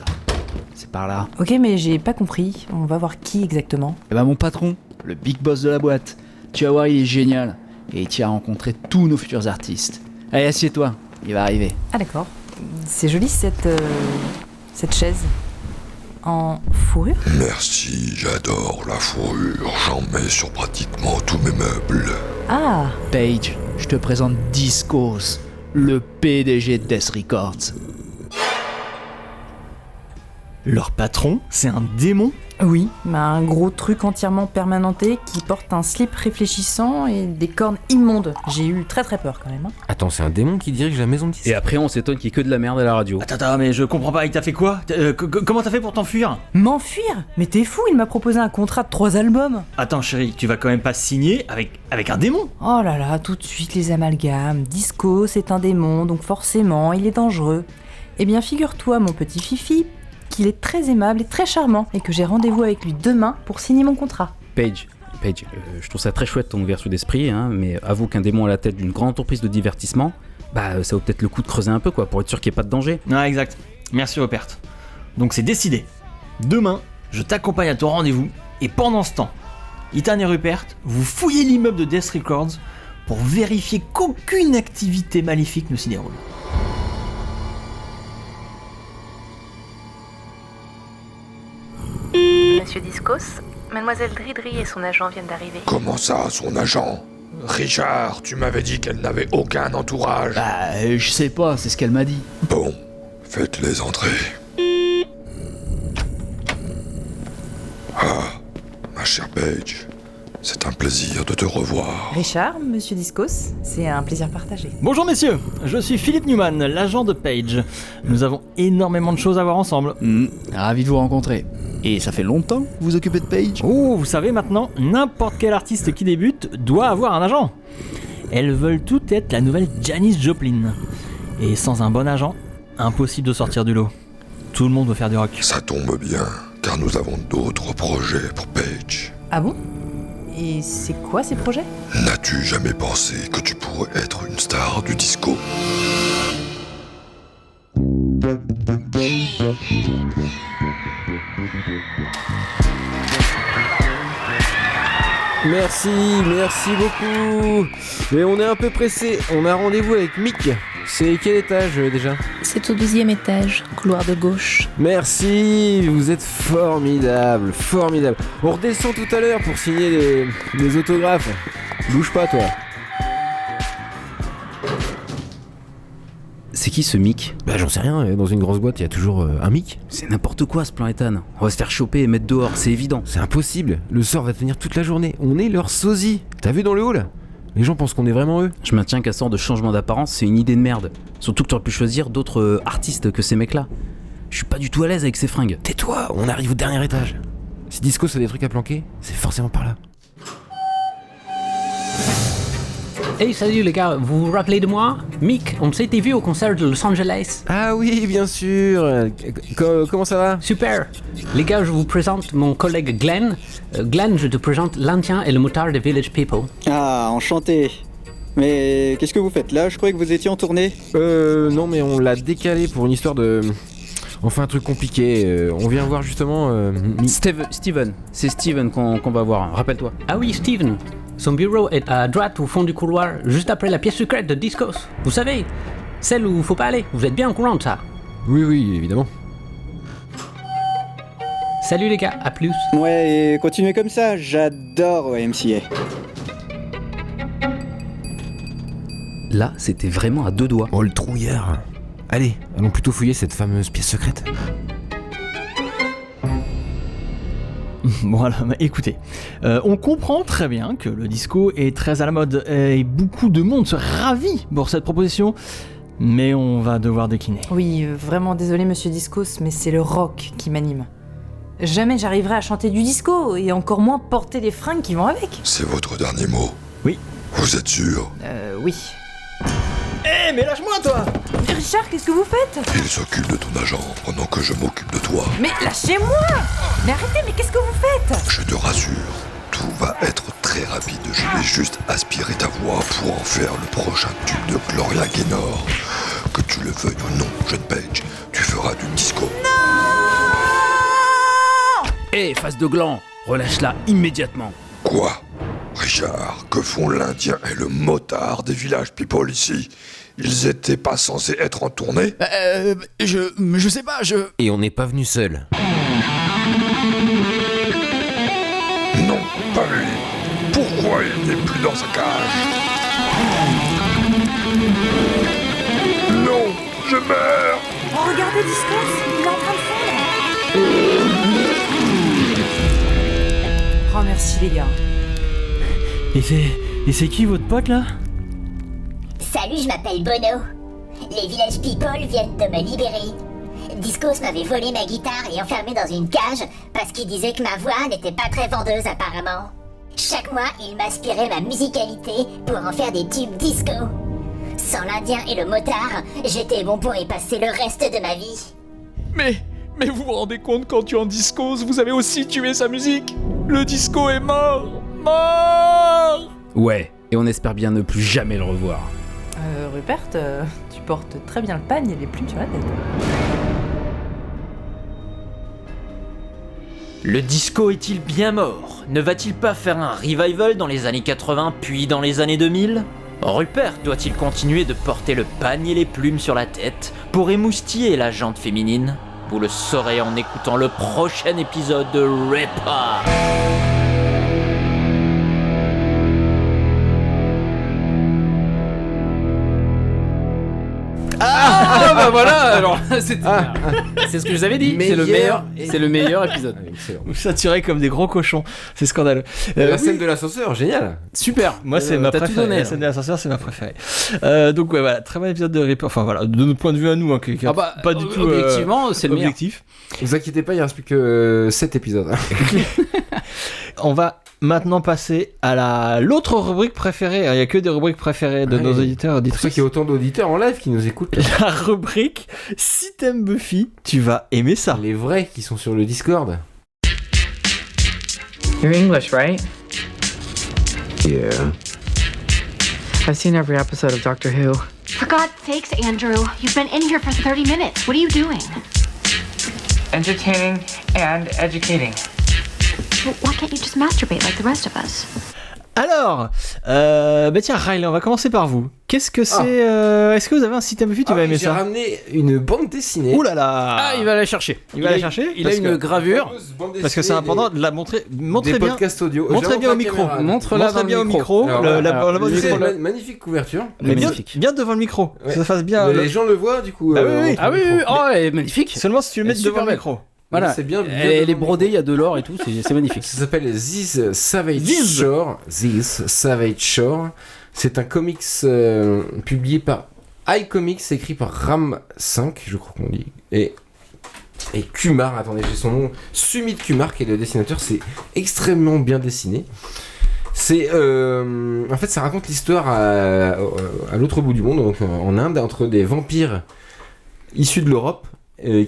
Speaker 17: C'est par là.
Speaker 18: Ok, mais j'ai pas compris. On va voir qui exactement.
Speaker 17: Eh ben mon patron, le big boss de la boîte. Tu vas voir, il est génial. Et il t'y a rencontré tous nos futurs artistes. Allez, assieds-toi, il va arriver.
Speaker 18: Ah d'accord. C'est joli cette chaise. En fourrure ?
Speaker 19: Merci, j'adore la fourrure. J'en mets sur pratiquement tous mes meubles.
Speaker 18: Ah !
Speaker 17: Paige, je te présente Discos, le PDG de Death Records.
Speaker 2: Leur patron, c'est un démon ?
Speaker 18: Oui, un gros truc entièrement permanenté qui porte un slip réfléchissant et des cornes immondes. J'ai eu très peur quand même.
Speaker 3: Attends, c'est un démon qui dirige la maison de disques.
Speaker 1: Et après on s'étonne qu'il y ait que de la merde à la radio.
Speaker 2: Attends, mais je comprends pas, il t'a fait quoi ? Comment t'as fait pour t'enfuir ?
Speaker 18: M'enfuir ? Mais t'es fou, il m'a proposé un contrat de 3 albums.
Speaker 2: Attends chérie, tu vas quand même pas signer avec un démon ?
Speaker 18: Oh là là, tout de suite les amalgames. Disco, c'est un démon, donc forcément, il est dangereux. Eh bien, figure-toi, mon petit Fifi, qu'il est très aimable et très charmant, et que j'ai rendez-vous avec lui demain pour signer mon contrat.
Speaker 1: Paige, je trouve ça très chouette ton ouverture d'esprit, hein, mais avoue qu'un démon à la tête d'une grande entreprise de divertissement, bah ça vaut peut-être le coup de creuser un peu quoi, pour être sûr qu'il n'y ait pas de danger.
Speaker 2: Ah exact, merci Rupert. Donc c'est décidé. Demain, je t'accompagne à ton rendez-vous, et pendant ce temps, Ethan et Rupert, vous fouillez l'immeuble de Death Records pour vérifier qu'aucune activité maléfique ne s'y déroule.
Speaker 20: Monsieur Discos, Mademoiselle Dridri et son agent viennent d'arriver.
Speaker 19: Comment ça, son agent ? Richard, tu m'avais dit qu'elle n'avait aucun entourage.
Speaker 17: Bah, je sais pas, c'est ce qu'elle m'a dit.
Speaker 19: Bon, faites-les entrer. Ah, ma chère Paige, c'est un plaisir de te revoir.
Speaker 18: Richard, monsieur Discos, c'est un plaisir partagé.
Speaker 2: Bonjour messieurs, je suis Philippe Newman, l'agent de Paige. Nous avons énormément de choses à voir ensemble.
Speaker 17: Ravi de vous rencontrer. Et ça fait longtemps que vous vous occupez de Paige ?
Speaker 2: Oh, vous savez maintenant, n'importe quel artiste qui débute doit avoir un agent. Elles veulent toutes être la nouvelle Janis Joplin. Et sans un bon agent, impossible de sortir du lot. Tout le monde veut faire du rock.
Speaker 19: Ça tombe bien, car nous avons d'autres projets pour Paige.
Speaker 18: Ah bon ? Et c'est quoi ces projets ?
Speaker 19: N'as-tu jamais pensé que tu pourrais être une star du disco ?
Speaker 3: Merci beaucoup. Mais on est un peu pressé, on a rendez-vous avec Mick. C'est quel étage déjà ?
Speaker 20: C'est au 12e étage, couloir de gauche.
Speaker 3: Merci, vous êtes formidable. On redescend tout à l'heure pour signer les autographes. Bouge pas toi.
Speaker 1: C'est qui ce Mick ?
Speaker 3: Bah j'en sais rien, dans une grosse boîte il y a toujours un Mick.
Speaker 1: C'est n'importe quoi ce plan Ethan. On va se faire choper et mettre dehors, c'est évident.
Speaker 3: C'est impossible, le sort va tenir toute la journée. On est leur sosie. T'as vu dans le hall ? Les gens pensent qu'on est vraiment eux.
Speaker 1: Je maintiens qu'à sort de changement d'apparence, c'est une idée de merde. Surtout que tu aurais pu choisir d'autres artistes que ces mecs-là. Je suis pas du tout à l'aise avec ces fringues.
Speaker 3: Tais-toi, on arrive au dernier étage. Si Disco a des trucs à planquer, c'est forcément par là.
Speaker 21: Hey, salut les gars, vous vous rappelez de moi ? Mick, on s'était vu au concert de Los Angeles.
Speaker 3: Ah oui, bien sûr. Comment ça va ?
Speaker 21: Super. Les gars, je vous présente mon collègue Glenn. Glenn, je te présente l'Indien et le motard de Village People.
Speaker 22: Ah, enchanté. Mais qu'est-ce que vous faites là ? Je croyais que vous étiez en tournée.
Speaker 3: Non, mais on l'a décalé pour une histoire de... Enfin, un truc compliqué. On vient voir justement.
Speaker 1: Steven, c'est Steven qu'on va voir, rappelle-toi.
Speaker 21: Ah oui, Steven. Son bureau est à droite au fond du couloir, juste après la pièce secrète de Discos. Vous savez, celle où faut pas aller. Vous êtes bien au courant de ça?
Speaker 3: Oui, évidemment.
Speaker 21: Salut les gars, à plus.
Speaker 22: Ouais, et continuez comme ça, j'adore YMCA.
Speaker 1: Là, c'était vraiment à deux doigts.
Speaker 3: Oh, le trouillard. Allez, allons plutôt fouiller cette fameuse pièce secrète.
Speaker 2: Voilà, écoutez, on comprend très bien que le disco est très à la mode et beaucoup de monde se ravit pour cette proposition, mais on va devoir décliner.
Speaker 18: Oui, vraiment désolé monsieur Discos, mais c'est le rock qui m'anime. Jamais j'arriverai à chanter du disco, et encore moins porter les fringues qui vont avec.
Speaker 19: C'est votre dernier mot?
Speaker 2: Oui.
Speaker 19: Vous êtes sûr?
Speaker 18: Oui.
Speaker 2: Eh, mais lâche-moi toi!
Speaker 18: Richard, qu'est-ce que vous faites?
Speaker 19: Il s'occupe de ton agent pendant que je m'occupe de toi.
Speaker 18: Mais lâchez-moi! Mais arrêtez, mais qu'est-ce que vous faites?
Speaker 19: Je te rassure, tout va être très rapide. Je vais juste aspirer ta voix pour en faire le prochain tube de Gloria Gaynor. Que tu le veuilles ou non, jeune Paige, tu feras du disco.
Speaker 1: Hé, face de gland, relâche-la immédiatement.
Speaker 19: Quoi? Richard, que font l'Indien et le motard des Village People ici? Ils étaient pas censés être en tournée?
Speaker 17: Je sais pas,
Speaker 3: Et on n'est pas venu seul.
Speaker 19: Non, pas lui. Pourquoi il n'est plus dans sa cage? Non, je meurs.
Speaker 18: Oh, regardez Discos, il est en train de fondre. Oh, merci les gars.
Speaker 2: Et c'est qui votre pote là?
Speaker 8: Salut, je m'appelle Bono. Les Village People viennent de me libérer. Discos m'avait volé ma guitare et enfermé dans une cage parce qu'il disait que ma voix n'était pas très vendeuse apparemment. Chaque mois, il m'aspirait ma musicalité pour en faire des tubes disco. Sans l'Indien et le motard, j'étais bon pour y passer le reste de ma vie.
Speaker 4: Mais vous vous rendez compte qu'en tuant Discos, vous avez aussi tué sa musique? Le disco est mort! Mort!
Speaker 1: Ouais, et on espère bien ne plus jamais le revoir.
Speaker 18: Rupert, tu portes très bien le pagne et les plumes sur la tête.
Speaker 10: Le disco est-il bien mort? Ne va-t-il pas faire un revival dans les années 80 puis dans les années 2000? Rupert doit-il continuer de porter le pagne et les plumes sur la tête pour émoustiller la jante féminine? Vous le saurez en écoutant le prochain épisode de Ripper.
Speaker 1: Ah bah voilà, alors c'est ce que je vous avais dit, c'est le meilleur épisode.
Speaker 2: Vous saturez comme des gros cochons, c'est scandaleux.
Speaker 3: La scène de l'ascenseur, génial.
Speaker 2: Super, moi c'est ma préférée. La scène de l'ascenseur, c'est ma préférée. Donc ouais, voilà, très bon épisode de Ripper. Enfin voilà, de notre point de vue à nous, hein, pas du tout
Speaker 1: objectivement, c'est le
Speaker 2: objectif.
Speaker 3: Vous inquiétez pas, il reste plus que 7 épisodes.
Speaker 2: On va maintenant passer à l'autre rubrique préférée. Il n'y a que des rubriques préférées de nos auditeurs et auditrices.
Speaker 3: C'est pour ça qu'il y a autant d'auditeurs en live qui nous écoutent.
Speaker 2: La rubrique Si t'aimes Buffy, tu vas aimer ça.
Speaker 3: Les vrais qui sont sur le Discord.
Speaker 5: You're English, right?
Speaker 12: Yeah.
Speaker 5: I've seen every episode of Doctor Who.
Speaker 7: For God's sakes, Andrew, you've been in here for 30 minutes. What are you doing?
Speaker 5: Entertaining and educating.
Speaker 7: Well, why can't you just masturbate like the rest of us?
Speaker 2: Alors, tiens, Riley, on va commencer par vous. Qu'est-ce que c'est Est-ce que vous avez un site Buffy, tu vas aimer ça?
Speaker 3: J'ai ramené une bande dessinée.
Speaker 2: Ouh là là!
Speaker 1: Ah, il va la chercher.
Speaker 2: Il va la chercher.
Speaker 1: Il a une gravure.
Speaker 2: Parce que c'est important de la montrer. Montrez bien.
Speaker 3: Podcasts audio.
Speaker 2: Montrez bien au micro.
Speaker 1: Montre-la bien au micro.
Speaker 3: Magnifique couverture.
Speaker 2: Mais bien devant le micro. Que ça fasse bien.
Speaker 3: Les gens le voient du coup.
Speaker 1: Ah oui. Oh, elle est magnifique.
Speaker 2: Seulement si tu le mets devant le micro.
Speaker 1: Voilà,
Speaker 3: c'est bien.
Speaker 1: Elle est brodée, il y a de l'or et tout, c'est magnifique.
Speaker 3: Ça s'appelle This Savage Shore. C'est un comics publié par iComics, écrit par Ram 5, je crois qu'on dit. Et Kumar, attendez, j'ai son nom. Sumit Kumar, qui est le dessinateur, c'est extrêmement bien dessiné. C'est en fait, ça raconte l'histoire à l'autre bout du monde, donc en Inde, entre des vampires issus de l'Europe.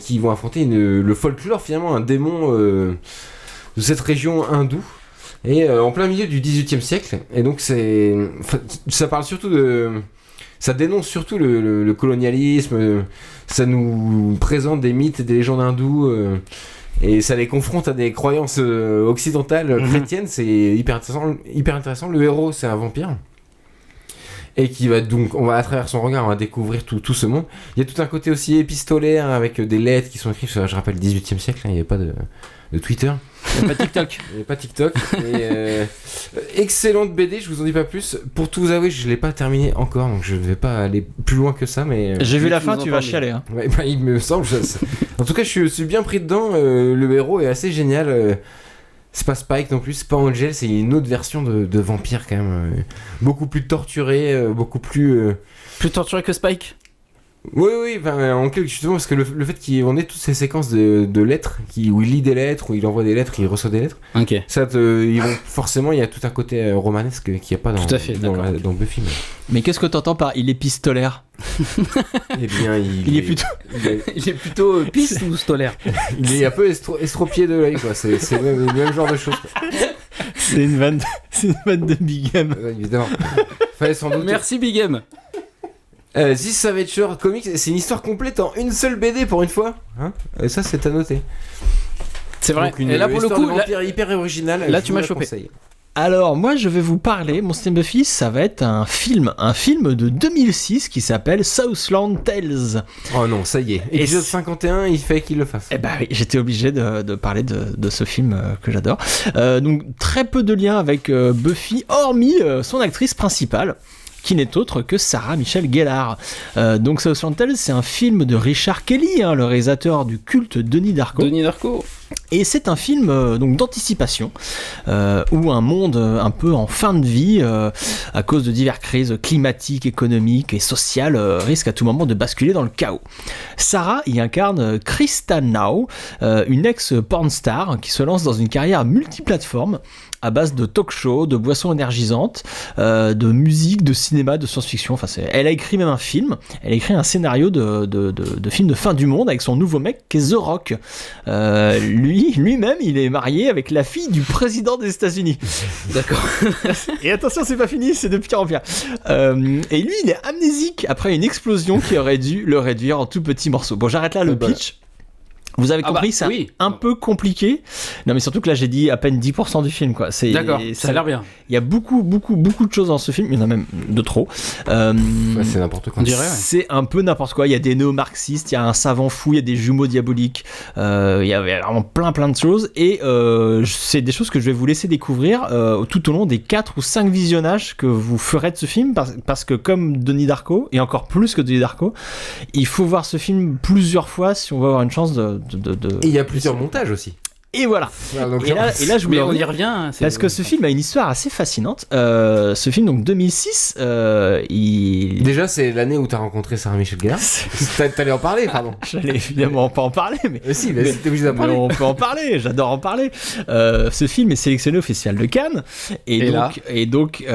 Speaker 3: Qui vont affronter le folklore, finalement, un démon de cette région hindoue, et en plein milieu du XVIIIe siècle. Et donc ça parle surtout ça dénonce surtout le colonialisme, ça nous présente des mythes et des légendes hindoues, et ça les confronte à des croyances occidentales, chrétiennes, c'est hyper intéressant. Le héros, c'est un vampire. Et qui va donc, à travers son regard, on va découvrir tout ce monde. Il y a tout un côté aussi épistolaire avec des lettres qui sont écrites, je rappelle, 18e siècle, il n'y avait pas de Twitter.
Speaker 1: Il n'y a pas TikTok.
Speaker 3: Il n'y a pas TikTok. Excellente BD, je vous en dis pas plus. Pour tout vous avouer, je l'ai pas terminé encore, donc je vais pas aller plus loin que ça. Mais
Speaker 2: j'ai vu la fin, tu vas chialer. Hein.
Speaker 3: Ouais, il me semble. En tout cas, je suis bien pris dedans. Le héros est assez génial. C'est pas Spike non plus, c'est pas Angel, c'est une autre version de vampire quand même. Beaucoup plus torturé, beaucoup plus.
Speaker 1: Plus torturé que Spike.
Speaker 3: Oui, en quelque justement, parce que le fait qu'on ait toutes ces séquences de lettres, où il lit des lettres, où il envoie des lettres, il reçoit des lettres, ça forcément, il y a tout un côté romanesque qu'il n'y a pas dans Buffy.
Speaker 2: Mais qu'est-ce que t'entends par il est pistolaire?
Speaker 3: Eh bien,
Speaker 2: il est plutôt...
Speaker 1: il est plutôt piste ou stolaire?
Speaker 3: Il est un peu estropié de l'œil, quoi. C'est le même genre de choses.
Speaker 2: C'est une vanne de Big M.
Speaker 3: Évidemment. Fallait sans doute...
Speaker 1: Merci Big M.
Speaker 3: This Savage Shore Comics, c'est une histoire complète en une seule BD pour une fois. Hein, et ça, c'est à noter.
Speaker 1: C'est vrai.
Speaker 3: Donc, et là, pour le coup, hyper original.
Speaker 1: Là, tu m'as chopé.
Speaker 2: Alors, moi, je vais vous parler, mon Steam Buffy, ça va être un film de 2006 qui s'appelle Southland Tales.
Speaker 3: Oh non, ça y est. Épisode 51, il fallait qu'il le fasse.
Speaker 2: Eh ben oui, j'étais obligé de parler de ce film que j'adore. Donc, très peu de liens avec Buffy, hormis son actrice principale, qui n'est autre que Sarah Michelle Gellar. Donc Southland Tales, c'est un film de Richard Kelly, le réalisateur du culte Denis Darko. Et c'est un film donc d'anticipation où un monde un peu en fin de vie, à cause de diverses crises climatiques, économiques et sociales, risque à tout moment de basculer dans le chaos. Sarah y incarne Krista Now, une ex-pornstar qui se lance dans une carrière multiplateforme à base de talk-show, de boissons énergisantes, de musique, de cinéma, de science-fiction. Enfin, elle a écrit même un film. Elle a écrit un scénario de film de fin du monde avec son nouveau mec qui est The Rock. Lui-même, il est marié avec la fille du président des États-Unis.
Speaker 1: D'accord.
Speaker 2: Et attention, c'est pas fini, c'est de pire en pire. Et lui, il est amnésique après une explosion qui aurait dû le réduire en tout petits morceaux. Bon, j'arrête là le pitch. Vous avez compris, c'est un peu compliqué. Non, mais surtout que là, j'ai dit à peine 10% du film, quoi.
Speaker 1: D'accord, ça a l'air bien.
Speaker 2: Il y a beaucoup de choses dans ce film. Il y en a même de trop.
Speaker 3: C'est n'importe quoi.
Speaker 1: On dirait,
Speaker 2: c'est un peu n'importe quoi. Il y a des néo-marxistes, il y a un savant fou, il y a des jumeaux diaboliques. Il y a vraiment plein de choses. Et c'est des choses que je vais vous laisser découvrir tout au long des 4 ou 5 visionnages que vous ferez de ce film. Parce que comme Denis Darko, et encore plus que Denis Darko, il faut voir ce film plusieurs fois si on veut avoir une chance de
Speaker 3: Et il y a plusieurs montages aussi.
Speaker 2: Et voilà.
Speaker 3: Donc,
Speaker 2: et là, je voulais
Speaker 1: on y revient.
Speaker 2: Parce que ce film a une histoire assez fascinante. Ce film, donc 2006,
Speaker 3: Déjà, c'est l'année où tu as rencontré Sarah Michelle Gellar. T'allais en parler, pardon.
Speaker 2: J'allais évidemment pas en parler, mais
Speaker 3: si, mais t'es obligé d'en parler.
Speaker 2: On peut en parler, j'adore en parler. Ce film est sélectionné au Festival de Cannes. Et donc,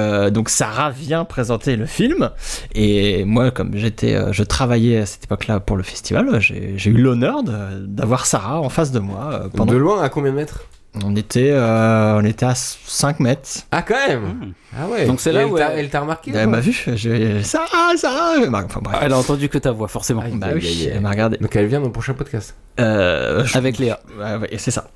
Speaker 2: Sarah vient présenter le film. Et moi, comme je travaillais à cette époque-là pour le festival, j'ai eu l'honneur d'avoir Sarah en face de moi.
Speaker 3: De loin, à combien de mètres?
Speaker 2: On était à 5 mètres.
Speaker 3: Ah, quand même. Ah ouais.
Speaker 1: Donc c'est là où
Speaker 3: elle t'a remarqué?
Speaker 2: Elle m'a vu. Sarah. Enfin, bref.
Speaker 1: Elle a entendu que ta voix, forcément.
Speaker 2: Elle m'a regardé.
Speaker 3: Donc elle vient dans le prochain podcast.
Speaker 2: Avec Léa. Ouais, c'est ça.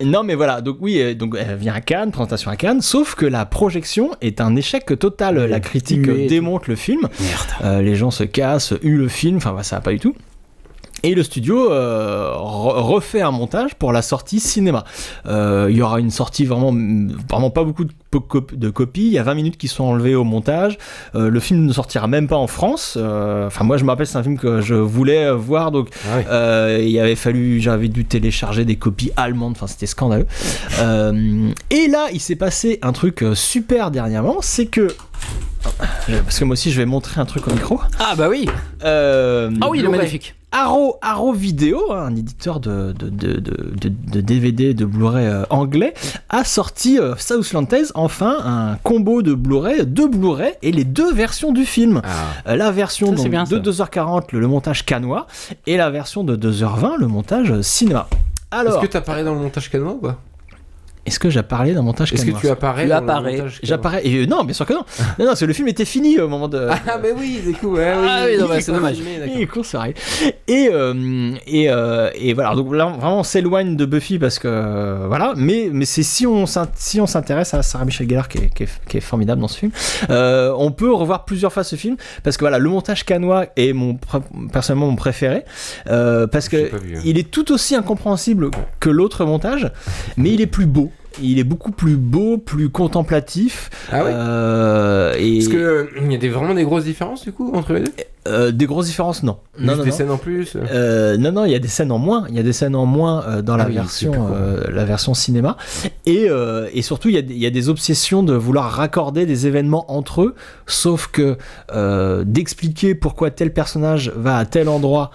Speaker 2: Non, mais voilà, donc oui, donc elle vient à Cannes, présentation à Cannes, sauf que la projection est un échec total. La critique démonte le film.
Speaker 1: Merde.
Speaker 2: Les gens se cassent, huent le film, enfin ça va pas du tout. Et le studio refait un montage pour la sortie cinéma. Il y aura une sortie vraiment pas beaucoup de copies. Il y a 20 minutes qui sont enlevées au montage. Le film ne sortira même pas en France. Enfin, moi, je me rappelle, c'est un film que je voulais voir. Donc, j'avais dû télécharger des copies allemandes. Enfin, c'était scandaleux. Et là, il s'est passé un truc super dernièrement. C'est que... Parce que moi aussi, je vais montrer un truc au micro.
Speaker 1: Ah bah oui. Ah oui, il est magnifique.
Speaker 2: Arrow Video, un éditeur de DVD, de Blu-ray anglais, a sorti Southland Tales, enfin un combo de Blu-ray, 2 Blu-ray et les 2 versions du film. La version de 2h40, le montage cannois, et la version de 2h20, le montage cinéma. Alors,
Speaker 3: est-ce que t'apparais dans le montage cannois ou pas?
Speaker 2: Est-ce que j'apparais dans le montage
Speaker 3: Est-ce que
Speaker 2: Canvas?
Speaker 3: tu apparais dans le montage
Speaker 2: J'apparais. Et non, bien sûr que non. Non, parce que le film était fini au moment de.
Speaker 3: Ah, mais oui, c'est cool. Ouais,
Speaker 1: Ah oui, non, bah, c'est dommage.
Speaker 2: Il est court, c'est vrai. Et voilà. Donc là, vraiment, on s'éloigne de Buffy parce que voilà. Mais c'est si on s'intéresse à Sarah Michelle Gellar qui est formidable dans ce film, on peut revoir plusieurs fois ce film parce que voilà, le montage canois est personnellement mon préféré parce que il est tout aussi incompréhensible que l'autre montage, mais il est plus beau. Il est beaucoup plus beau, plus contemplatif.
Speaker 3: Ah oui. Est-ce que il y a vraiment des grosses différences du coup entre les deux?
Speaker 2: Des grosses différences, non.
Speaker 3: Juste des scènes en plus.
Speaker 2: Non, il y a des scènes en moins. Il y a des scènes en moins dans la version cinéma. Et surtout, il y a des obsessions de vouloir raccorder des événements entre eux. Sauf que d'expliquer pourquoi tel personnage va à tel endroit.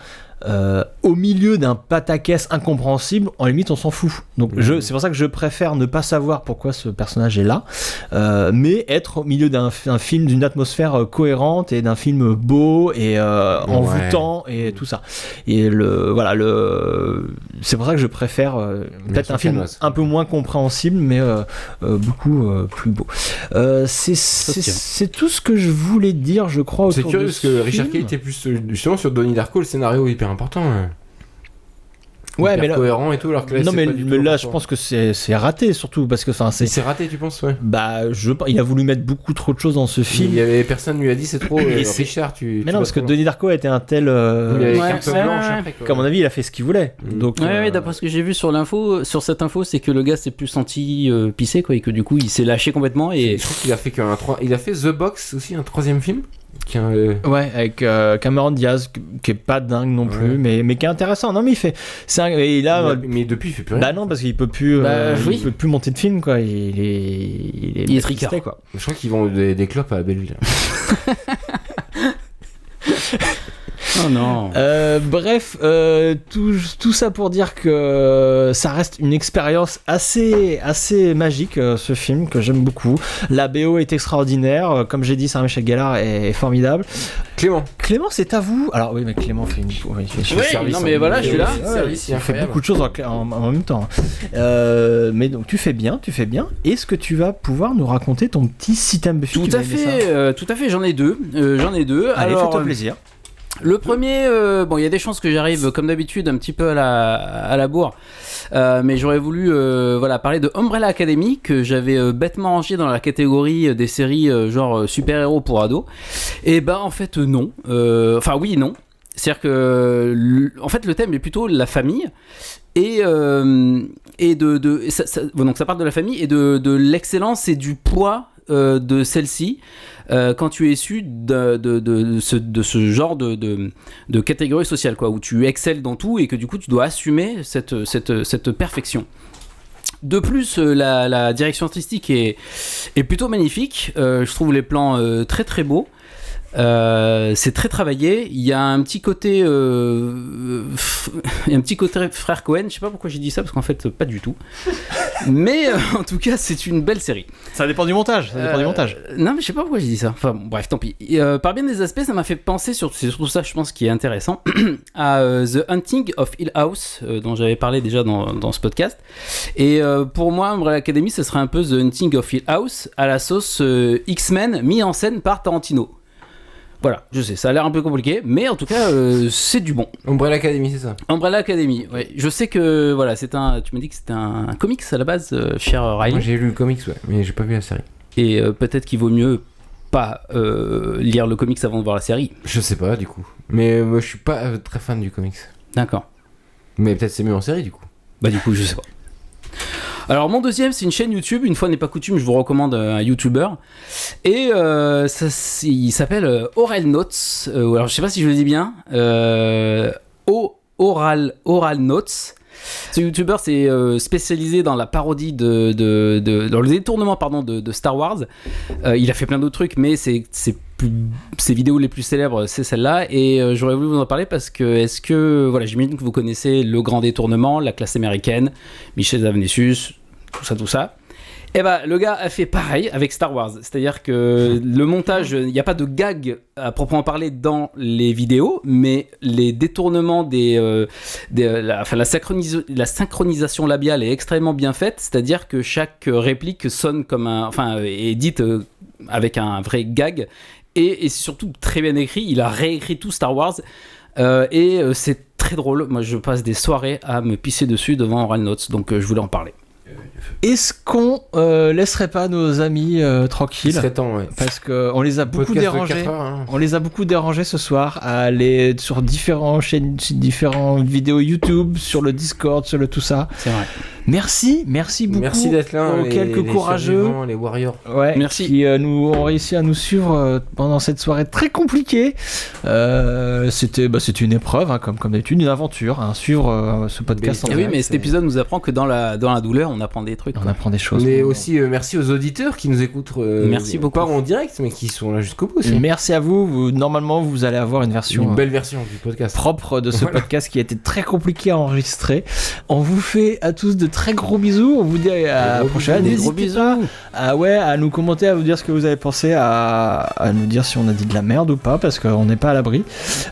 Speaker 2: Au milieu d'un pataquès incompréhensible, en limite on s'en fout. Donc c'est pour ça que je préfère ne pas savoir pourquoi ce personnage est là, mais être au milieu d'un film d'une atmosphère cohérente et d'un film beau et envoûtant et tout ça. Et c'est pour ça que je préfère peut-être un film un peu moins compréhensible, mais beaucoup plus beau. C'est tout ce que je voulais dire, je crois.
Speaker 3: C'est curieux parce que Richard Kelly était plus justement sur Donnie Darko, le scénario est hyper important.
Speaker 2: Ouais, mais là,
Speaker 3: cohérent et tout, alors que là,
Speaker 2: non, mais là,
Speaker 3: important.
Speaker 2: je pense que c'est raté surtout parce que
Speaker 3: c'est raté, tu penses? Ouais.
Speaker 2: Bah, il a voulu mettre beaucoup trop de choses dans ce film.
Speaker 3: Il y avait personne lui a dit c'est trop. Richard,
Speaker 2: mais non, parce que Donnie Darko a été un tel. Comme à mon avis, il a fait ce qu'il voulait. Donc.
Speaker 1: Ouais, d'après ce que j'ai vu sur cette info, c'est que le gars s'est plus senti pissé quoi, et que du coup, il s'est lâché complètement. Et
Speaker 3: je trouve qu'il a fait il a fait The Box aussi, un troisième film.
Speaker 2: Ouais, avec Cameron Diaz qui est pas dingue non plus, mais qui est intéressant. Non, mais il fait
Speaker 3: mais depuis il fait plus rien.
Speaker 2: Bah non, parce qu'il peut plus il peut plus monter de film quoi. Il est
Speaker 1: tricard
Speaker 2: quoi.
Speaker 3: Je crois qu'ils vendent des clopes à Belleville.
Speaker 1: Oh non.
Speaker 2: Bref, tout ça pour dire que ça reste une expérience assez magique, ce film que j'aime beaucoup. La BO est extraordinaire, comme j'ai dit, Sarah Michelle Gellar est formidable. Clément, c'est à vous. Alors oui, mais Clément fait
Speaker 1: service. Non mais voilà, je suis là.
Speaker 2: Il fait beaucoup de choses en même temps. Mais donc tu fais bien. Est-ce que tu vas pouvoir nous raconter ton petit système Buffy?
Speaker 1: Tout à fait. J'en ai deux.
Speaker 2: Allez, fais-toi plaisir.
Speaker 1: Le premier, il y a des chances que j'arrive comme d'habitude un petit peu à la bourre, mais j'aurais voulu parler de Umbrella Academy que j'avais bêtement rangé dans la catégorie des séries genre super-héros pour ados. Et en fait non. Enfin oui et non. C'est-à-dire que en fait le thème est plutôt la famille et donc ça part de la famille et de l'excellence et du poids de celle-ci quand tu es issu de ce genre de catégorie sociale quoi, où tu excelles dans tout et que du coup tu dois assumer cette perfection. De plus, la direction artistique est plutôt magnifique. Je trouve les plans très très beaux. C'est très travaillé. Il y a un petit côté frère Cohen. Je sais pas pourquoi j'ai dit ça parce qu'en fait pas du tout. Mais en tout cas c'est une belle série.
Speaker 2: Ça dépend du montage.
Speaker 1: Non mais je sais pas pourquoi j'ai dit ça. Enfin bon, bref, tant pis. Par bien des aspects, ça m'a fait penser c'est surtout ça je pense qui est intéressant à The Hunting of Hill House dont j'avais parlé déjà dans ce podcast. Et pour moi Umbrella Academy ce serait un peu The Hunting of Hill House à la sauce X-Men mis en scène par Tarantino. Voilà, je sais, ça a l'air un peu compliqué, mais en tout cas, c'est du bon.
Speaker 3: Umbrella Academy, c'est ça?
Speaker 1: Umbrella Academy, ouais. Je sais que, voilà, tu m'as dit que c'était un comics à la base, cher Riley.
Speaker 3: Moi, j'ai lu le comics, ouais, mais j'ai pas vu la série.
Speaker 1: Et peut-être qu'il vaut mieux pas lire le comics avant de voir la série.
Speaker 3: Je sais pas, du coup. Mais moi, je suis pas très fan du comics.
Speaker 1: D'accord.
Speaker 3: Mais peut-être c'est mieux en série, du coup.
Speaker 1: Bah, du coup, je sais pas. Alors mon deuxième c'est une chaîne YouTube, une fois n'est pas coutume je vous recommande un YouTuber et il s'appelle Oral Notes, alors je sais pas si je le dis bien, Oral Notes. Ce YouTuber c'est spécialisé dans la parodie dans le détournement de Star Wars. Il a fait plein d'autres trucs mais ses vidéos les plus célèbres c'est celle-là et j'aurais voulu vous en parler parce que j'imagine que vous connaissez Le Grand Détournement, La Classe américaine, Michel Avnesius, tout ça Et bah le gars a fait pareil avec Star Wars, c'est-à-dire que le montage, il n'y a pas de gag à proprement parler dans les vidéos, mais les détournements la synchronisation labiale est extrêmement bien faite, c'est-à-dire que chaque réplique sonne comme est dite avec un vrai gag, et c'est surtout très bien écrit. Il a réécrit tout Star Wars. C'est très drôle. Moi, je passe des soirées à me pisser dessus devant Oral Notes, donc je voulais en parler.
Speaker 2: Est-ce qu'on laisserait pas nos amis tranquilles ?
Speaker 3: Il serait temps, ouais.
Speaker 2: Parce qu'on les a beaucoup dérangés. On les a beaucoup dérangés ce soir à aller sur différentes chaînes, différentes vidéos YouTube, sur le Discord, sur le tout ça.
Speaker 1: C'est vrai.
Speaker 2: Merci beaucoup.
Speaker 3: Merci d'être là,
Speaker 2: aux quelques courageux,
Speaker 3: les warriors.
Speaker 2: Ouais,
Speaker 1: merci.
Speaker 2: Qui nous ont réussi à nous suivre pendant cette soirée très compliquée. C'était une épreuve, hein, comme d'habitude, une aventure, hein, suivre ce podcast.
Speaker 1: Oui, mais cet épisode nous apprend que dans la douleur, on apprend des trucs.
Speaker 2: On apprend des choses.
Speaker 3: Mais aussi, merci aux auditeurs qui nous écoutent.
Speaker 1: Merci beaucoup.
Speaker 3: Pas en direct, mais qui sont là jusqu'au bout aussi.
Speaker 2: Merci à vous. Normalement, vous allez avoir une
Speaker 3: belle version du podcast
Speaker 2: propre de ce podcast qui a été très compliqué à enregistrer. On vous fait à tous de très gros bisous. On vous dit à la prochaine. N'hésitez pas à nous commenter, à vous dire ce que vous avez pensé, à nous dire si on a dit de la merde ou pas, parce qu'on n'est pas à l'abri.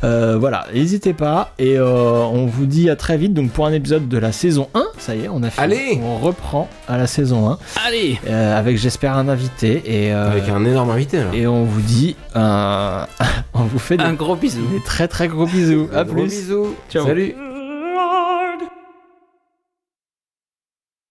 Speaker 2: Voilà, n'hésitez pas. Et on vous dit à très vite donc pour un épisode de la saison 1. Ça y est, on a fini.
Speaker 3: Allez,
Speaker 2: on reprend à la saison 1.
Speaker 1: Allez,
Speaker 2: avec j'espère un invité.
Speaker 3: Avec un énorme invité alors.
Speaker 2: Et on vous dit on vous fait
Speaker 1: un gros bisou.
Speaker 2: Des très très gros bisous. À plus.
Speaker 3: Gros bisous.
Speaker 1: Ciao.
Speaker 3: Salut.